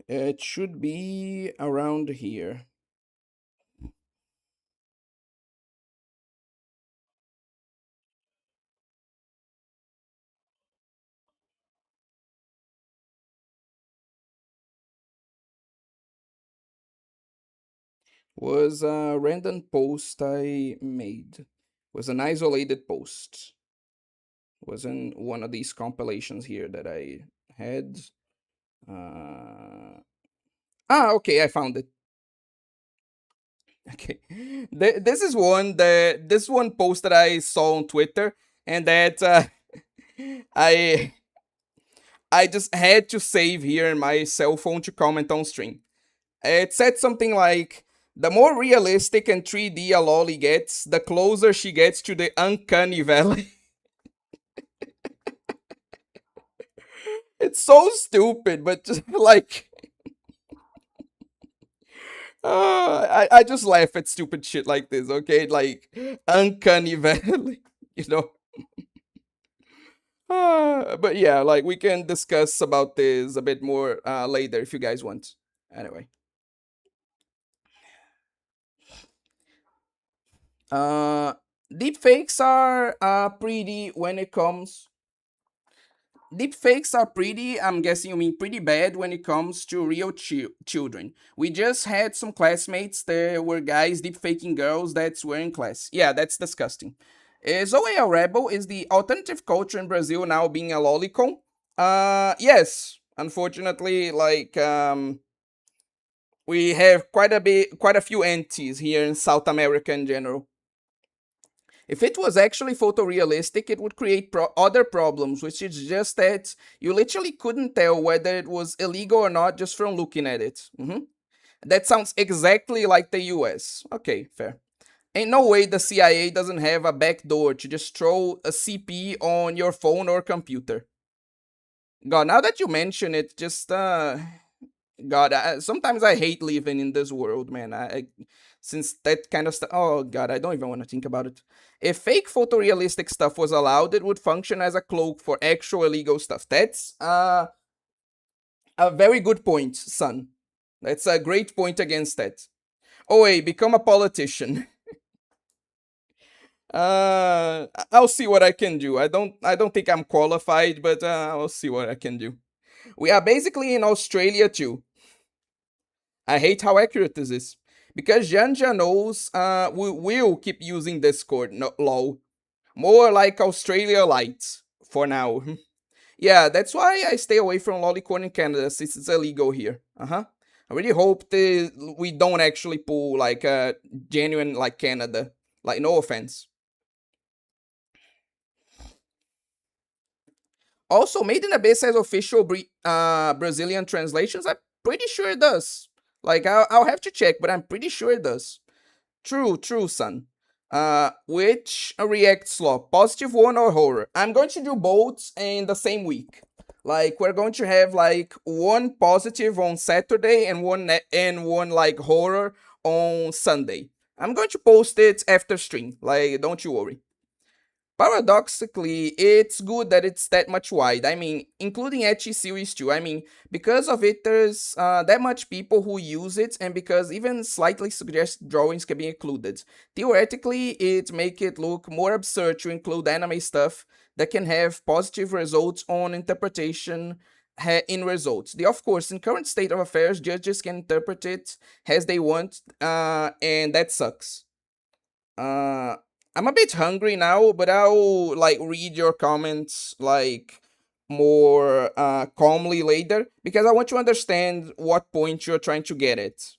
it should be around here. Was a random post I made. Was an isolated post. Wasn't one of these compilations here that I had. Uh, okay, I found it. Okay, this is this one post that I saw on Twitter, and that I I just had to save here in my cell phone to comment on stream. It said something like, "The more realistic and 3D a lolly gets, the closer she gets to the uncanny valley." It's so stupid, but just like, I just laugh at stupid shit like this, okay? Like, uncanny valley, you know? But yeah, like, we can discuss about this a bit more later if you guys want. Anyway. Uh, Deepfakes are pretty when it comes Deepfakes are pretty, I'm guessing you mean pretty bad when it comes to real children. We just had some classmates, there were guys deepfaking girls that were in class. Yeah, that's disgusting. Zoe a Rebel, is the alternative culture in Brazil now being a lolicon? Yes. Unfortunately, like, we have quite a few entities here in South America in general. If it was actually photorealistic, it would create other problems, which is just that you literally couldn't tell whether it was illegal or not just from looking at it. That sounds exactly like the US. Okay, fair. Ain't no way the CIA doesn't have a backdoor to just throw a CP on your phone or computer. God, now that you mention it, just God, sometimes I hate living in this world, man. Since that kind of stuff. Oh God, I don't even want to think about it. If fake photorealistic stuff was allowed, it would function as a cloak for actual illegal stuff. That's a very good point, son. That's a great point against that. Oh wait, become a politician. I'll see what I can do. I don't think I'm qualified, but I'll see what I can do. We are basically in Australia too. I hate how accurate this is. Because Janja knows we will keep using Discord, no, lol. More like Australia Light, for now. Yeah, that's why I stay away from Lollicorn in Canada, since it's illegal here. I really hope we don't actually pull, like, a genuine, like, Canada. Like, no offense. Also, Made in Abyss has official Brazilian translations. I'm pretty sure it does. Like, I'll have to check, but I'm pretty sure it does. True, son. Which react slot? Positive one or horror? I'm going to do both in the same week. Like, we're going to have like one positive on Saturday and one like horror on Sunday. I'm going to post it after stream. Like, don't you worry. Paradoxically, it's good that it's that much wide. I mean, including ecchi series too. I mean, because of it, there's that much people who use it, and because even slightly suggested drawings can be included. Theoretically, it make it look more absurd to include anime stuff that can have positive results on interpretation in results. Of course, in current state of affairs, judges can interpret it as they want, and that sucks. Uh, I'm a bit hungry now, but I'll like read your comments like more calmly later because I want to understand what point you're trying to get at.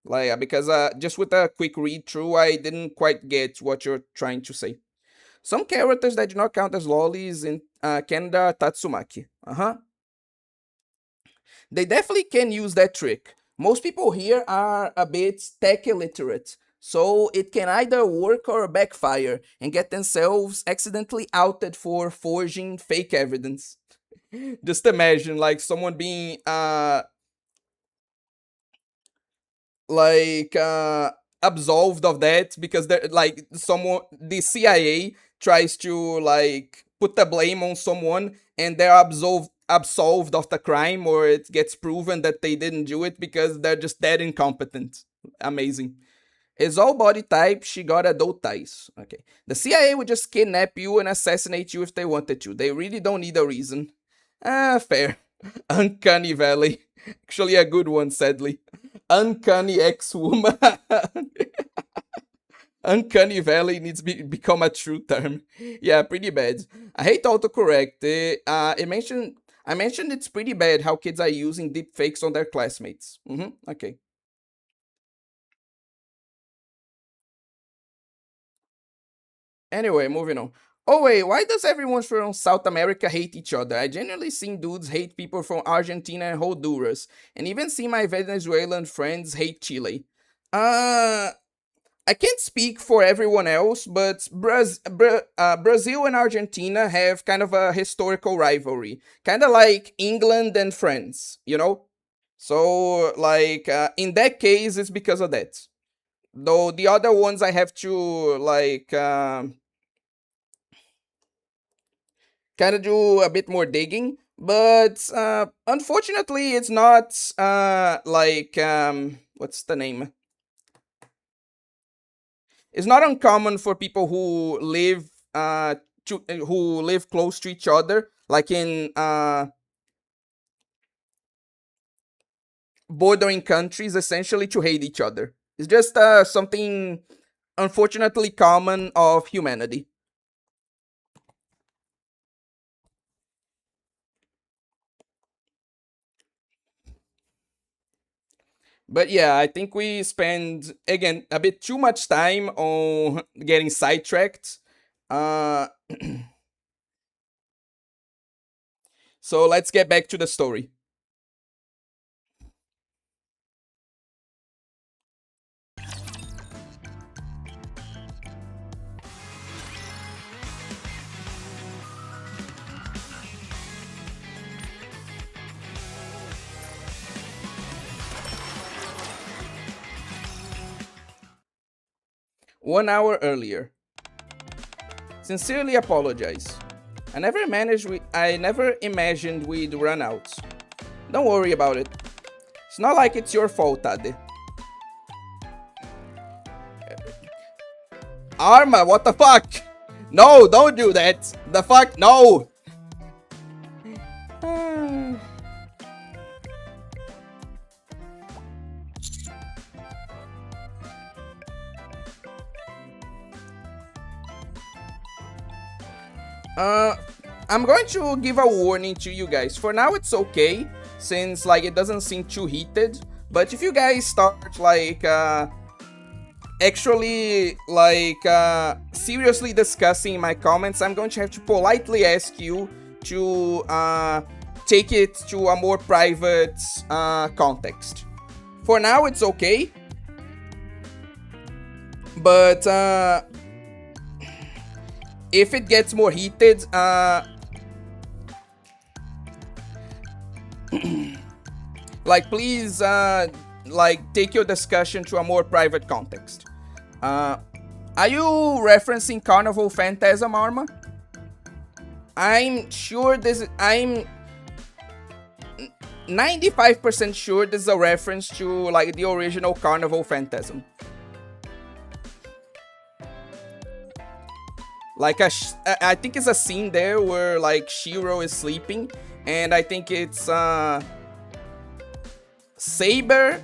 Like because just with a quick read through, I didn't quite get what you're trying to say. Some characters that do not count as lollies in Canada Tatsumaki. Uh-huh. They definitely can use that trick. Most people here are a bit tech illiterate, so it can either work or backfire and get themselves accidentally outed for forging fake evidence. Just imagine like someone being like absolved of that because they're like someone the CIA tries to like put the blame on someone and they're absolved of the crime, or it gets proven that they didn't do it because they're just that incompetent. Amazing. Is all body type, she got adult ties. Okay. The CIA would just kidnap you and assassinate you if they wanted to. They really don't need a reason. Ah, fair. Uncanny Valley. Actually a good one, sadly. Uncanny ex-woman. Uncanny Valley needs to become a true term. Yeah, pretty bad. I hate autocorrect. I mentioned it's pretty bad how kids are using deepfakes on their classmates. Okay. Anyway, moving on. Oh wait, why does everyone from South America hate each other? I generally seen dudes hate people from Argentina and Honduras, and even see my Venezuelan friends hate Chile. I can't speak for everyone else, but Brazil and Argentina have kind of a historical rivalry, kind of like England and France, you know. So, like in that case, it's because of that. Though the other ones, I have to like kind of do a bit more digging. But unfortunately, it's not like what's the name? It's not uncommon for people who live close to each other, like in bordering countries, essentially to hate each other. It's just something unfortunately common of humanity. But yeah, I think we spend again a bit too much time on getting sidetracked. Uh, so let's get back to the story. 1 hour earlier. Sincerely apologize. I never imagined we'd run out. Don't worry about it. It's not like it's your fault, Tade. Arma, what the fuck? No, don't do that. The fuck, no. I'm going to give a warning to you guys. For now, it's okay, since like it doesn't seem too heated. But if you guys start like actually like seriously discussing my comments, I'm going to have to politely ask you to take it to a more private context. For now, it's okay. But if it gets more heated, like please like take your discussion to a more private context. Are you referencing Carnival Phantasm armor? I'm sure this is... I'm 95% sure this is a reference to like the original Carnival Phantasm. Like I think it's a scene there where like Shiro is sleeping, and I think it's Saber,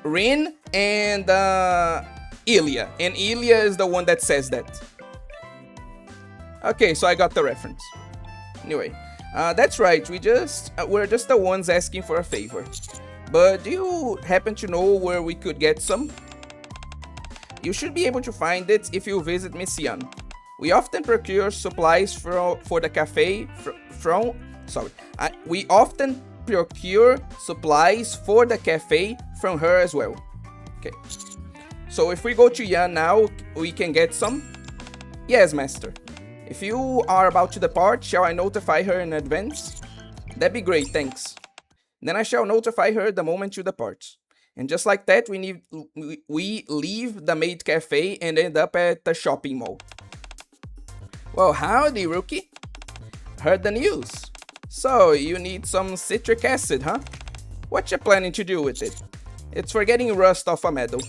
Rin, and Ilya. And Ilya is the one that says that. Okay, so I got the reference. Anyway, that's right. We're just the ones asking for a favor. But do you happen to know where we could get some? You should be able to find it if you visit Miss Yan. We often procure supplies for the cafe we often procure supplies for the cafe from her as well. Okay. So if we go to Yan now, we can get some? Yes, master. If you are about to depart, shall I notify her in advance? That'd be great, thanks. Then I shall notify her the moment you depart. And just like that, we leave the maid cafe and end up at the shopping mall. Well, howdy, rookie. Heard the news. So, you need some citric acid, huh? What you planning to do with it? It's for getting rust off a medal.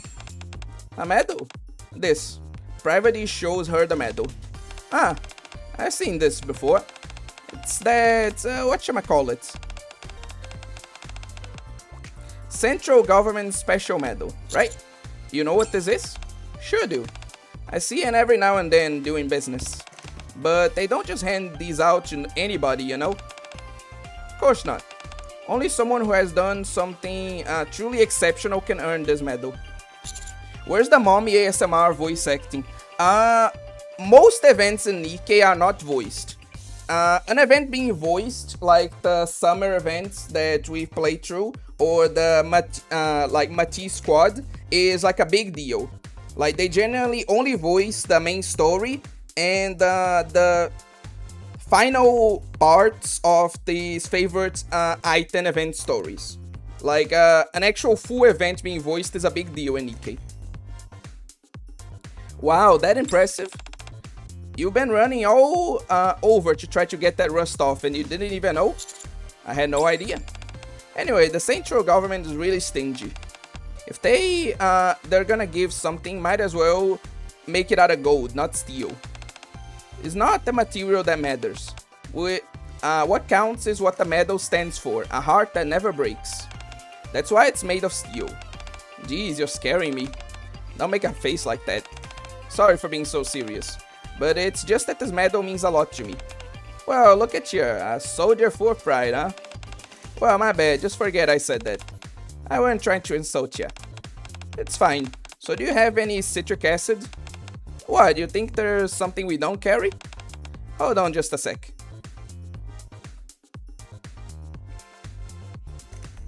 A medal? This. Privately shows her the medal. Ah, I've seen this before. It's that, whatchamacallit? Central Government Special Medal, right? You know what this is? Sure do. I see it every now and then doing business. But they don't just hand these out to anybody, you know? Of course not. Only someone who has done something truly exceptional can earn this medal. Where's the mommy ASMR voice acting? Most events in NIKKE are not voiced. An event being voiced, like the summer events that we've played through, or the Mati squad, is like a big deal. Like they generally only voice the main story and the final parts of these favorite item event stories. Like an actual full event being voiced is a big deal in NIKKE. Wow, that impressive. You've been running all over to try to get that rust off and you didn't even know? I had no idea. Anyway, the central government is really stingy. If they're gonna give something, might as well make it out of gold, not steel. It's not the material that matters. What counts is what the medal stands for, a heart that never breaks. That's why it's made of steel. Jeez, you're scaring me. Don't make a face like that. Sorry for being so serious. But it's just that this medal means a lot to me. Well, look at you, a soldier full of pride, huh? Well, my bad, just forget I said that. I wasn't trying to insult ya. It's fine. So do you have any citric acid? What, do you think there's something we don't carry? Hold on just a sec.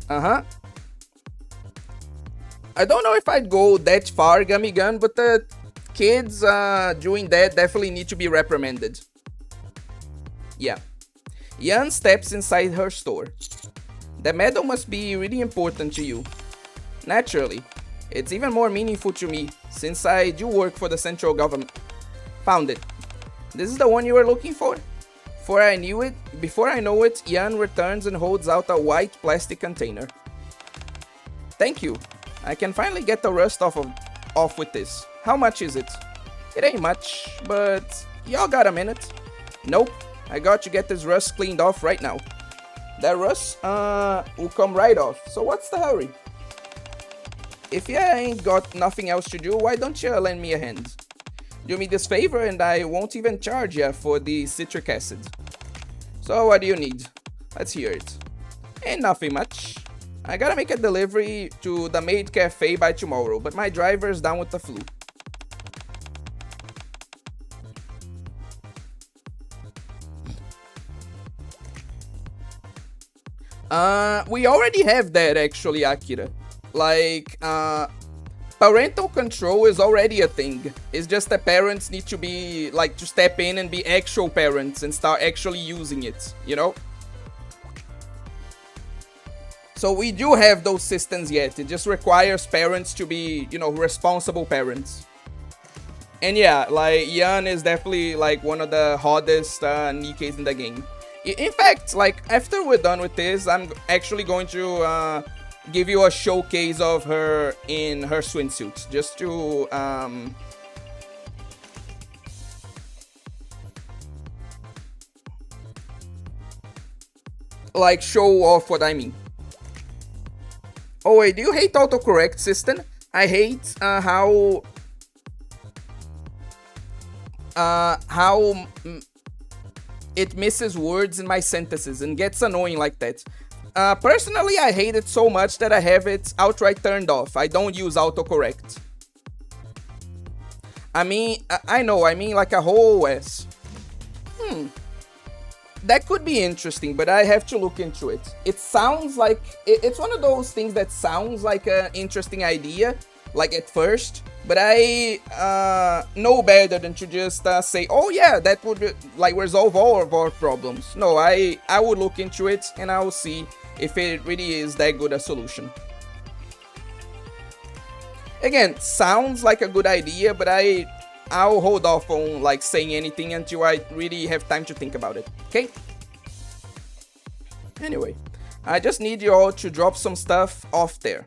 Uh-huh. I don't know if I'd go that far, Gummy Gun, but the kids doing that definitely need to be reprimanded. Yeah. Yan steps inside her store. The medal must be really important to you. Naturally. It's even more meaningful to me, since I do work for the central government. Found it. This is the one you were looking for? Before I know it, Yan returns and holds out a white plastic container. Thank you. I can finally get the rust off with this. How much is it? It ain't much, but y'all got a minute? Nope. I got to get this rust cleaned off right now. That rust will come right off, so what's the hurry? If you ain't got nothing else to do, why don't you lend me a hand? Do me this favor and I won't even charge you for the citric acid. So what do you need? Let's hear it. Ain't nothing much. I gotta make a delivery to the maid cafe by tomorrow, but my driver's down with the flu. We already have that actually, Akira. Like, parental control is already a thing. It's just that parents need to be, like, to step in and be actual parents and start actually using it, you know? So we do have those systems yet. It just requires parents to be, you know, responsible parents. And yeah, like, Yan is definitely, like, one of the hottest Nikkes in the game. In fact, like, after we're done with this, I'm actually going to give you a showcase of her in her swimsuit. Just to, like, show off what I mean. Oh wait, do you hate autocorrect system? I hate how it misses words in my sentences and gets annoying like that. Personally, I hate it so much that I have it outright turned off. I don't use autocorrect. I mean, I know, I mean like a whole OS. That could be interesting, but I have to look into it. It sounds like... It's one of those things that sounds like an interesting idea, like at first, but I know better than to just say, oh yeah, that would like resolve all of our problems. No, I would look into it and I will see if it really is that good a solution. Again, sounds like a good idea, but I'll hold off on like saying anything until I really have time to think about it, okay? Anyway, I just need you all to drop some stuff off there.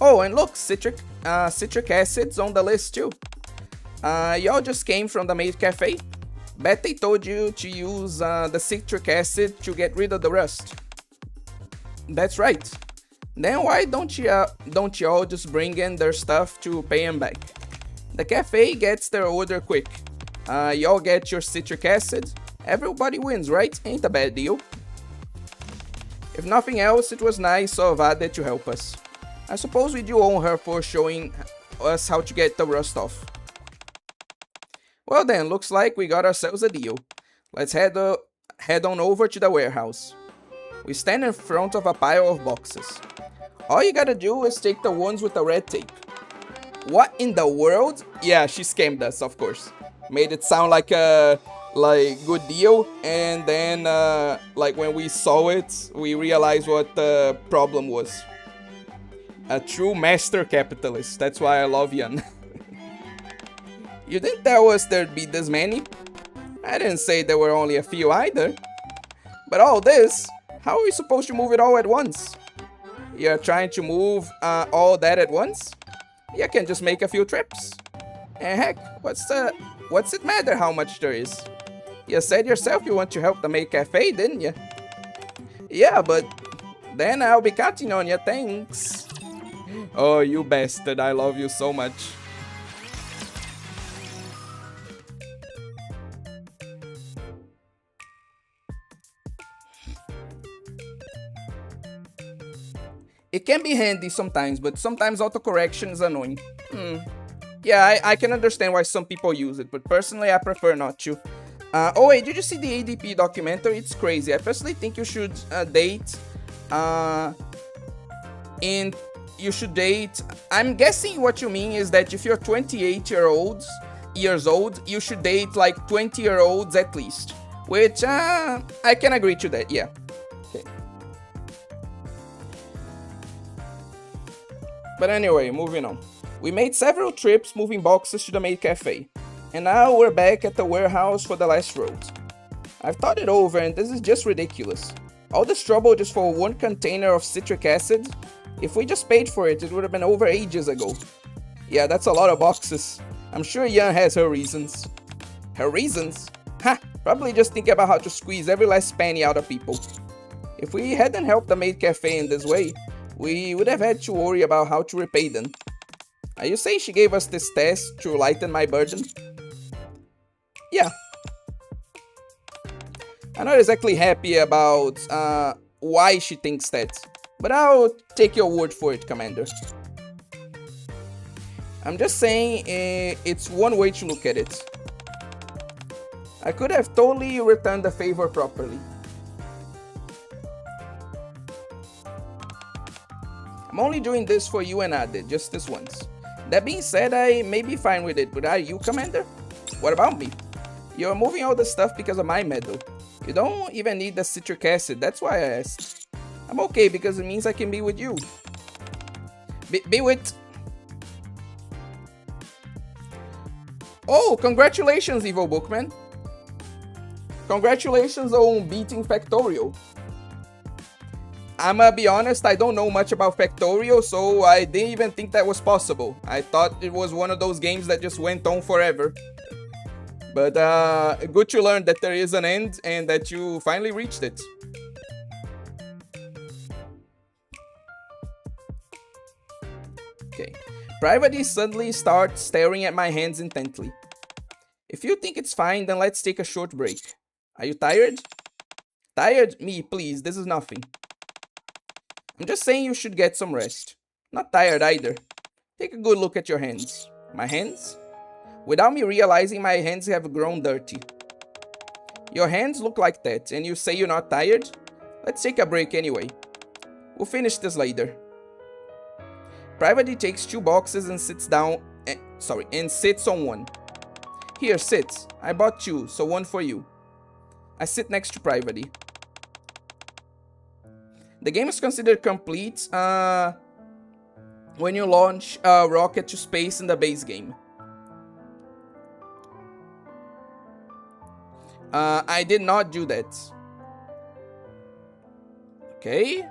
Oh, and look, citric acid's on the list too. Y'all just came from the maid cafe? Bet they told you to use the citric acid to get rid of the rust. That's right. Then why don't y'all just bring in their stuff to pay them back? The cafe gets their order quick. Y'all get your citric acid. Everybody wins, right? Ain't a bad deal. If nothing else, it was nice of Ade to help us. I suppose we do owe her for showing us how to get the rust off. Well then, looks like we got ourselves a deal. Let's head on over to the warehouse. We stand in front of a pile of boxes. All you gotta do is take the ones with the red tape. What in the world? Yeah, she scammed us, of course. Made it sound like a good deal, and then like when we saw it, we realized what the problem was. A true master capitalist. That's why I love Yan. You didn't tell us there'd be this many. I didn't say there were only a few either. But all this, how are we supposed to move it all at once? You're trying to move all that at once? You can just make a few trips. And heck, what's it matter how much there is? You said yourself you want to help the maid cafe, didn't you? Yeah, but then I'll be counting on you, thanks. Oh, you bastard, I love you so much. It can be handy sometimes, but sometimes autocorrection is annoying. Yeah, I can understand why some people use it, but personally I prefer not to. Oh wait, did you see the ADP documentary? It's crazy. I personally think you should date... I'm guessing what you mean is that if you're 28 years old, you should date like 20-year-olds at least. Which, I can agree to that, yeah. Okay. But anyway, moving on. We made several trips moving boxes to the maid cafe. And now we're back at the warehouse for the last road. I've thought it over and this is just ridiculous. All this trouble just for one container of citric acid? If we just paid for it, it would have been over ages ago. Yeah, that's a lot of boxes. I'm sure Yan has her reasons. Her reasons? Ha! Probably just thinking about how to squeeze every last penny out of people. If we hadn't helped the maid cafe in this way, we would have had to worry about how to repay them. Are you saying she gave us this test to lighten my burden? Yeah. I'm not exactly happy about why she thinks that, but I'll take your word for it, Commander. I'm just saying it's one way to look at it. I could have totally returned the favor properly. I'm only doing this for you and Ade, just this once. That being said, I may be fine with it, but are you, Commander? What about me? You're moving all the stuff because of my medal. You don't even need the citric acid, that's why I asked. I'm okay because it means I can be with you. Be with... Oh, congratulations, Evil Bookman. Congratulations on beating Factorio. I'ma be honest, I don't know much about Factorio, so I didn't even think that was possible. I thought it was one of those games that just went on forever. But good to learn that there is an end and that you finally reached it. Okay. Private suddenly starts staring at my hands intently. If you think it's fine, then let's take a short break. Are you tired? Tired? Me, please, this is nothing. I'm just saying you should get some rest. Not tired either. Take a good look at your hands. My hands? Without me realizing, my hands have grown dirty. Your hands look like that, and you say you're not tired? Let's take a break anyway. We'll finish this later. Private takes 2 boxes and sits down. And sits on one. Here, sit. I bought 2, so 1 for you. I sit next to Private. The game is considered complete when you launch a rocket to space in the base game. I did not do that. Okay.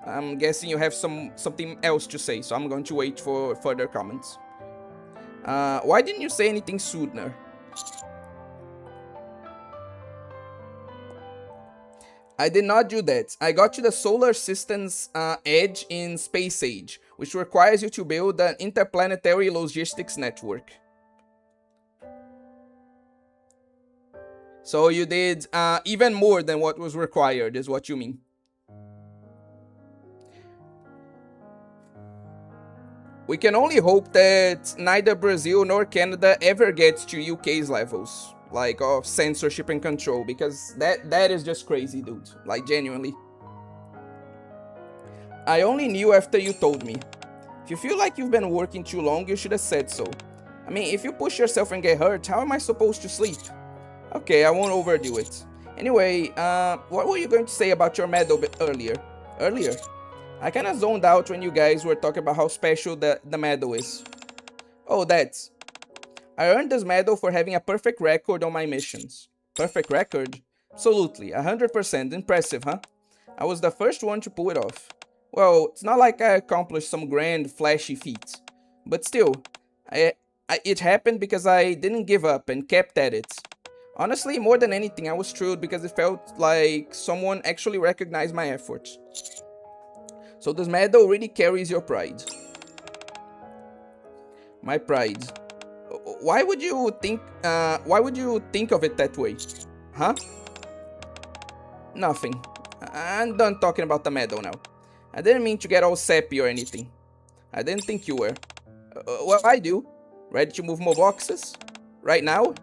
I'm guessing you have something else to say, so I'm going to wait for further comments. Why didn't you say anything sooner? I did not do that. I got you the solar system's edge in Space Age, which requires you to build an interplanetary logistics network. So you did even more than what was required, is what you mean. We can only hope that neither Brazil nor Canada ever gets to UK's levels, like, of censorship and control, because that is just crazy, dude. Like, genuinely. I only knew after you told me. If you feel like you've been working too long, you should have said so. I mean, if you push yourself and get hurt, how am I supposed to sleep? Okay, I won't overdo it. Anyway, what were you going to say about your medal earlier? I kinda zoned out when you guys were talking about how special the medal is. Oh, that's... I earned this medal for having a perfect record on my missions. Perfect record? Absolutely, 100%. Impressive, huh? I was the first one to pull it off. Well, it's not like I accomplished some grand, flashy feat. But still, it happened because I didn't give up and kept at it. Honestly, more than anything, I was thrilled because it felt like someone actually recognized my efforts. So this medal really carries your pride. My pride. Why would you think of it that way? Huh? Nothing. I'm done talking about the medal now. I didn't mean to get all sappy or anything. I didn't think you were. Well, I do. Ready to move more boxes? Right now?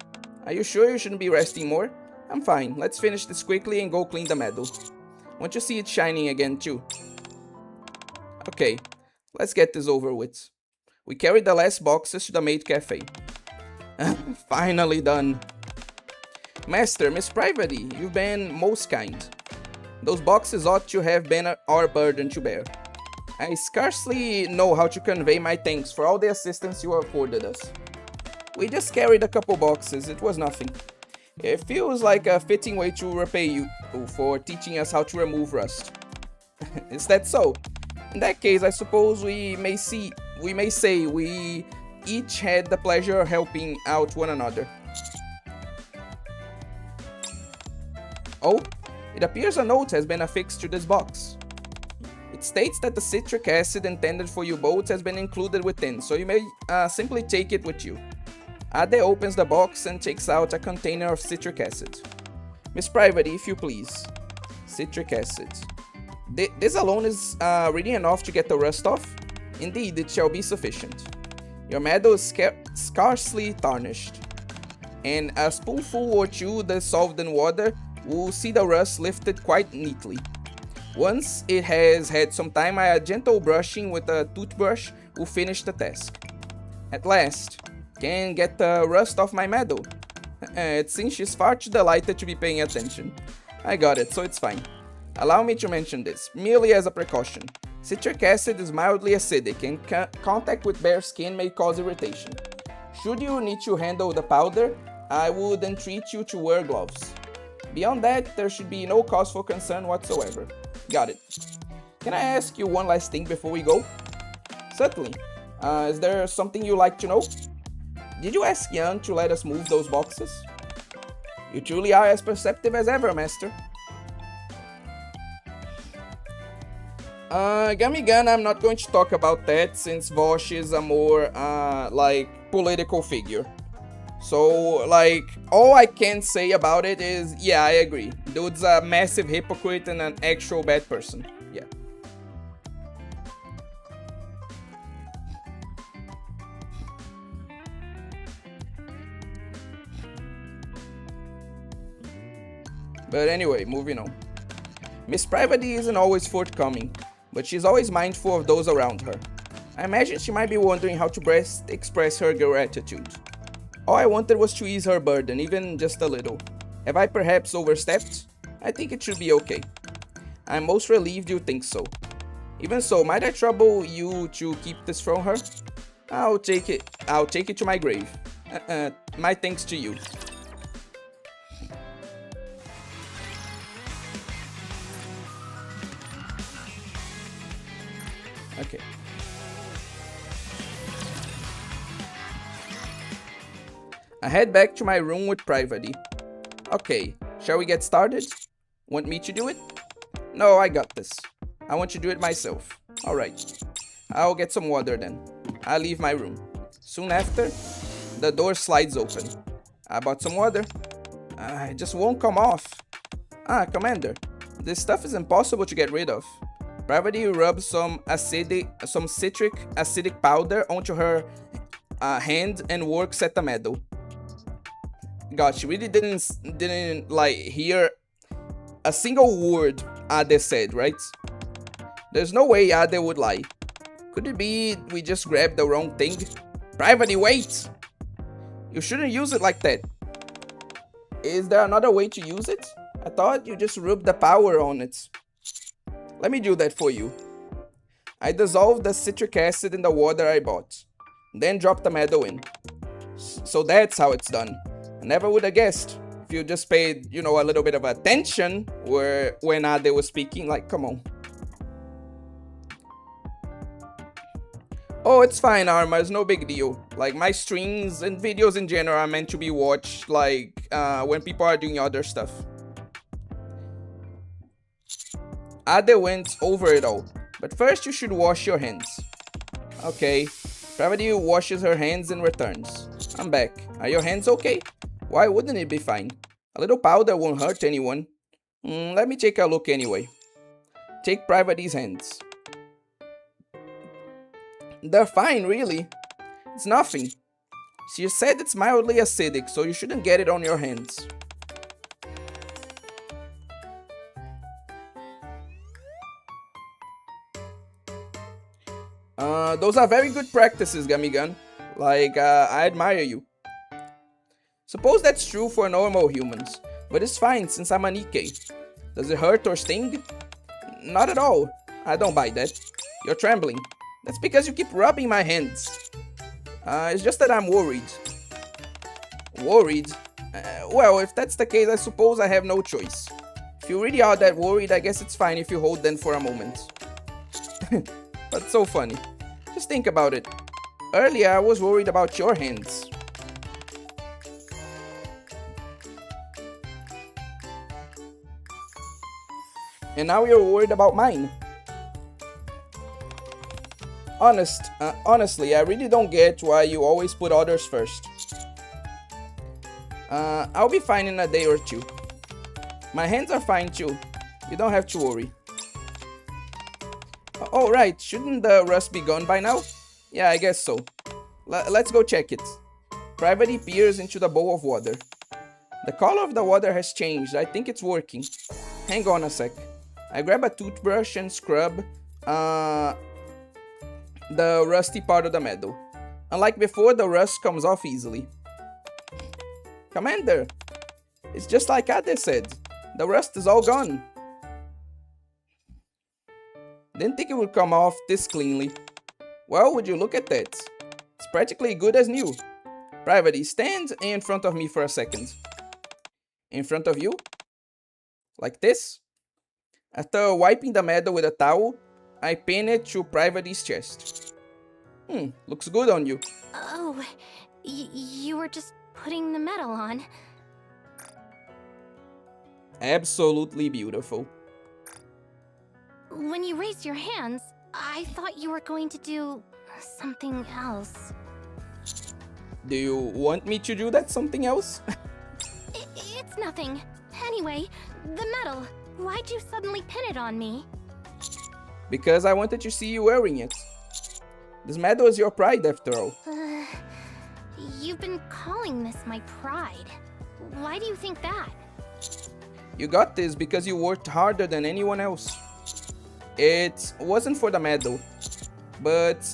Are you sure you shouldn't be resting more? I'm fine. Let's finish this quickly and go clean the medal. Want to see it shining again too. Okay, let's get this over with. We carried the last boxes to the maid cafe. Finally done. Master, Miss Private, you've been most kind. Those boxes ought to have been our burden to bear. I scarcely know how to convey my thanks for all the assistance you afforded us. We just carried a couple boxes, it was nothing. It feels like a fitting way to repay you for teaching us how to remove rust. Is that so? In that case, I suppose we may say we each had the pleasure of helping out one another. Oh, it appears a note has been affixed to this box. It states that the citric acid intended for you both has been included within, so you may simply take it with you. Ade opens the box and takes out a container of citric acid. Miss Private, if you please. Citric acid. This alone is really enough to get the rust off? Indeed, it shall be sufficient. Your medal is scarcely tarnished, and a spoonful or two dissolved in water will see the rust lifted quite neatly. Once it has had some time, a gentle brushing with a toothbrush will finish the task. At last, can get the rust off my medal. It seems she's far too delighted to be paying attention. I got it, so it's fine. Allow me to mention this, merely as a precaution. Citric acid is mildly acidic and contact with bare skin may cause irritation. Should you need to handle the powder, I would entreat you to wear gloves. Beyond that, there should be no cause for concern whatsoever. Got it. Can I ask you one last thing before we go? Certainly. Is there something you'd like to know? Did you ask Yan to let us move those boxes? You truly are as perceptive as ever, Master. Gummy Gun, I'm not going to talk about that since Vosh is a more, political figure. So, all I can say about it is, yeah, I agree. Dude's a massive hypocrite and an actual bad person. Yeah. But anyway, moving on. Miss Private isn't always forthcoming, but she's always mindful of those around her. I imagine she might be wondering how to best express her gratitude. All I wanted was to ease her burden, even just a little. Have I perhaps overstepped? I think it should be okay. I'm most relieved you think so. Even so, might I trouble you to keep this from her? I'll take it to my grave. My thanks to you. Okay. I head back to my room with Private. Okay, shall we get started? Want me to do it? No, I got this. I want to do it myself. Alright. I'll get some water then. I leave my room. Soon after, the door slides open. I bought some water. It just won't come off. Commander. This stuff is impossible to get rid of. Private rubs some citric acidic powder onto her hand and works at the metal. God, she really didn't hear a single word Ade said, right? There's no way Ade would lie. Could it be we just grabbed the wrong thing? Private, wait! You shouldn't use it like that. Is there another way to use it? I thought you just rubbed the power on it. Let me do that for you. I dissolved the citric acid in the water I bought. Then dropped the metal in. So that's how it's done. I never would have guessed. If you just paid, a little bit of attention when Ade was speaking, come on. Oh, it's fine, Arma, it's no big deal. My streams and videos in general are meant to be watched, when people are doing other stuff. Ade went over it all, but first you should wash your hands. Okay, Private washes her hands and returns. I'm back. Are your hands okay? Why wouldn't it be fine? A little powder won't hurt anyone. Let me take a look anyway. Take Private's hands. They're fine, really. It's nothing. She said it's mildly acidic, so you shouldn't get it on your hands. Those are very good practices, Gummy Gun. I admire you. Suppose that's true for normal humans, but it's fine since I'm a Nikke. Does it hurt or sting? Not at all. I don't buy that. You're trembling. That's because you keep rubbing my hands. It's just that I'm worried. Worried? Well, if that's the case, I suppose I have no choice. If you really are that worried, I guess it's fine if you hold them for a moment. But so funny. Just think about it. Earlier, I was worried about your hands. And now you're worried about mine. Honestly, I really don't get why you always put others first. I'll be fine in a day or two. My hands are fine too. You don't have to worry. Oh, right. Shouldn't the rust be gone by now? Yeah, I guess so. Let's go check it. Private peers into the bowl of water. The color of the water has changed. I think it's working. Hang on a sec. I grab a toothbrush and scrub the rusty part of the metal. Unlike before, the rust comes off easily. Commander, it's just like Ade said. The rust is all gone. Didn't think it would come off this cleanly. Well, would you look at that? It's practically good as new. Private, stand in front of me for a second. In front of you? Like this? After wiping the medal with a towel, I pin it to Private's chest. Looks good on you. Oh, you were just putting the medal on. Absolutely beautiful. When you raised your hands, I thought you were going to do something else. Do you want me to do that something else? It's nothing. Anyway, the medal. Why'd you suddenly pin it on me? Because I wanted to see you wearing it. This medal is your pride after all. You've been calling this my pride. Why do you think that? You got this because you worked harder than anyone else. It wasn't for the medal, but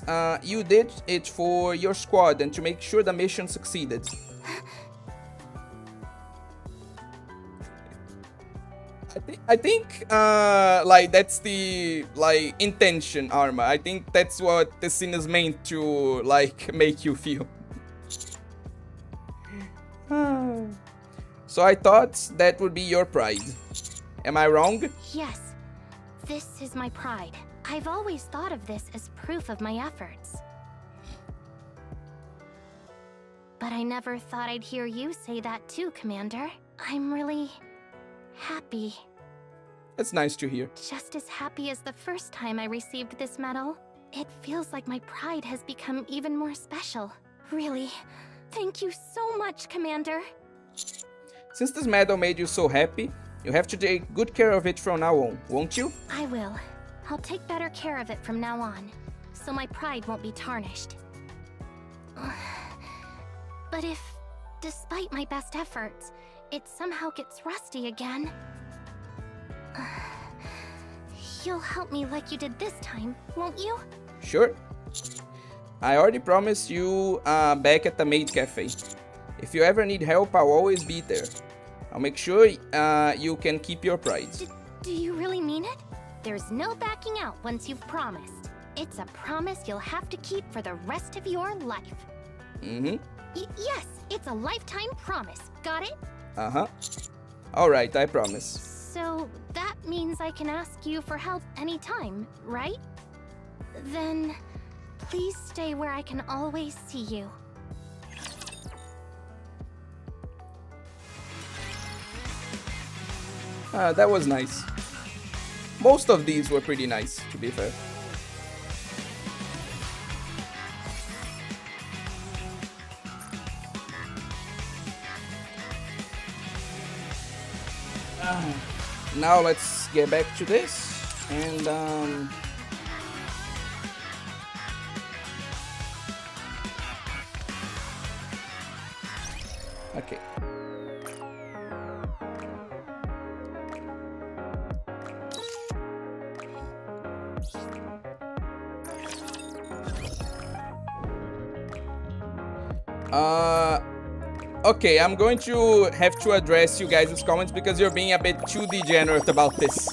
you did it for your squad and to make sure the mission succeeded. I think like that's the intention, Arma. I think that's what the scene is meant to make you feel. So I thought that would be your pride. Am I wrong? Yes, this is my pride. I've always thought of this as proof of my efforts. But I never thought I'd hear you say that too, Commander. I'm really happy. That's nice to hear. Just as happy as the first time I received this medal. It feels like my pride has become even more special. Really, thank you so much, Commander. Since this medal made you so happy, you have to take good care of it from now on, won't you? I will. I'll take better care of it from now on, so my pride won't be tarnished. But if, despite my best efforts, it somehow gets rusty again, you'll help me like you did this time, won't you? Sure. I already promised you back at the Maid Cafe. If you ever need help, I'll always be there. I'll make sure you can keep your pride. Do you really mean it? There's no backing out once you've promised. It's a promise you'll have to keep for the rest of your life. Yes, it's a lifetime promise. Got it? Uh-huh. Alright, I promise. So that means I can ask you for help anytime, right? Then please stay where I can always see you. That was nice. Most of these were pretty nice, to be fair. Now let's get back to this and okay. Okay, I'm going to have to address you guys' comments because you're being a bit too degenerate about this.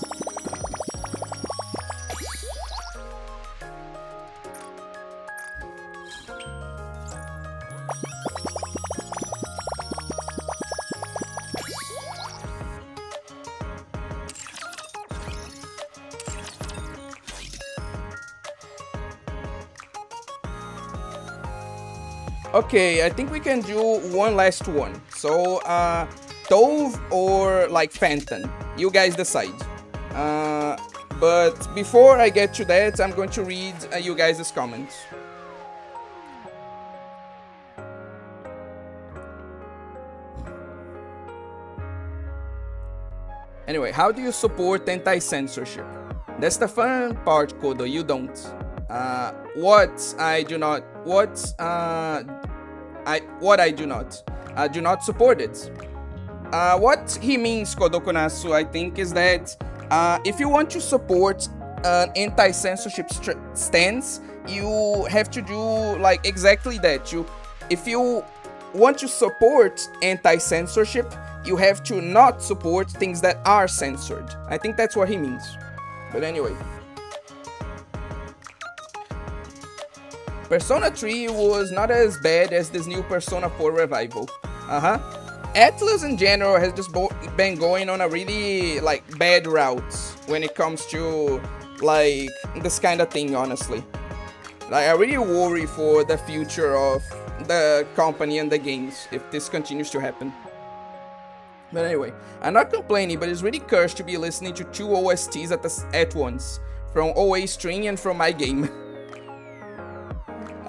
Okay, I think we can do one last one. So, Dove or Phantom, you guys decide. But before I get to that, I'm going to read you guys' comments. Anyway, how do you support anti-censorship? That's the fun part, Kodo, you don't. What I do not support it. What he means, Kodokunasu, I think, is that if you want to support an anti-censorship stance, you have to do exactly that. If you want to support anti-censorship, you have to not support things that are censored. I think that's what he means. But anyway. Persona 3 was not as bad as this new Persona 4 revival. Atlus in general has just been going on a really like bad route when it comes to like this kind of thing, honestly. Like, I really worry for the future of the company and the games if this continues to happen. But anyway, I'm not complaining, but it's really cursed to be listening to two OSTs at once, from OA String and from my game.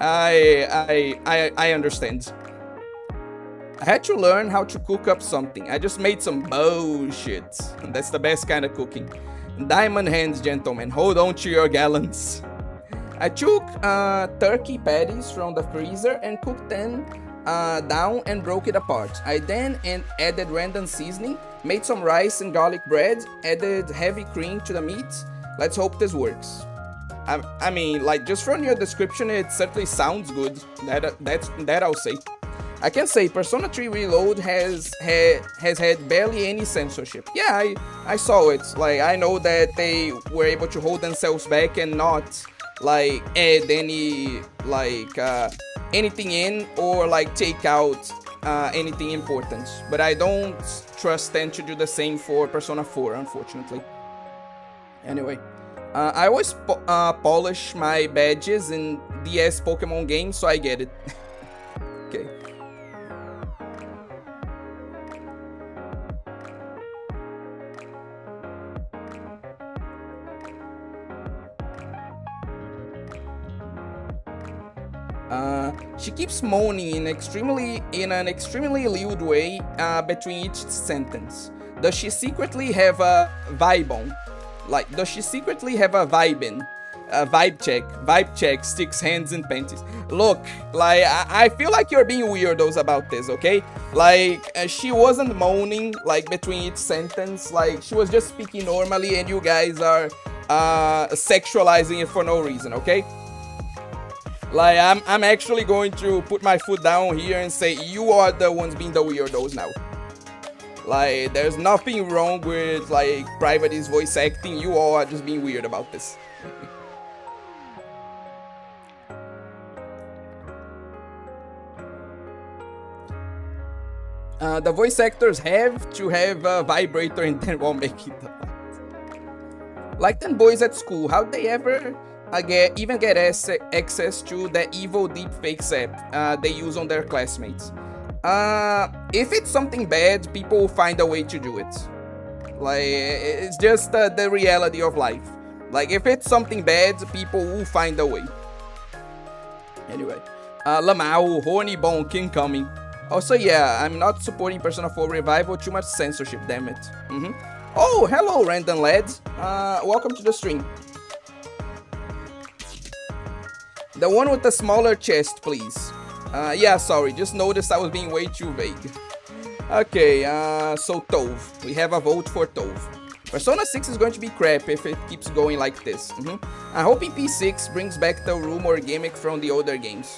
I understand. I had to learn how to cook up something. I just made some bullshit. And that's the best kind of cooking. Diamond hands, gentlemen. Hold on to your gallons. I took turkey patties from the freezer and cooked them down and broke it apart. I then added random seasoning, made some rice and garlic bread, added heavy cream to the meat. Let's hope this works. I mean, like, just from your description, it certainly sounds good. That I'll say. I can say Persona 3 Reload has had barely any censorship. Yeah, I saw it. Like, I know that they were able to hold themselves back and not like add any like anything in or like take out anything important. But I don't trust them to do the same for Persona 4, unfortunately. Anyway, I always polish my badges in DS Pokemon games, so I get it. Okay. She keeps moaning in an extremely lewd way between each sentence. Does she secretly have a vibe on? Like, does she secretly have a vibe in? Vibe check, sticks hands in panties. Look, like, I feel like you're being weirdos about this, okay? Like, she wasn't moaning, like, between each sentence. Like, she was just speaking normally and you guys are sexualizing it for no reason, okay? Like, I'm actually going to put my foot down here and say you are the ones being the weirdos now. Like, there's nothing wrong with, like, Private's voice acting. You all are just being weird about this. The voice actors have to have a vibrator and then won't make it. Like them boys at school, how'd they ever even get access to the evil deepfakes app they use on their classmates? If it's something bad, people will find a way to do it. Like, it's just the reality of life. Like, if it's something bad, people will find a way. Anyway, Lamau, horny bonk incoming. Also, yeah, I'm not supporting Persona 4 Revival, too much censorship, damn it. Oh, hello, random lads. Welcome to the stream. The one with the smaller chest, please. Yeah, sorry, just noticed I was being way too vague. Okay, so Tove. We have a vote for Tove. Persona 6 is going to be crap if it keeps going like this. I'm hoping P6 brings back the rumor gimmick from the older games.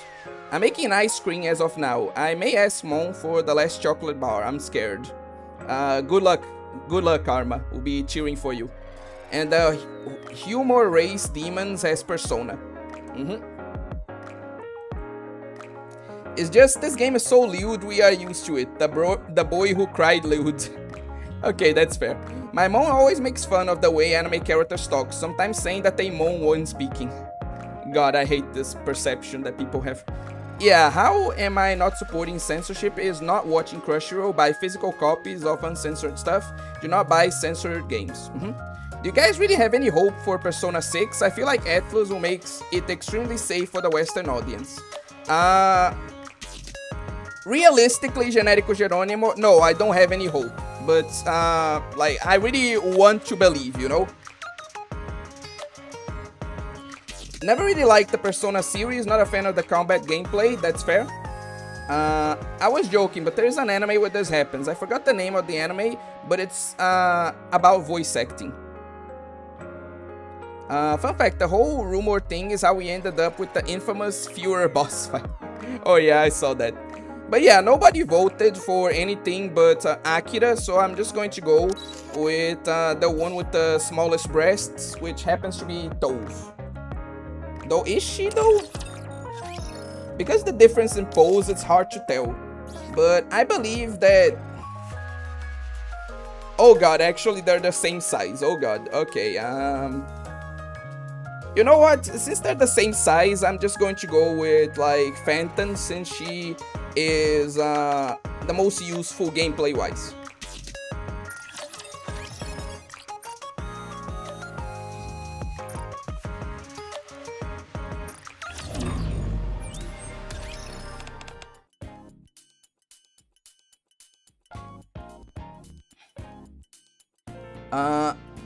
I'm making ice cream as of now. I may ask Mom for the last chocolate bar. I'm scared. Good luck. Good luck, Karma. We'll be cheering for you. And Humor Race Demons as Persona. It's just this game is so lewd, we are used to it. The boy who cried lewd. Okay, that's fair. My mom always makes fun of the way anime characters talk, sometimes saying that they moan when speaking. God, I hate this perception that people have. Yeah, how am I not supporting censorship is not watching Crunchyroll, buy physical copies of uncensored stuff, do not buy censored games. Do you guys really have any hope for Persona 6? I feel like Atlus will make it extremely safe for the Western audience. Realistically, Generico Geronimo, no, I don't have any hope. But, like, I really want to believe, you know? Never really liked the Persona series, not a fan of the combat gameplay, that's fair. I was joking, but there's an anime where this happens. I forgot the name of the anime, but it's about voice acting. Fun fact, the whole rumor thing is how we ended up with the infamous Führer boss fight. Oh yeah, I saw that. But yeah, nobody voted for anything but Akira, so I'm just going to go with the one with the smallest breasts, which happens to be Tove. Though, is she though? Because the difference in pose, it's hard to tell. But I believe that... Oh god, actually they're the same size. Oh god, okay, you know what? Since they're the same size, I'm just going to go with, like, Phantom, since she is, the most useful gameplay-wise.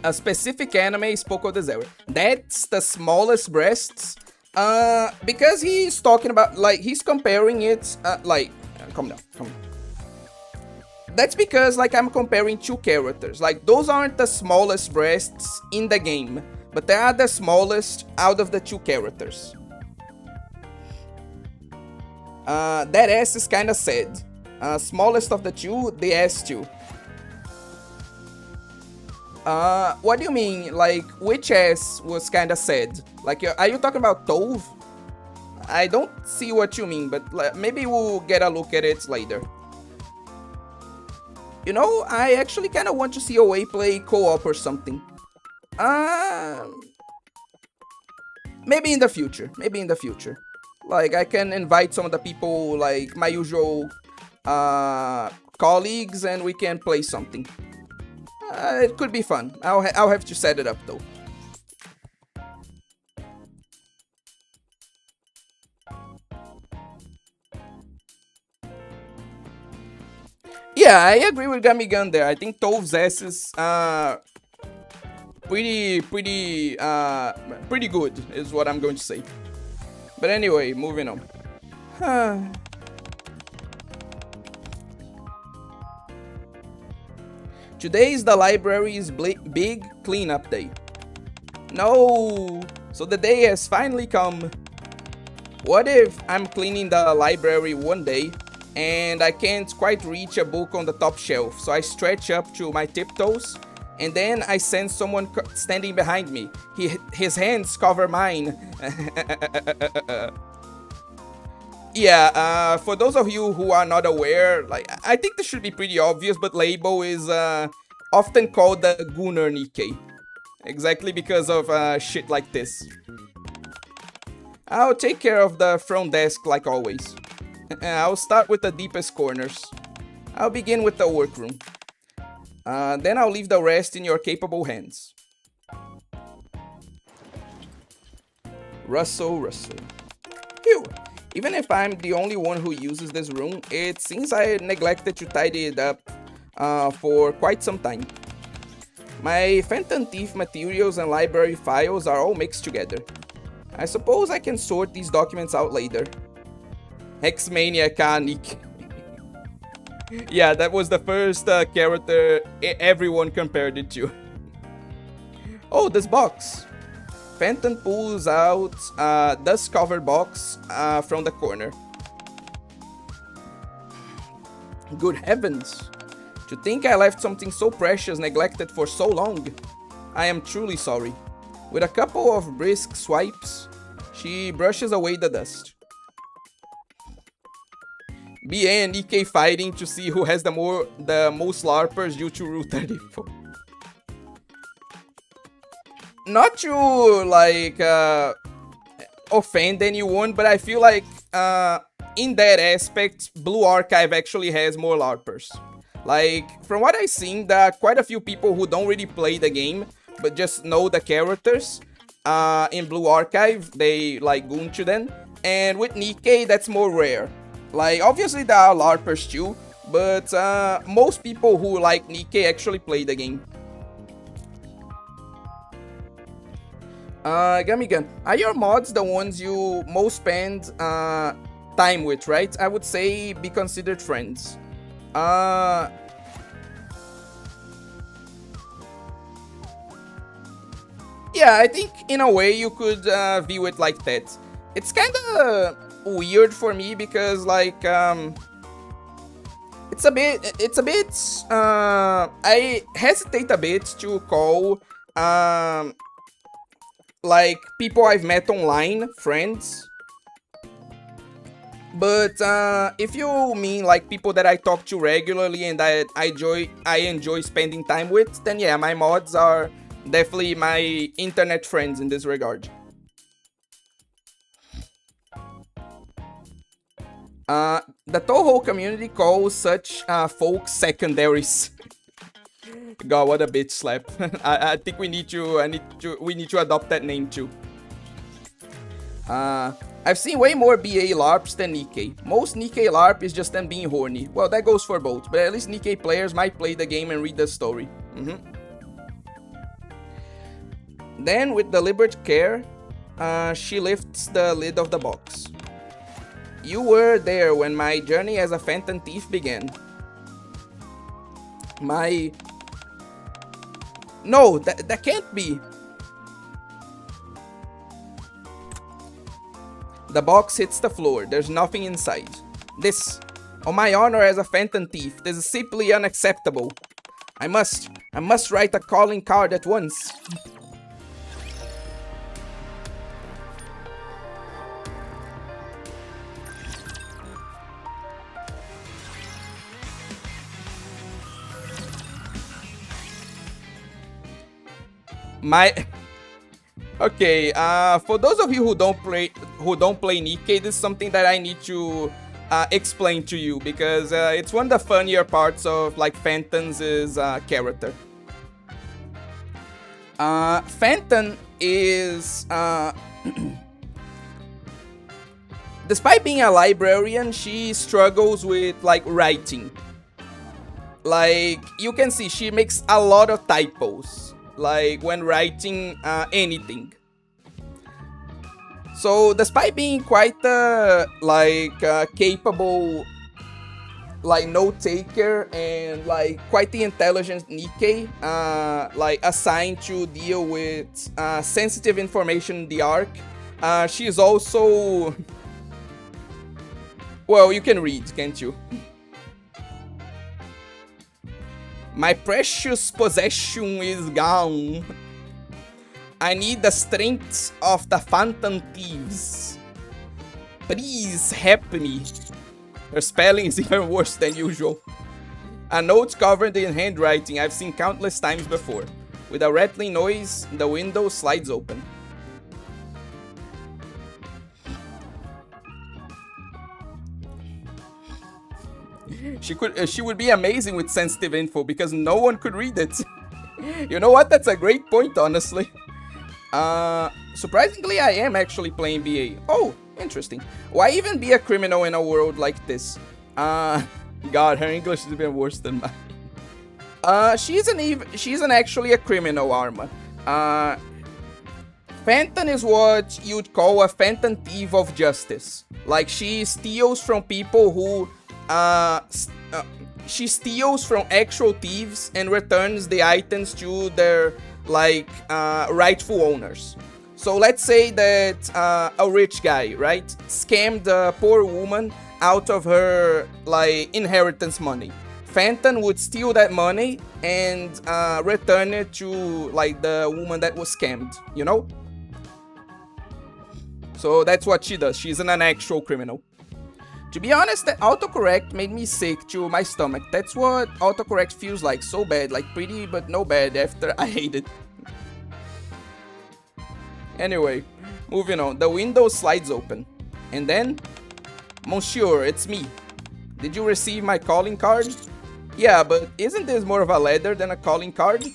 A specific anime is Poco de Zero. That's the smallest breasts. Because he's talking about, like, he's comparing it, calm down, calm down. That's because, like, I'm comparing two characters. Like, those aren't the smallest breasts in the game, but they are the smallest out of the two characters. That ass is kinda sad. Smallest of the two, the ass too. What do you mean? Like, which ass was kinda sad? Like, are you talking about Tove? I don't see what you mean, but maybe we'll get a look at it later. You know, I actually kinda want to see Away play co-op or something. Maybe in the future. Maybe in the future. Like, I can invite some of the people, like, my usual, colleagues, and we can play something. It could be fun. I'll have to set it up though. Yeah, I agree with Gamigan there. I think Tove's ass is pretty good is what I'm going to say. But anyway, moving on. Today is the library's big cleanup day. No! So the day has finally come. What if I'm cleaning the library one day and I can't quite reach a book on the top shelf, so I stretch up to my tiptoes and then I sense someone standing behind me. His hands cover mine. Yeah, for those of you who are not aware, like, I think this should be pretty obvious, but Label is often called the Gunner Nikke. Exactly because of shit like this. I'll take care of the front desk like always. I'll start with the deepest corners. I'll begin with the workroom. Then I'll leave the rest in your capable hands. Russell. Phew. Even if I'm the only one who uses this room, it seems I neglected to tidy it up for quite some time. My Phantom Thief materials and library files are all mixed together. I suppose I can sort these documents out later. Hexmania Nick. Yeah, that was the first character everyone compared it to. Oh, this box. Phantom pulls out a dust-covered box from the corner. Good heavens! To think I left something so precious neglected for so long. I am truly sorry. With a couple of brisk swipes, she brushes away the dust. BA and NIKKE fighting to see who has the most LARPers due to Rule 34. Not to, like, offend anyone, but I feel like, in that aspect, Blue Archive actually has more LARPers. Like, from what I've seen, there are quite a few people who don't really play the game, but just know the characters. In Blue Archive, they, like, goon to them. And with NIKKE, that's more rare. Like, obviously there are LARPers too, but most people who like NIKKE actually play the game. Gamigan, are your mods the ones you most spend time with, right? I would say be considered friends. Yeah, I think in a way you could view it like that. It's kinda weird for me because, like, it's a bit I hesitate a bit to call like people I've met online friends. But if you mean like people that I talk to regularly and that I enjoy spending time with, then yeah, my mods are definitely my internet friends in this regard. The Toho community calls such folks secondaries. God, what a bitch slap! I think we need to adopt that name too. I've seen way more BA LARPs than NIKKE. Most NIKKE LARP is just them being horny. Well, that goes for both, but at least NIKKE players might play the game and read the story. Then, with deliberate care, she lifts the lid of the box. You were there when my journey as a phantom thief began. No, that can't be. The box hits the floor. There's nothing inside. This, on my honor as a phantom thief, this is simply unacceptable. I must write a calling card at once. Okay, for those of you who don't play NIKKE, this is something that I need to explain to you because it's one of the funnier parts of like Phantom's character. Phantom is despite being a librarian, she struggles with like writing. Like you can see, she makes a lot of typos. Like when writing anything. So despite being quite capable like note taker and like quite the intelligent NIKKE like assigned to deal with sensitive information in the arc, she is also well, you can read, can't you? My precious possession is gone. I need the strength of the phantom thieves. Please help me. Her spelling is even worse than usual. A note covered in handwriting I've seen countless times before. With a rattling noise, the window slides open. She would be amazing with sensitive info because no one could read it. You know what? That's a great point, honestly. Surprisingly, I am actually playing BA. Oh, interesting. Why even be a criminal in a world like this? God, her English is even worse than mine. She isn't actually a criminal, Arma. Phantom is what you'd call a phantom thief of justice. Like, she steals from people who she steals from actual thieves and returns the items to their like rightful owners. So let's say that a rich guy, right, scammed a poor woman out of her like inheritance money. Phantom would steal that money and return it to like the woman that was scammed, you know? So that's what she does. She's an actual criminal. To be honest, that autocorrect made me sick to my stomach. That's what autocorrect feels like, so bad, like pretty but no bad after I hate it. Anyway, moving on, the window slides open. And then, Monsieur, it's me. Did you receive my calling card? Yeah, but isn't this more of a letter than a calling card?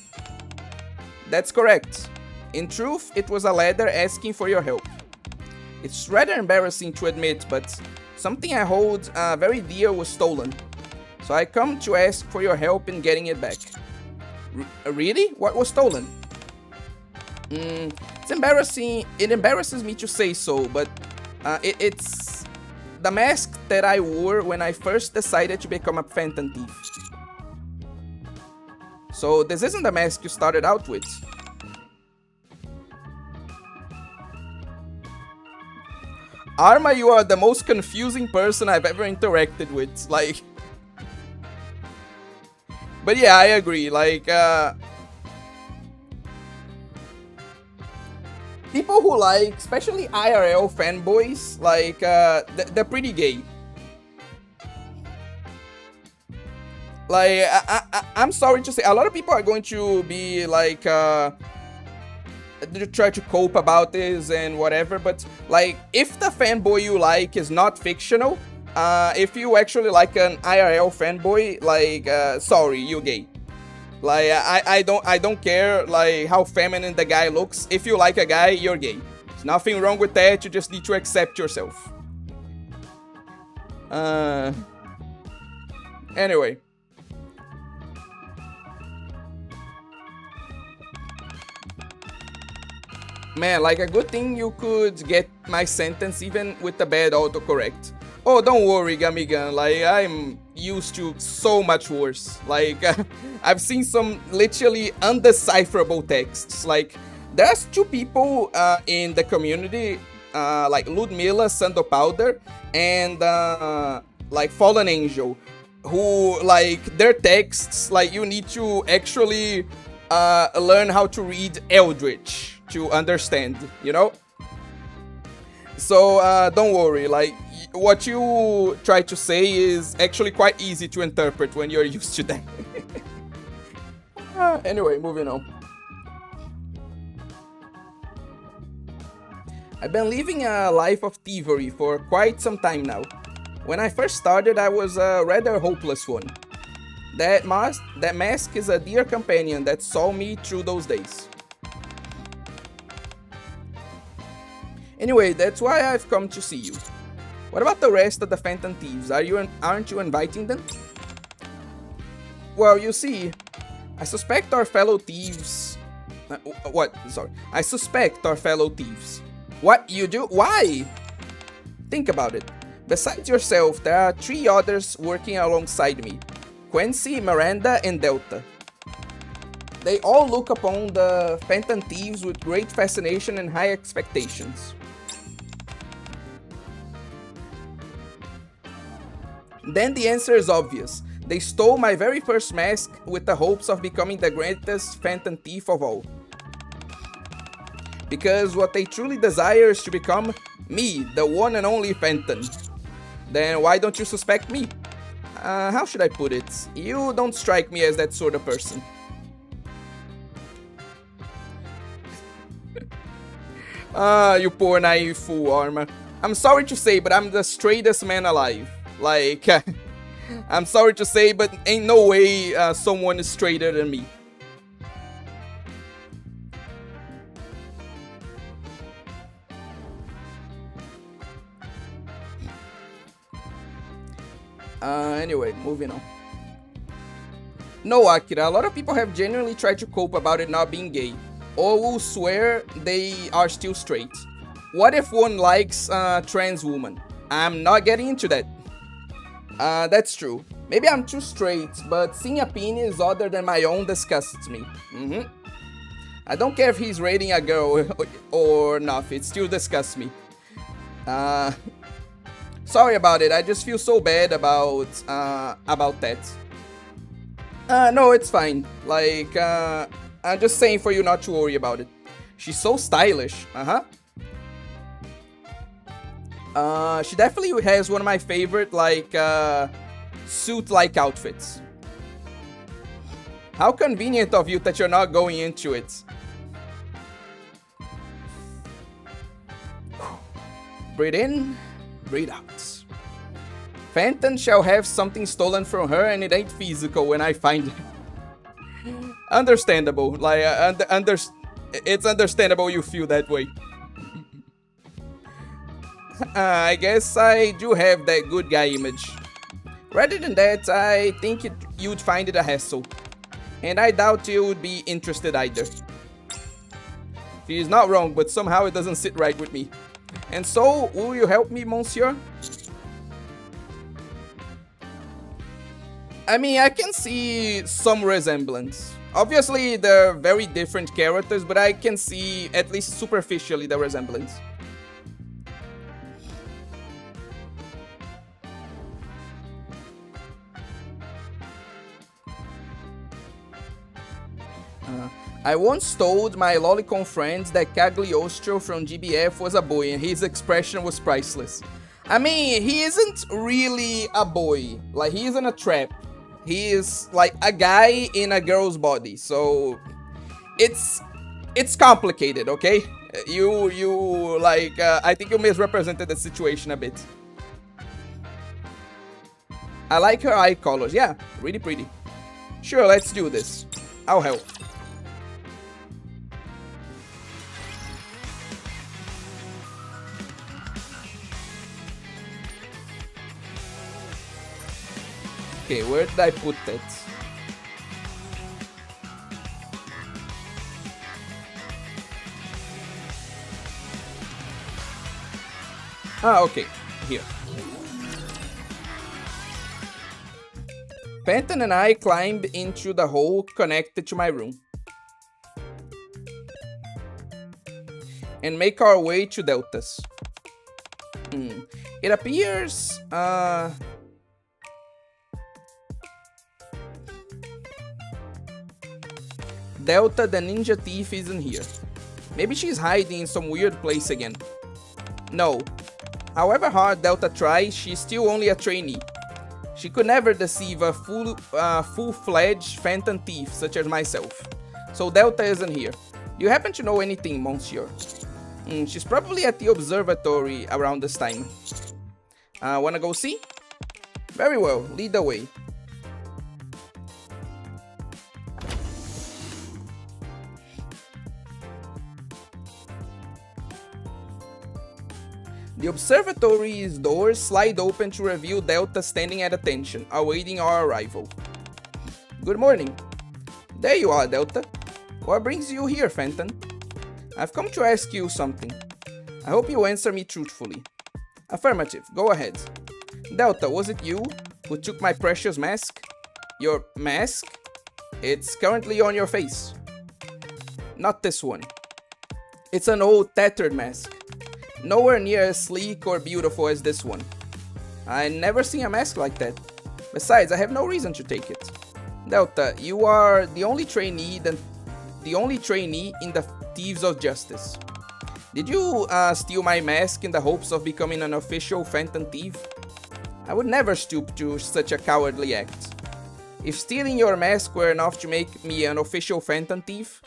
That's correct. In truth, it was a letter asking for your help. It's rather embarrassing to admit, but something I hold very dear was stolen. So I come to ask for your help in getting it back. Really? What was stolen? It's embarrassing. It embarrasses me to say so, but it's the mask that I wore when I first decided to become a phantom thief. So this isn't the mask you started out with. Arma, you are the most confusing person I've ever interacted with, like... But yeah, I agree, like, people who like, especially IRL fanboys, like, they're pretty gay. Like, I'm sorry to say, a lot of people are going to be like, try to cope about this and whatever, but like, if the fanboy you like is not fictional, if you actually like an IRL fanboy, like, sorry, you're gay. Like, I don't care like how feminine the guy looks. If you like a guy, you're gay. There's nothing wrong with that. You just need to accept yourself. Anyway. Man, like, a good thing you could get my sentence even with the bad autocorrect. Oh, don't worry, Gamigan, like, I'm used to so much worse. Like, I've seen some literally undecipherable texts. Like, there's two people in the community, like Ludmilla Sandopowder and like Fallen Angel, who, like, their texts, like, you need to actually learn how to read Eldritch to understand, you know? So don't worry, like, what you try to say is actually quite easy to interpret when you're used to that. Anyway, moving on. I've been living a life of thievery for quite some time now. When I first started, I was a rather hopeless one. That mask is a dear companion that saw me through those days. Anyway, that's why I've come to see you. What about the rest of the Phantom Thieves? Aren't you inviting them? Well, you see, I suspect our fellow thieves... I suspect our fellow thieves. What, you do? Why? Think about it. Besides yourself, there are 3 others working alongside me. Quincy, Miranda, and Delta. They all look upon the Phantom Thieves with great fascination and high expectations. Then the answer is obvious. They stole my very first mask with the hopes of becoming the greatest Phantom Thief of all. Because what they truly desire is to become me, the one and only Phantom. Then why don't you suspect me? How should I put it? You don't strike me as that sort of person. You poor naive fool, Arma. I'm sorry to say, but I'm the straightest man alive. Like, I'm sorry to say, but ain't no way someone is straighter than me. Anyway, moving on. No, Akira, a lot of people have genuinely tried to cope about it not being gay, or will swear they are still straight. What if one likes a trans woman? I'm not getting into that. That's true. Maybe I'm too straight, but seeing opinions other than my own disgusts me. I don't care if he's rating a girl or not, it still disgusts me. Sorry about it, I just feel so bad about that. No, it's fine. Like, I'm just saying for you not to worry about it. She's so stylish, she definitely has one of my favorite, like, suit-like outfits. How convenient of you that you're not going into it. Breathe in, breathe out. Phantom shall have something stolen from her and it ain't physical when I find it. Understandable, like, it's understandable you feel that way. I guess I do have that good guy image. Rather than that, I think you'd find it a hassle. And I doubt you would be interested either. She's not wrong, but somehow it doesn't sit right with me. And so, will you help me, monsieur? I mean, I can see some resemblance. Obviously, they're very different characters, but I can see, at least superficially, the resemblance. I once told my lolicon friends that Cagliostro from GBF was a boy and his expression was priceless. I mean, he isn't really a boy. Like, he isn't a trap. He is like a guy in a girl's body, so it's complicated, okay? You like I think you misrepresented the situation a bit. I like her eye colors. Yeah, really pretty. Sure, let's do this. I'll help. Okay, where did I put that? Ah, okay. Here. Phantom and I climb into the hole connected to my room. And make our way to Delta's. It appears... Delta the ninja thief isn't here. Maybe she's hiding in some weird place again. No. However hard Delta tries, she's still only a trainee. She could never deceive a full-fledged phantom thief such as myself. So Delta isn't here. Do you happen to know anything, Monsieur? She's probably at the observatory around this time. Wanna go see? Very well, lead the way. The observatory's doors slide open to reveal Delta standing at attention, awaiting our arrival. Good morning. There you are, Delta. What brings you here, Phantom? I've come to ask you something. I hope you answer me truthfully. Affirmative, go ahead. Delta, was it you who took my precious mask? Your mask? It's currently on your face. Not this one. It's an old, tattered mask. Nowhere near as sleek or beautiful as this one. I never seen a mask like that. Besides, I have no reason to take it. Delta, you are the only trainee in the Thieves of Justice. Did you steal my mask in the hopes of becoming an official phantom thief? I would never stoop to such a cowardly act. If stealing your mask were enough to make me an official phantom thief,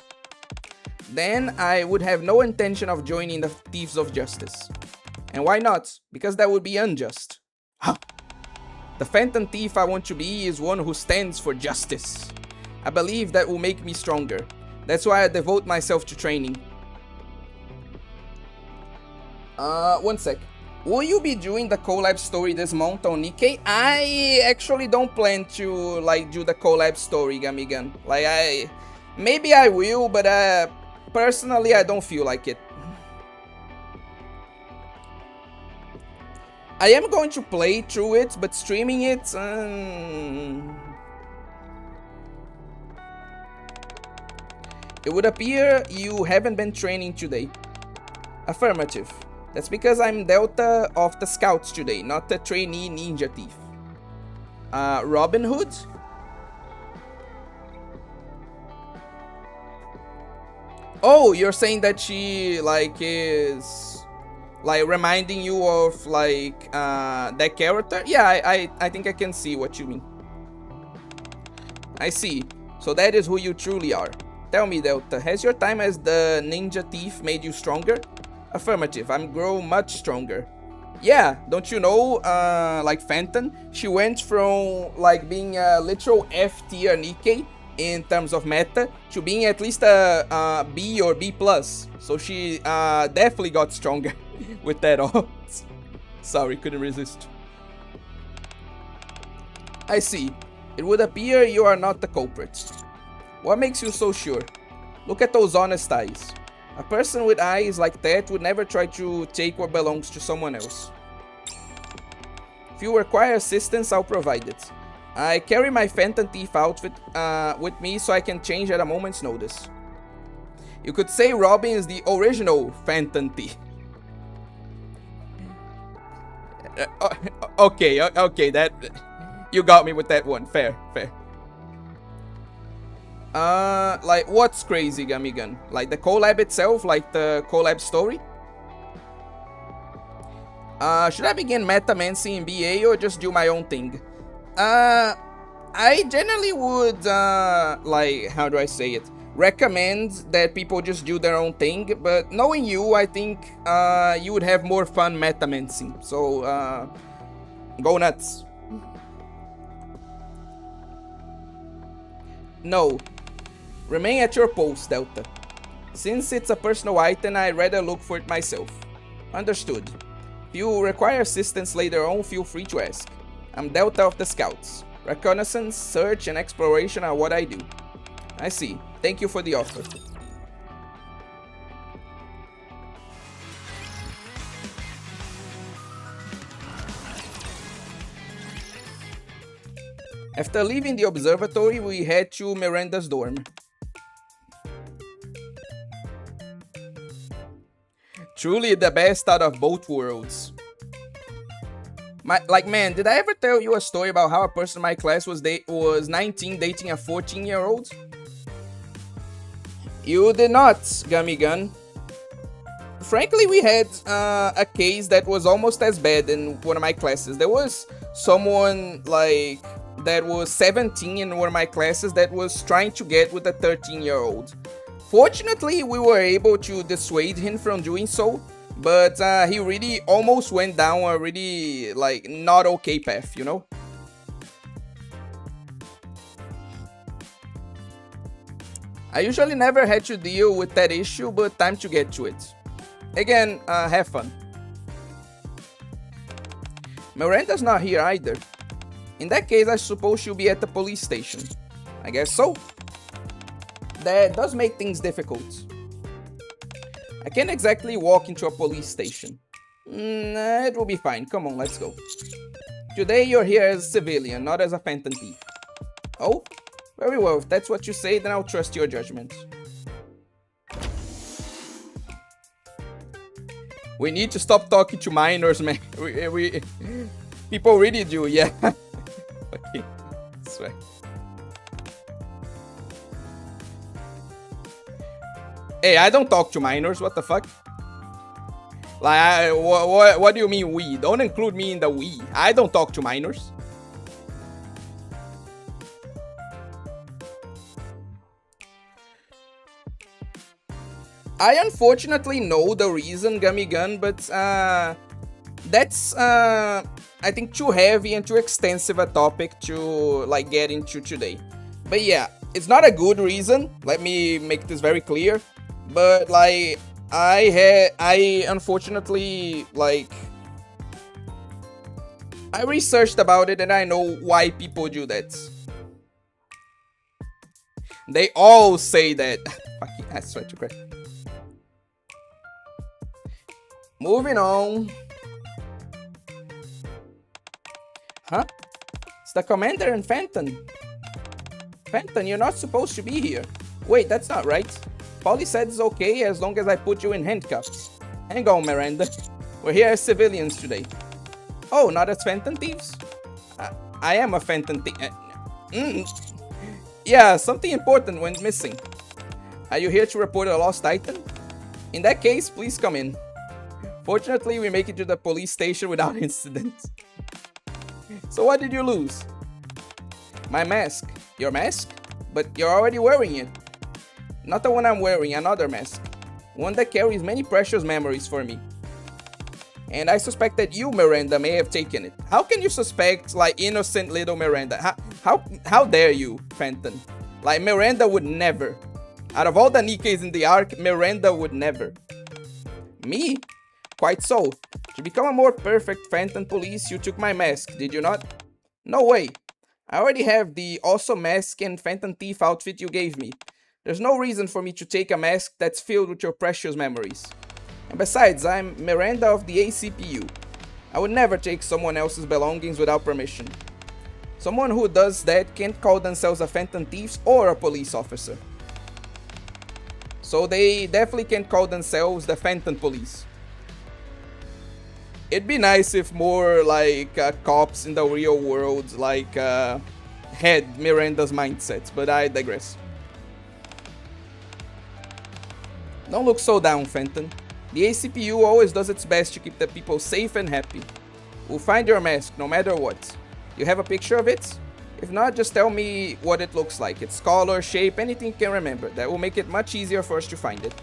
then I would have no intention of joining the Thieves of Justice. And why not? Because that would be unjust. Huh. The phantom thief I want to be is one who stands for justice. I believe that will make me stronger. That's why I devote myself to training. One sec. Will you be doing the collab story this month on NIKKE? I actually don't plan to do the collab story, Gamigan. Maybe I will, but personally I don't feel like it. I am going to play through it, but streaming it... It would appear you haven't been training today. Affirmative. That's because I'm Delta of the Scouts today, not a trainee ninja thief. Robin Hood? Oh, you're saying that she is reminding you of that character? Yeah, I think I can see what you mean. I see. So that is who you truly are. Tell me, Delta, has your time as the ninja thief made you stronger? Affirmative, I'm grown much stronger. Yeah, don't you know, Phantom? She went from being a literal F tier NIKKE in terms of meta to being at least a B or B+. So she definitely got stronger with that all. Sorry, couldn't resist. I see. It would appear you are not the culprit. What makes you so sure? Look at those honest eyes. A person with eyes like that would never try to take what belongs to someone else. If you require assistance, I'll provide it. I carry my Phantom Thief outfit with me so I can change at a moment's notice. You could say Robin is the original Phantom Thief. Okay, that... You got me with that one. Fair. What's crazy, Gamigan? The collab itself? The collab story? Should I begin metamancing in BA or just do my own thing? I generally would, like, how do I say it? Recommend that people just do their own thing, but knowing you, I think, you would have more fun metamancing. So, go nuts. No. Remain at your post, Delta. Since it's a personal item, I'd rather look for it myself. Understood. If you require assistance later on, feel free to ask. I'm Delta of the Scouts. Reconnaissance, search, and exploration are what I do. I see. Thank you for the offer. After leaving the observatory, we head to Miranda's dorm. Truly the best out of both worlds. Man, did I ever tell you a story about how a person in my class was 19 dating a 14-year-old? You did not, Gummy Gun. Frankly, we had a case that was almost as bad in one of my classes. There was someone, like, that was 17 in one of my classes that was trying to get with a 13-year-old. Fortunately, we were able to dissuade him from doing so, but he really almost went down a really, like, not okay path, you know? I usually never had to deal with that issue, but time to get to it. Again, have fun. Miranda's not here either. In that case, I suppose she'll be at the police station. I guess so. That does make things difficult. I can't exactly walk into a police station. It will be fine. Come on, let's go. Today you're here as a civilian, not as a phantom thief. Oh? Very well, if that's what you say, then I'll trust your judgment. We need to stop talking to minors, man. People really do, yeah. Okay, swear. Hey, I don't talk to minors, what the fuck? Like, what do you mean we? Don't include me in the we. I don't talk to minors. I unfortunately know the reason, Gummy Gun, but that's I think too heavy and too extensive a topic to like get into today. But yeah, it's not a good reason. Let me make this very clear. But like I unfortunately like I researched about it and I know why people do that. They all say that. Fucking, I swear to Christ. Moving on. Huh? It's the commander and Phantom. Phantom, you're not supposed to be here. Wait, that's not right. Polly said it's okay as long as I put you in handcuffs. Hang on, Miranda. We're here as civilians today. Oh, not as Phantom thieves? I am a Phantom thief. Yeah, something important went missing. Are you here to report a lost item? In that case, please come in. Fortunately, we make it to the police station without incident. So what did you lose? My mask. Your mask? But you're already wearing it. Not the one I'm wearing, another mask. One that carries many precious memories for me. And I suspect that you, Miranda, may have taken it. How can you suspect, like, innocent little Miranda? How dare you, Phantom? Like, Miranda would never. Out of all the Nikkes in the arc, Miranda would never. Me? Quite so. To become a more perfect Phantom Police, you took my mask, did you not? No way. I already have the awesome mask and Phantom Thief outfit you gave me. There's no reason for me to take a mask that's filled with your precious memories. And besides, I'm Miranda of the ACPU. I would never take someone else's belongings without permission. Someone who does that can't call themselves a Phantom Thief or a police officer. So they definitely can't call themselves the Phantom Police. It'd be nice if more like cops in the real world like had Miranda's mindset, but I digress. Don't look so down, Phantom. The ACPU always does its best to keep the people safe and happy. We'll find your mask, no matter what. You have a picture of it? If not, just tell me what it looks like. Its color, shape, anything you can remember. That will make it much easier for us to find it.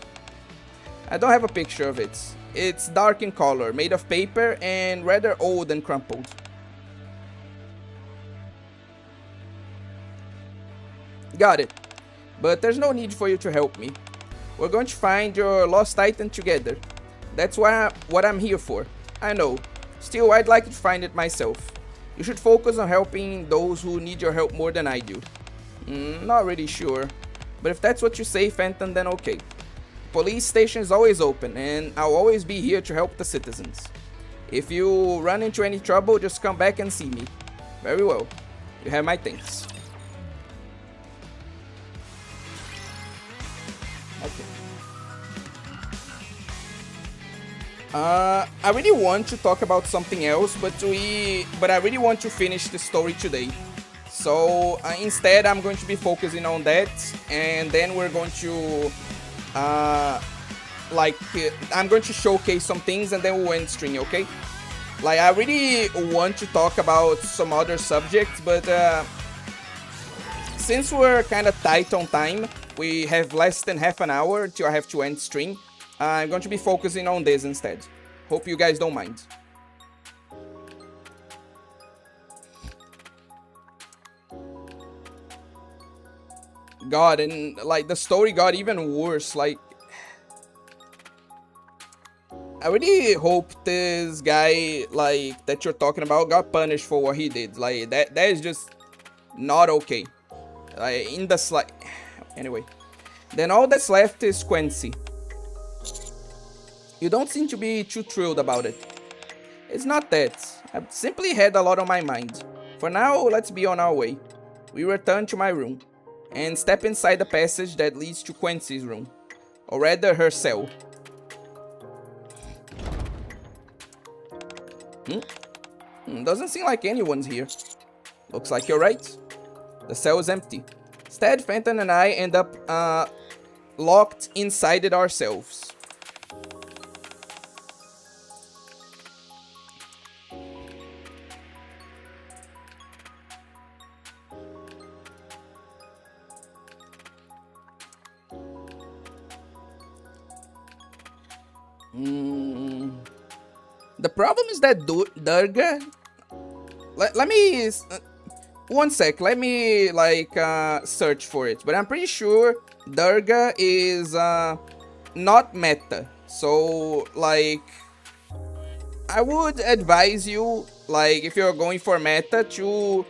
I don't have a picture of it. It's dark in color, made of paper, and rather old and crumpled. Got it. But there's no need for you to help me. We're going to find your lost item together. That's what I'm here for. I know. Still, I'd like to find it myself. You should focus on helping those who need your help more than I do. Not really sure. But if that's what you say, Phantom, then okay. Police station is always open, and I'll always be here to help the citizens. If you run into any trouble, just come back and see me. Very well. You have my thanks. Okay. I really want to talk about something else, but I really want to finish the story today. So instead, I'm going to be focusing on that, and then we're going to I'm going to showcase some things, and then we'll end stream, okay? Like, I really want to talk about some other subjects, but since we're kind of tight on time, we have less than half an hour till I have to end stream. I'm going to be focusing on this instead. Hope you guys don't mind. God, and like the story got even worse. Like, I really hope this guy, like, that you're talking about got punished for what he did. Like, that is just not okay. Like, in the anyway. Then all that's left is Quincy. You don't seem to be too thrilled about it. It's not that. I've simply had a lot on my mind. For now, let's be on our way. We return to my room and step inside the passage that leads to Quincy's room. Or rather, her cell. Doesn't seem like anyone's here. Looks like you're right. The cell is empty. Instead, Phantom and I end up locked inside it ourselves. The problem is that Durga. Let me. One sec. Let me search for it. But I'm pretty sure Durga is not meta. So like, I would advise you, like, if you're going for meta, to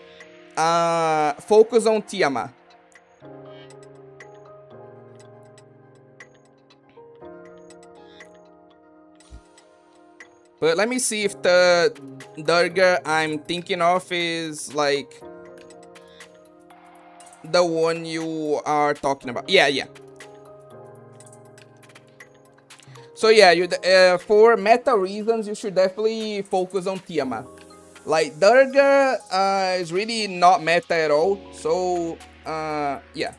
focus on Tiamat. But let me see if the Durga I'm thinking of is, like, the one you are talking about. Yeah. So yeah, for meta reasons, you should definitely focus on Tiamat. Like, Durga is really not meta at all. So, yeah.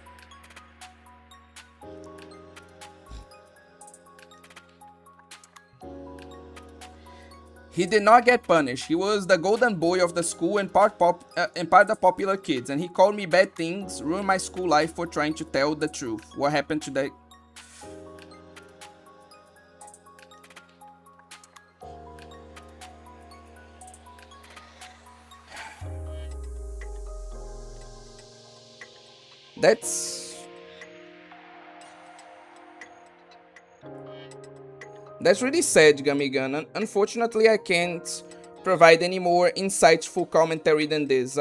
He did not get punished. He was the golden boy of the school and part the popular kids. And he called me bad things, ruined my school life for trying to tell the truth. What happened today? That's really sad, Gamigan. Unfortunately, I can't provide any more insightful commentary than this.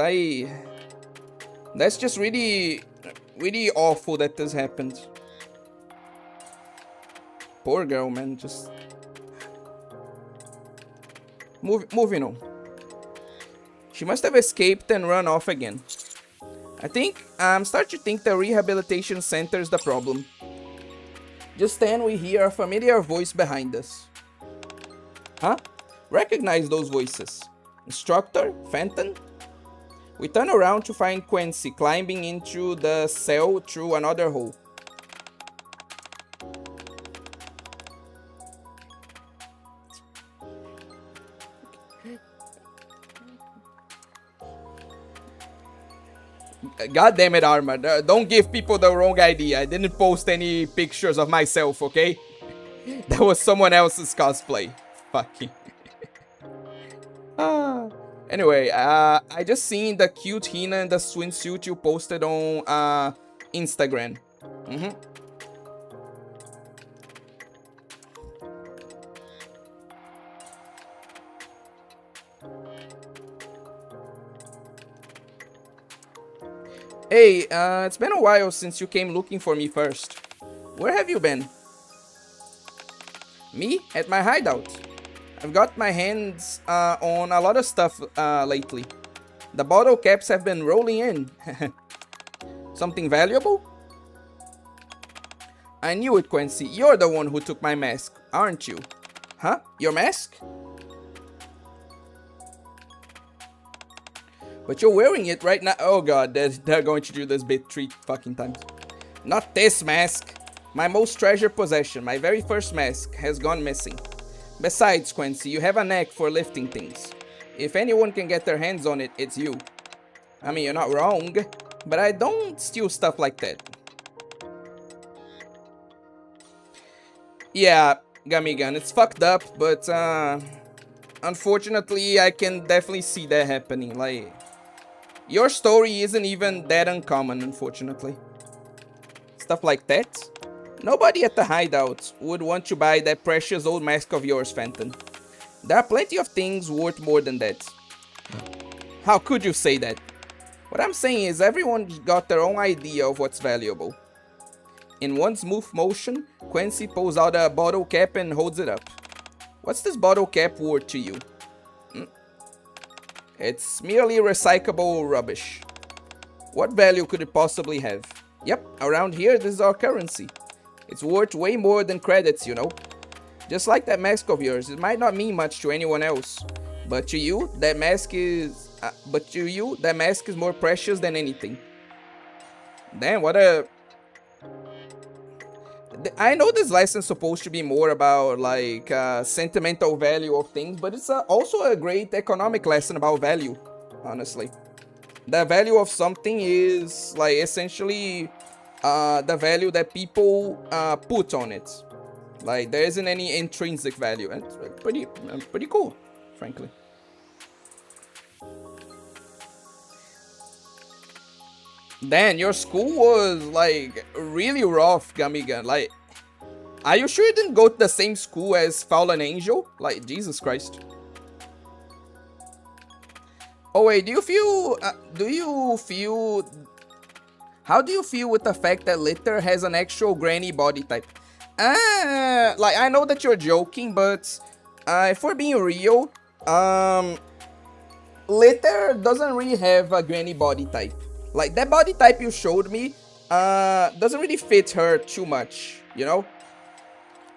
That's just really, really awful that this happened. Poor girl, man. Just moving on. She must have escaped and run off again. I'm starting to think the rehabilitation center is the problem. Just then we hear a familiar voice behind us. Huh? Recognize those voices. Instructor? Phantom? We turn around to find Quincy climbing into the cell through another hole. God damn it, Arma. Don't give people the wrong idea. I didn't post any pictures of myself, okay? That was someone else's cosplay. Fucking. Anyway, I just seen the cute Hina in the swimsuit you posted on Instagram. Hey, it's been a while since you came looking for me first. Where have you been? Me? At my hideout. I've got my hands on a lot of stuff lately. The bottle caps have been rolling in. Something valuable? I knew it, Quincy. You're the one who took my mask, aren't you? Huh? Your mask? But you're wearing it right now. Oh god, they're going to do this bit 3 fucking times. Not this mask. My most treasured possession, my very first mask, has gone missing. Besides, Quincy, you have a knack for lifting things. If anyone can get their hands on it, it's you. I mean, you're not wrong, but I don't steal stuff like that. Yeah, Gummy-gun, it's fucked up, but unfortunately, I can definitely see that happening. Like, your story isn't even that uncommon, unfortunately. Stuff like that? Nobody at the hideout would want to buy that precious old mask of yours, Fenton. There are plenty of things worth more than that. How could you say that? What I'm saying is everyone's got their own idea of what's valuable. In one smooth motion, Quincy pulls out a bottle cap and holds it up. What's this bottle cap worth to you? It's merely recyclable rubbish. What value could it possibly have? Yep, around here this is our currency. It's worth way more than credits, you know. Just like that mask of yours, it might not mean much to anyone else. But to you, that mask is more precious than anything. Damn, what a... I know this lesson is supposed to be more about like sentimental value of things, but it's also a great economic lesson about value, honestly. The value of something is like essentially the value that people put on it. Like there isn't any intrinsic value, and it's pretty cool, frankly. Dan, your school was like really rough, Gummy-gun. Like, are you sure you didn't go to the same school as Fallen Angel? Like, Jesus Christ. Oh wait, how do you feel with the fact that Litter has an actual granny body type? Like, I know that you're joking, but if we're being real, Litter doesn't really have a granny body type. Like, that body type you showed me doesn't really fit her too much, you know?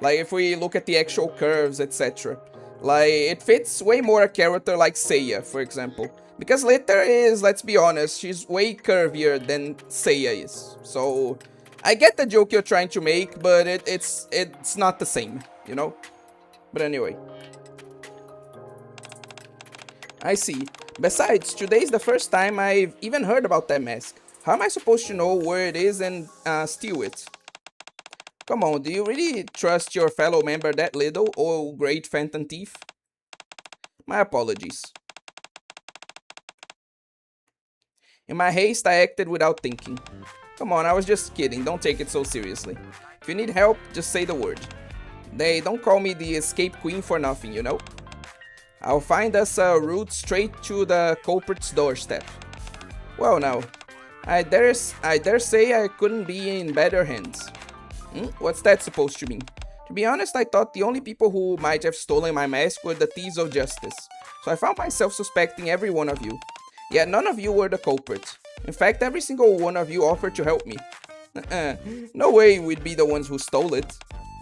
Like, if we look at the actual curves, etc. Like, it fits way more a character like Seiya, for example. Because Litter is, let's be honest, she's way curvier than Seiya is. So, I get the joke you're trying to make, but it's not the same, you know? But anyway. I see. Besides, today's the first time I've even heard about that mask. How am I supposed to know where it is and steal it? Come on, do you really trust your fellow member that little, oh great phantom thief? My apologies. In my haste, I acted without thinking. Come on, I was just kidding, don't take it so seriously. If you need help, just say the word. They don't call me the escape queen for nothing, you know? I'll find us a route straight to the culprit's doorstep. Well now, I dare say I couldn't be in better hands. What's that supposed to mean? To be honest, I thought the only people who might have stolen my mask were the thieves of justice. So I found myself suspecting every one of you. Yet none of you were the culprit. In fact, every single one of you offered to help me. No way we'd be the ones who stole it.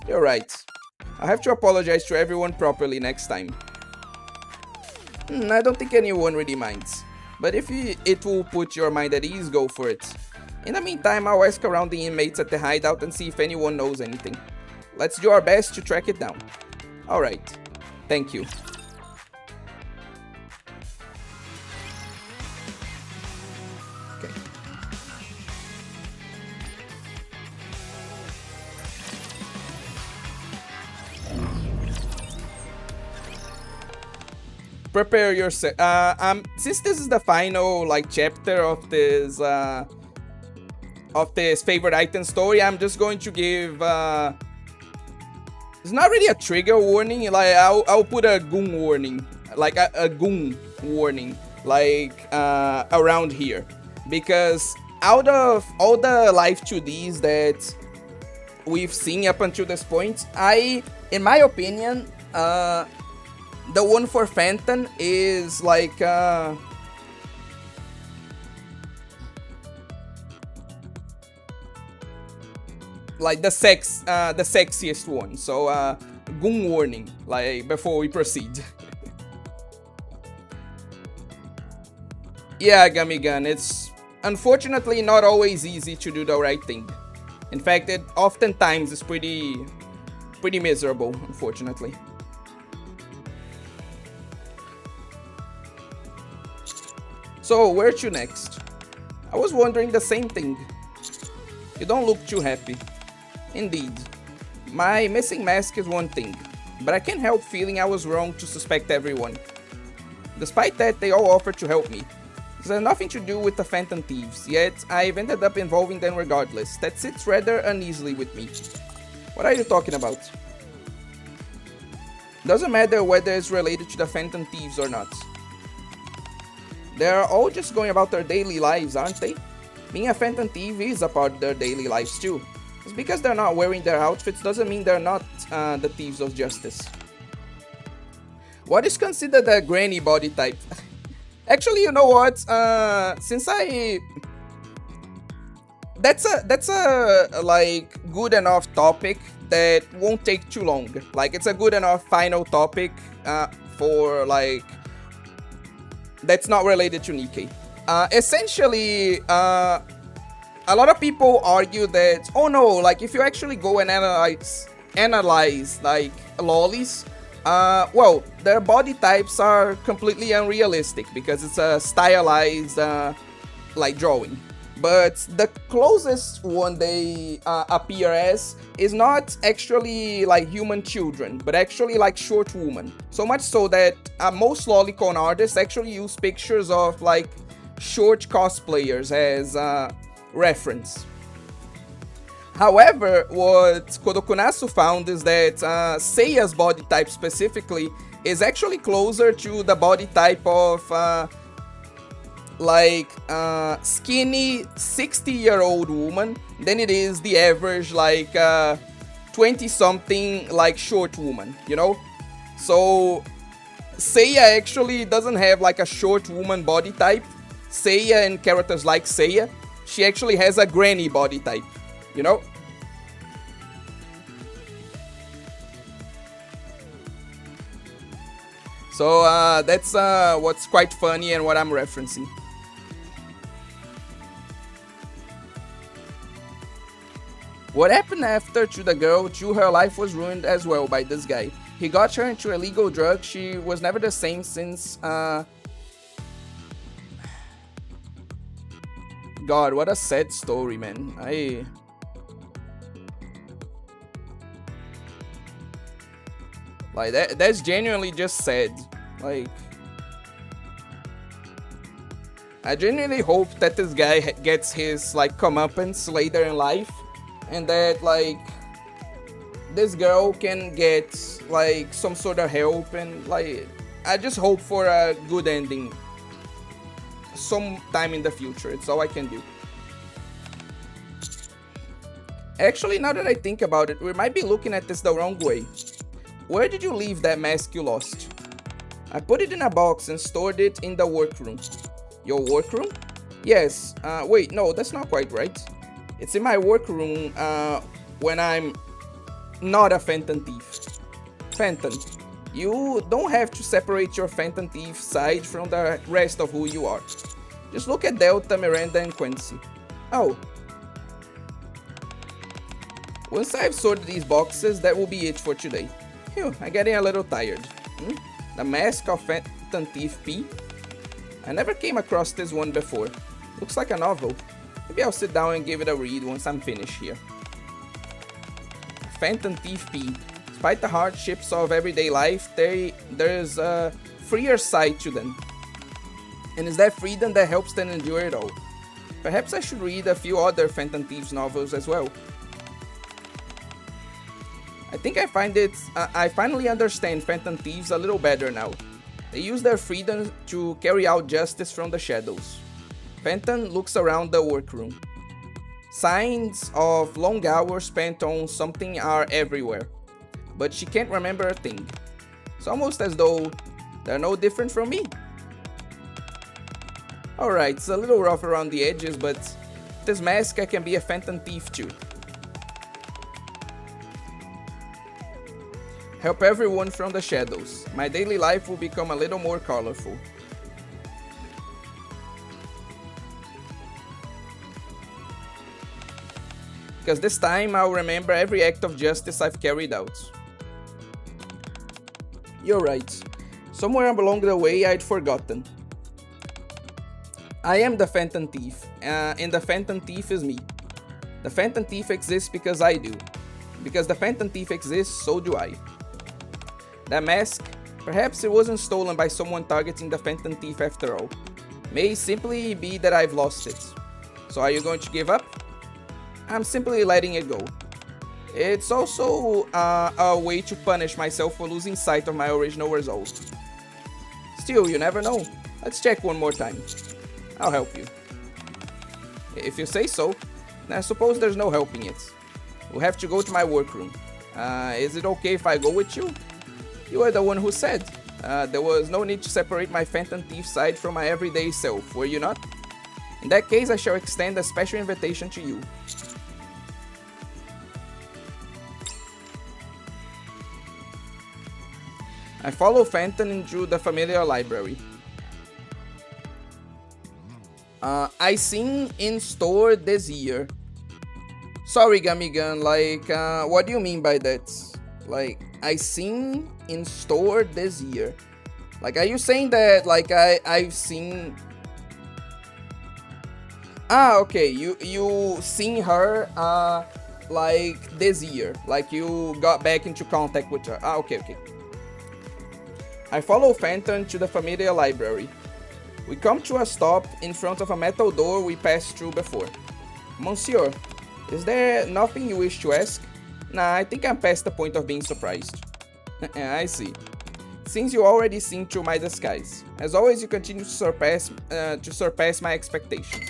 You're right. I'll have to apologize to everyone properly next time. I don't think anyone really minds. But if it will put your mind at ease, go for it. In the meantime, I'll ask around the inmates at the hideout and see if anyone knows anything. Let's do our best to track it down. Alright. Thank you. Okay. prepare yourself. Since this is the final like chapter of this favorite item story, I'm just going to give it's not really a trigger warning. Like I'll put a goon warning, like a goon warning, like around here, because out of all the live 2Ds that we've seen up until this point, in my opinion, the one for Phantom is like the sexiest one. So goon warning, like before we proceed. Yeah, Gummy-gun, it's unfortunately not always easy to do the right thing. In fact, it oftentimes is pretty miserable, unfortunately. So, where to next? I was wondering the same thing. You don't look too happy. Indeed. My missing mask is one thing, but I can't help feeling I was wrong to suspect everyone. Despite that, they all offered to help me. This has nothing to do with the Phantom Thieves, yet I've ended up involving them regardless. That sits rather uneasily with me. What are you talking about? Doesn't matter whether it's related to the Phantom Thieves or not. They're all just going about their daily lives, aren't they? Being a Phantom Thief is a part of their daily lives too. Just because they're not wearing their outfits doesn't mean they're not the thieves of justice. What is considered a granny body type? Actually, you know what? Since that's a like good enough topic that won't take too long. Like it's a good enough final topic for like that's not related to Nikke. Essentially, a lot of people argue that, oh no, like if you actually go and analyze like lolis, well, their body types are completely unrealistic because it's a stylized like drawing. But the closest one they appear as is not actually like human children, but actually like short women. So much so that most lolicon artists actually use pictures of like short cosplayers as reference. However, what Kodokunasu found is that Seiya's body type specifically is actually closer to the body type of skinny 60-year-old woman than it is the average like 20-something like short woman, you know? So Seiya actually doesn't have like a short woman body type. Seiya and characters like Seiya, she actually has a granny body type, you know? So that's what's quite funny and what I'm referencing. What happened after to the girl, too, her life was ruined as well by this guy. He got her into illegal drugs, she was never the same since... God, what a sad story, man. Like, that's genuinely just sad. Like... I genuinely hope that this guy gets his, like, comeuppance later in life. And that, like, this girl can get, like, some sort of help. And, like, I just hope for a good ending sometime in the future. It's all I can do. Actually, now that I think about it, we might be looking at this the wrong way. Where did you leave that mask you lost? I put it in a box and stored it in the workroom. Your workroom? Yes. Wait, no, that's not quite right. It's in my workroom when I'm not a Phantom Thief. Phantom, you don't have to separate your Phantom Thief side from the rest of who you are. Just look at Delta, Miranda, and Quincy. Oh. Once I've sorted these boxes, that will be it for today. Phew, I'm getting a little tired. The Mask of Phantom Thief P? I never came across this one before. Looks like a novel. Maybe I'll sit down and give it a read once I'm finished here. Phantom Thief P. Despite the hardships of everyday life, there's freer side to them. And it's that freedom that helps them endure it all. Perhaps I should read a few other Phantom Thieves novels as well. I think I finally understand Phantom Thieves a little better now. They use their freedom to carry out justice from the shadows. Phantom looks around the workroom. Signs of long hours spent on something are everywhere, but she can't remember a thing. It's almost as though they're no different from me. Alright, it's a little rough around the edges, but with this mask I can be a Phantom Thief too. Help everyone from the shadows. My daily life will become a little more colorful. Because this time I'll remember every act of justice I've carried out. You're right. Somewhere along the way I'd forgotten. I am the Phantom Thief, and the Phantom Thief is me. The Phantom Thief exists because I do. Because the Phantom Thief exists, so do I. That mask, perhaps it wasn't stolen by someone targeting the Phantom Thief after all. May simply be that I've lost it. So are you going to give up? I'm simply letting it go. It's also a way to punish myself for losing sight of my original resolve. Still, you never know. Let's check one more time. I'll help you. If you say so, then I suppose there's no helping it. We'll have to go to my workroom. Is it okay if I go with you? You are the one who said. There was no need to separate my Phantom Thief side from my everyday self, were you not? In that case, I shall extend a special invitation to you. I follow Phantom into the familiar library. I seen in store this year. Sorry, Gummy-gun, like, what do you mean by that? Like, I seen in store this year. Like, are you saying that, like, I've seen... Ah, okay, you seen her, like, this year. Like, you got back into contact with her. Ah, okay. I follow Phantom to the familiar library. We come to a stop in front of a metal door we passed through before. Monsieur, is there nothing you wish to ask? Nah, I think I'm past the point of being surprised. I see. Seems you already seen through my disguise. As always, you continue to surpass my expectations.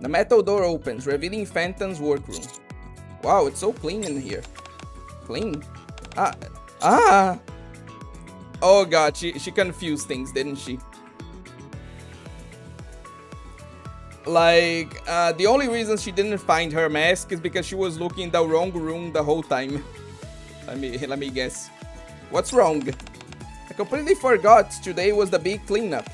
The metal door opens, revealing Phantom's workroom. Wow, it's so clean in here. Clean? Oh god, she confused things, didn't she? Like, the only reason she didn't find her mask is because she was looking in the wrong room the whole time. Let me guess. What's wrong? I completely forgot today was the big cleanup.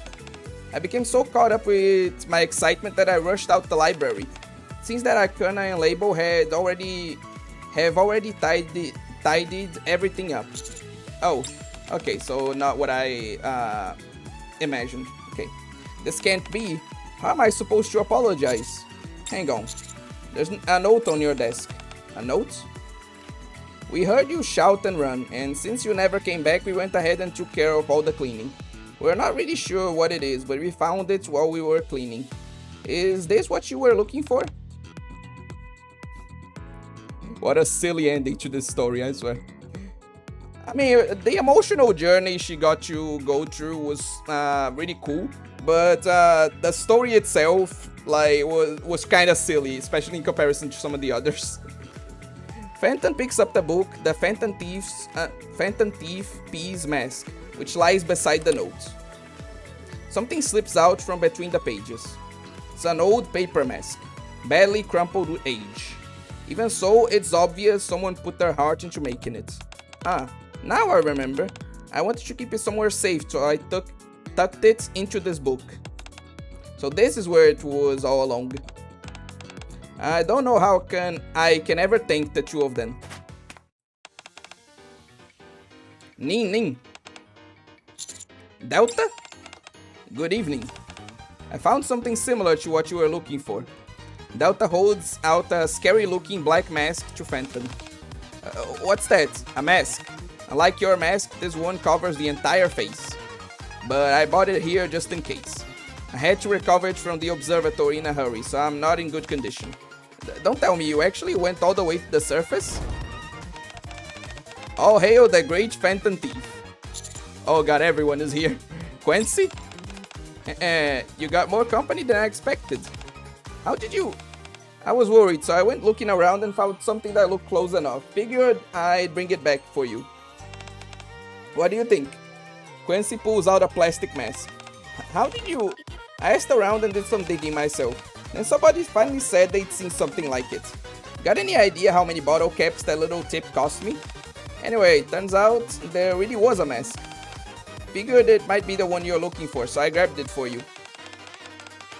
I became so caught up with my excitement that I rushed out the library. It seems that Arcana and Label have already tidied everything up. Oh, okay, so not what I imagined. Okay, this can't be. How am I supposed to apologize? Hang on. There's a note on your desk. A note? We heard you shout and run, and since you never came back, we went ahead and took care of all the cleaning. We're not really sure what it is, but we found it while we were cleaning. Is this what you were looking for? What a silly ending to this story, I swear. I mean, the emotional journey she got to go through was really cool, but the story itself, like, was kind of silly, especially in comparison to some of the others. Phantom picks up the book, The Phantom Thief P's Mask, which lies beside the note. Something slips out from between the pages. It's an old paper mask, badly crumpled with age. Even so, it's obvious someone put their heart into making it. Ah, now I remember. I wanted to keep it somewhere safe, so I tucked it into this book. So this is where it was all along. I don't know how I can ever thank the two of them. Ning. Delta? Good evening. I found something similar to what you were looking for. Delta holds out a scary-looking black mask to Phantom. What's that? A mask? Unlike your mask, this one covers the entire face. But I bought it here just in case. I had to recover it from the observatory in a hurry, so I'm not in good condition. Don't tell me you actually went all the way to the surface? All hail the great phantom thief. Oh god, everyone is here. Quincy? You got more company than I expected. How did you... I was worried, so I went looking around and found something that looked close enough. Figured I'd bring it back for you. What do you think? Quincy pulls out a plastic mask. How did you... I asked around and did some digging myself. Then somebody finally said they'd seen something like it. Got any idea how many bottle caps that little tip cost me? Anyway, turns out there really was a mask. Figured it might be the one you're looking for, so I grabbed it for you.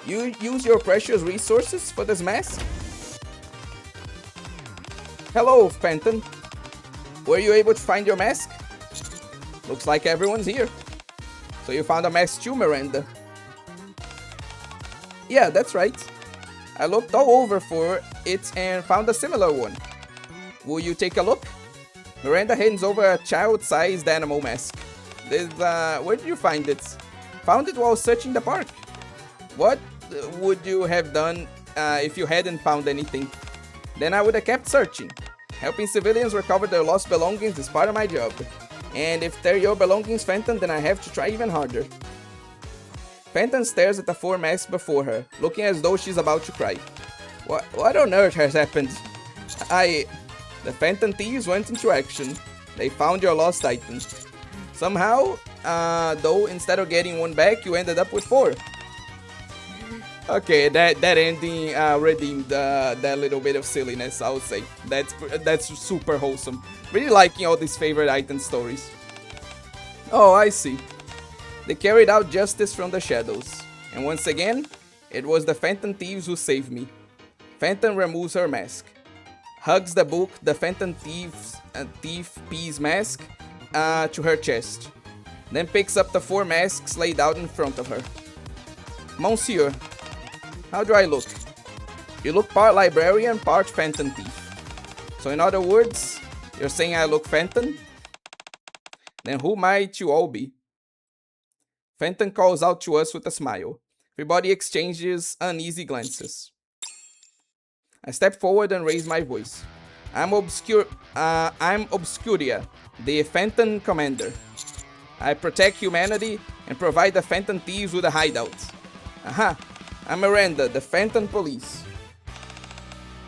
You use your precious resources for this mask? Hello, Phantom. Were you able to find your mask? Looks like everyone's here. So you found a mask too, Miranda? Yeah, that's right. I looked all over for it and found a similar one. Will you take a look? Miranda hands over a child-sized animal mask. Where did you find it? Found it while searching the park. What would you have done if you hadn't found anything? Then I would have kept searching. Helping civilians recover their lost belongings is part of my job. And if they're your belongings, Phantom, then I have to try even harder. Phantom stares at the 4 masks before her, looking as though she's about to cry. What on earth has happened? The Phantom Thieves went into action. They found your lost item. Somehow, though, instead of getting one back, you ended up with 4. Okay, that ending redeemed that little bit of silliness, I would say. That's super wholesome. Really liking all these favorite item stories. Oh, I see. They carried out justice from the shadows. And once again, it was the Phantom Thieves who saved me. Phantom removes her mask. Hugs the book, the Phantom Thief P's mask, to her chest. Then picks up the 4 masks laid out in front of her. Monsieur, how do I look? You look part librarian, part Phantom Thief. So in other words, you're saying I look Phantom? Then who might you all be? Phantom calls out to us with a smile. Everybody exchanges uneasy glances. I step forward and raise my voice. I'm Obscuria, the Phantom Commander. I protect humanity and provide the Phantom Thieves with a hideout. Aha! I'm Miranda, the Phantom Police.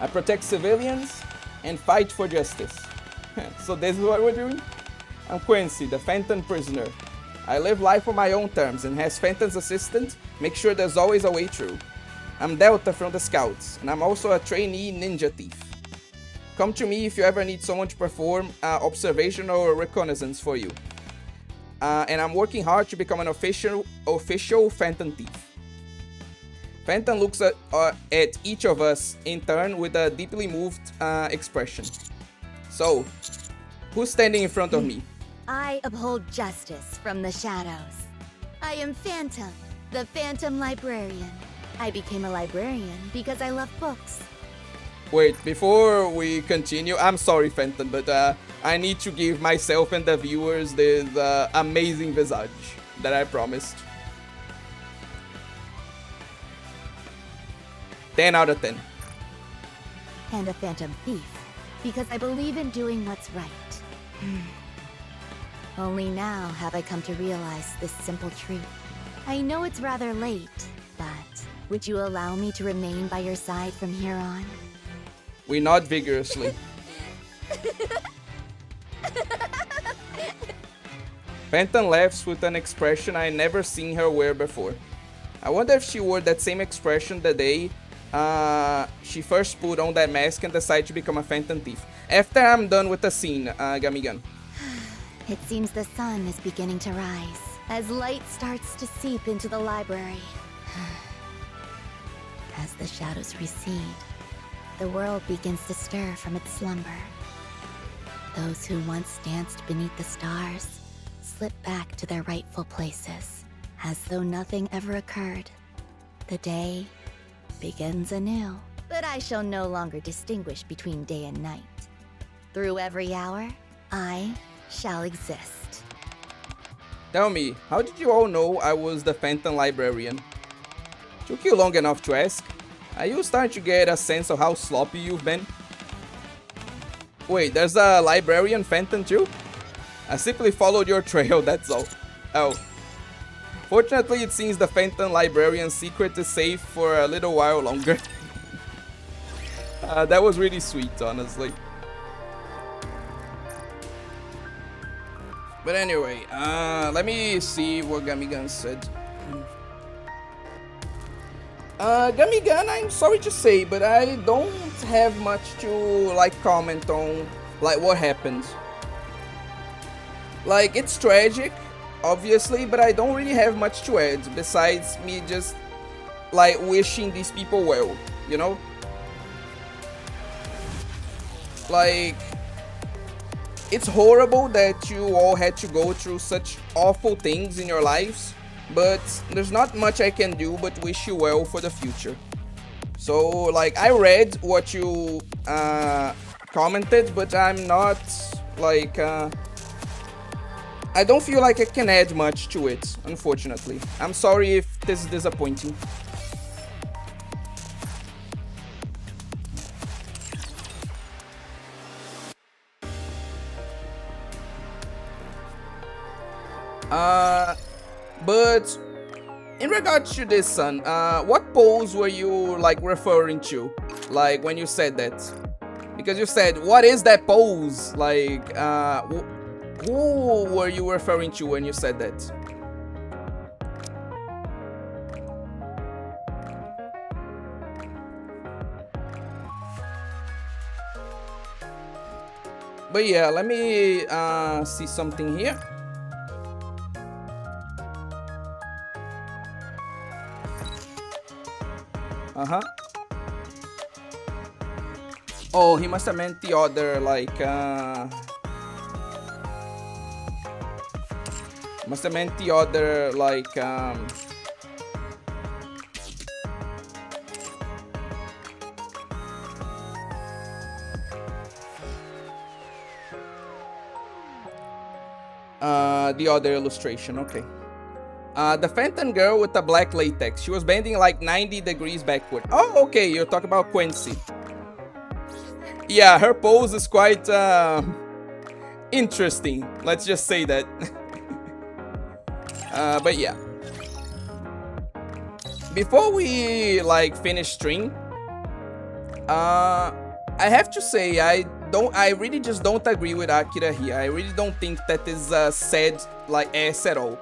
I protect civilians and fight for justice. So this is what we're doing? I'm Quincy, the Phantom Prisoner. I live life on my own terms and as Phantom's assistant, make sure there's always a way through. I'm Delta from the Scouts, and I'm also a trainee ninja thief. Come to me if you ever need someone to perform observation or reconnaissance for you. And I'm working hard to become an official Phantom Thief. Phantom looks at each of us in turn with a deeply moved expression. So, who's standing in front of me? I uphold justice from the shadows. I am Phantom, the Phantom Librarian. I became a librarian because I love books. Wait, before we continue, I'm sorry, Phantom, but I need to give myself and the viewers this amazing visage that I promised. 10 out of 10. And a Phantom Thief, because I believe in doing what's right. Only now have I come to realize this simple truth. I know it's rather late, but would you allow me to remain by your side from here on? We nod vigorously. Phantom laughs with an expression I never seen her wear before. I wonder if she wore that same expression the day she first put on that mask and decided to become a Phantom Thief. After I'm done with the scene, Gamigan. It seems the sun is beginning to rise as light starts to seep into the library. As the shadows recede, the world begins to stir from its slumber. Those who once danced beneath the stars slip back to their rightful places, as though nothing ever occurred. The day begins anew, but I shall no longer distinguish between day and night. Through every hour, I shall exist. Tell me, how did you all know I was the Phantom Librarian? Took you long enough to ask? Are you starting to get a sense of how sloppy you've been? Wait, there's a Librarian Phantom too? I simply followed your trail, that's all. Oh. Fortunately, it seems the Phantom Librarian's secret is safe for a little while longer. That was really sweet, honestly. But anyway, let me see what Gummy said. Gummy, I'm sorry to say, but I don't have much to, like, comment on, like, what happened. Like, it's tragic, obviously, but I don't really have much to add, besides me just, like, wishing these people well, you know? Like, it's horrible that you all had to go through such awful things in your lives, but there's not much I can do but wish you well for the future. So, like, I read what you commented, but I'm not, like, I don't feel like I can add much to it, unfortunately. I'm sorry if this is disappointing. But in regards to this, son, what pose were you, like, referring to, like, when you said that? Because you said, what is that pose? Like, who were you referring to when you said that? But yeah, let me see something here. Oh, he must have meant the other, like, must have meant the other, like, the other illustration, okay. The Phantom girl with the black latex. She was bending like 90 degrees backward. Oh, okay, you're talking about Quincy. Yeah, her pose is quite interesting. Let's just say that. But yeah. Before we, like, finish stream, I have to say I really just don't agree with Akira here. I really don't think that is a sad, like, ass at all.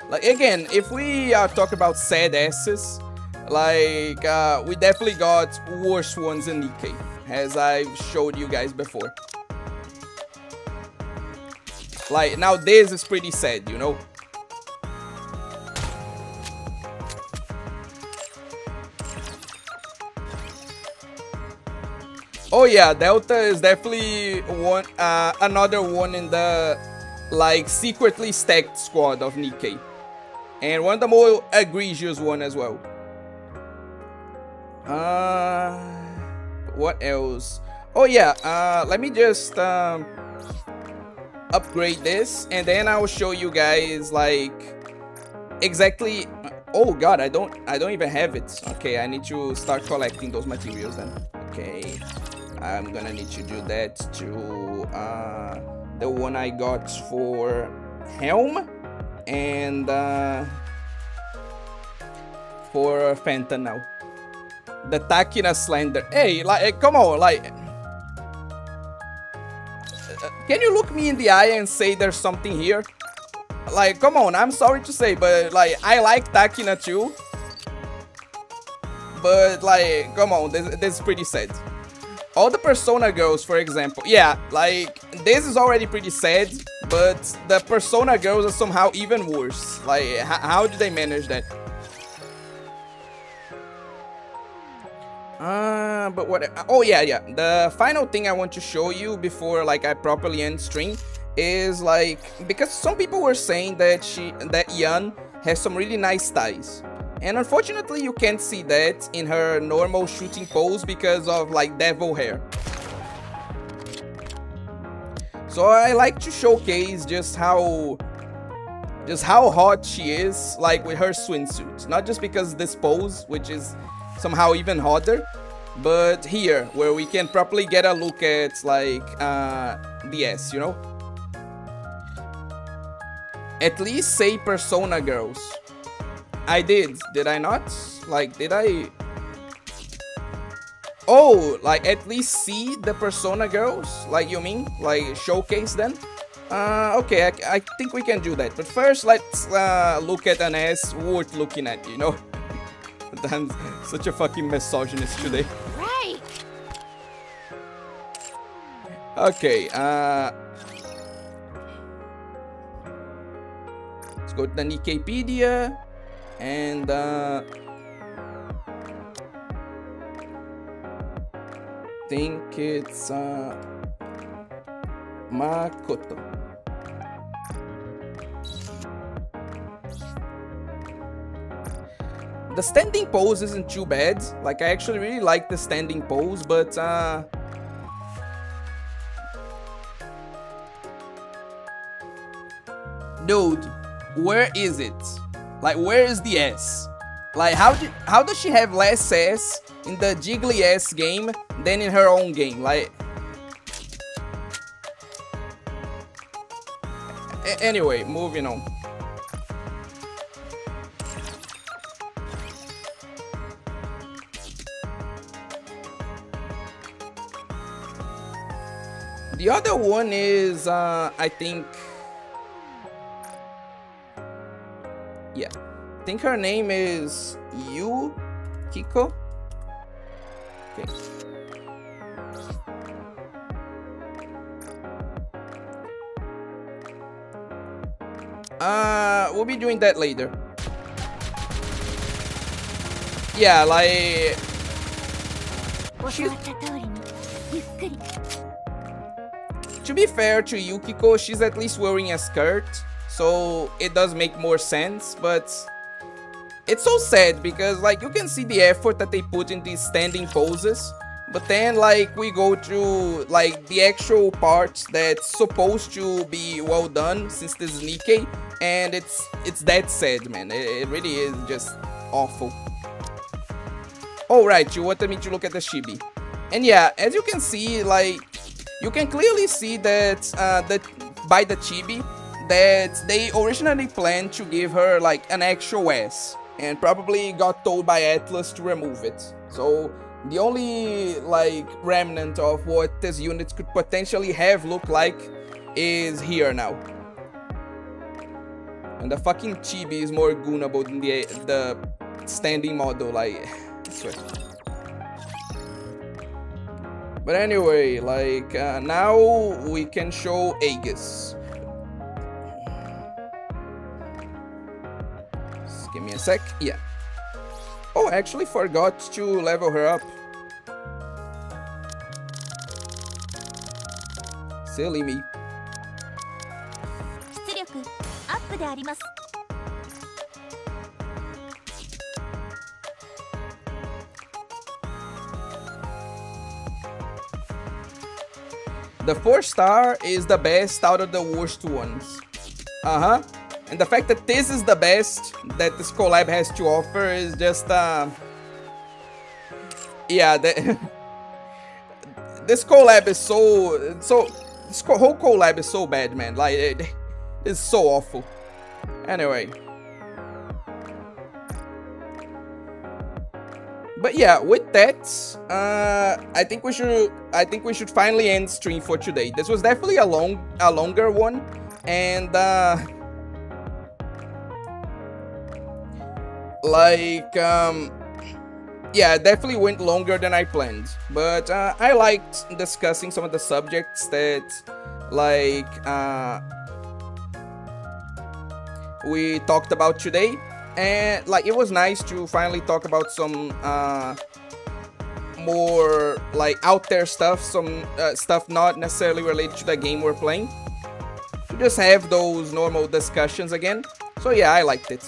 Like, again, if we are talking about sad asses, like, we definitely got worse ones in NIKKE, as I've showed you guys before. Like, now this is pretty sad, you know? Oh yeah, Delta is definitely one, another one in the, like, secretly stacked squad of NIKKE. And one of the more egregious one as well. What else? Oh yeah, let me just upgrade this, and then I will show you guys, like, exactly. Oh god, I don't even have it. Okay, I need to start collecting those materials then. Okay, I'm gonna need to do that to the one I got for Helm and for Phantom now. The Takina Slender. Hey, like, come on, like, can you look me in the eye and say there's something here? Like, come on, I'm sorry to say, but, like, I like Takina too. But, like, come on, this is pretty sad. All the Persona girls, for example. Yeah, like, this is already pretty sad, but the Persona girls are somehow even worse. Like, how do they manage that? But what? Oh yeah. The final thing I want to show you before, like, I properly end stream is, like, because some people were saying that Yan has some really nice thighs, and unfortunately you can't see that in her normal shooting pose because of, like, devil hair. So I like to showcase just how hot she is, like with her swimsuit. Not just because this pose, which is somehow even hotter, but here, where we can properly get a look at, like, the S, you know? At least say Persona girls. I did I not? Like, did I? Oh, like, at least see the Persona girls? Like, you mean? Like, showcase them? Okay, I think we can do that. But first, let's look at an ass worth looking at, you know? I'm such a fucking misogynist today. Right. Okay, let's go to the Nikkepedia and think it's Makoto. The standing pose isn't too bad. Like, I actually really like the standing pose, but dude, where is it? Like, where is the S? Like, how does she have less S in the Jiggly S game than in her own game? Like, anyway, moving on. The other one is, I think, yeah, I think her name is Yukiko. Okay. We'll be doing that later. Yeah, like, to be fair to Yukiko, she's at least wearing a skirt, so it does make more sense, but it's so sad because, like, you can see the effort that they put in these standing poses, but then, like, we go through, like, the actual parts that's supposed to be well done since this is Nikke, and it's that sad, man. It really is just awful. Oh, right, you wanted me to look at the chibi. And yeah, as you can see, like, you can clearly see that by the chibi that they originally planned to give her like an actual S and probably got told by Atlas to remove it. So the only like remnant of what this unit could potentially have looked like is here now. And the fucking chibi is more goonable than the standing model, like, I swear. But anyway, like, now we can show Aegis. Just give me a sec. Yeah. Oh, I actually forgot to level her up. Silly me. The 4-star is the best out of the worst ones. And the fact that this is the best that this collab has to offer is just yeah, this collab is this whole collab is so bad, man. Like, it's so awful. Anyway. But yeah, with that, I think we should finally end stream for today. This was definitely a longer one, and like, yeah, it definitely went longer than I planned. But I liked discussing some of the subjects that, like, we talked about today. And like, it was nice to finally talk about some more like out there stuff, some stuff not necessarily related to the game we're playing, to just have those normal discussions again. So yeah, I liked it.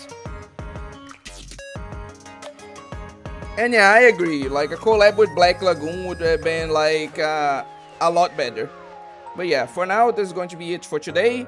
And yeah, I agree, like a collab with Black Lagoon would have been like a lot better. But yeah, for now, this is going to be it for today.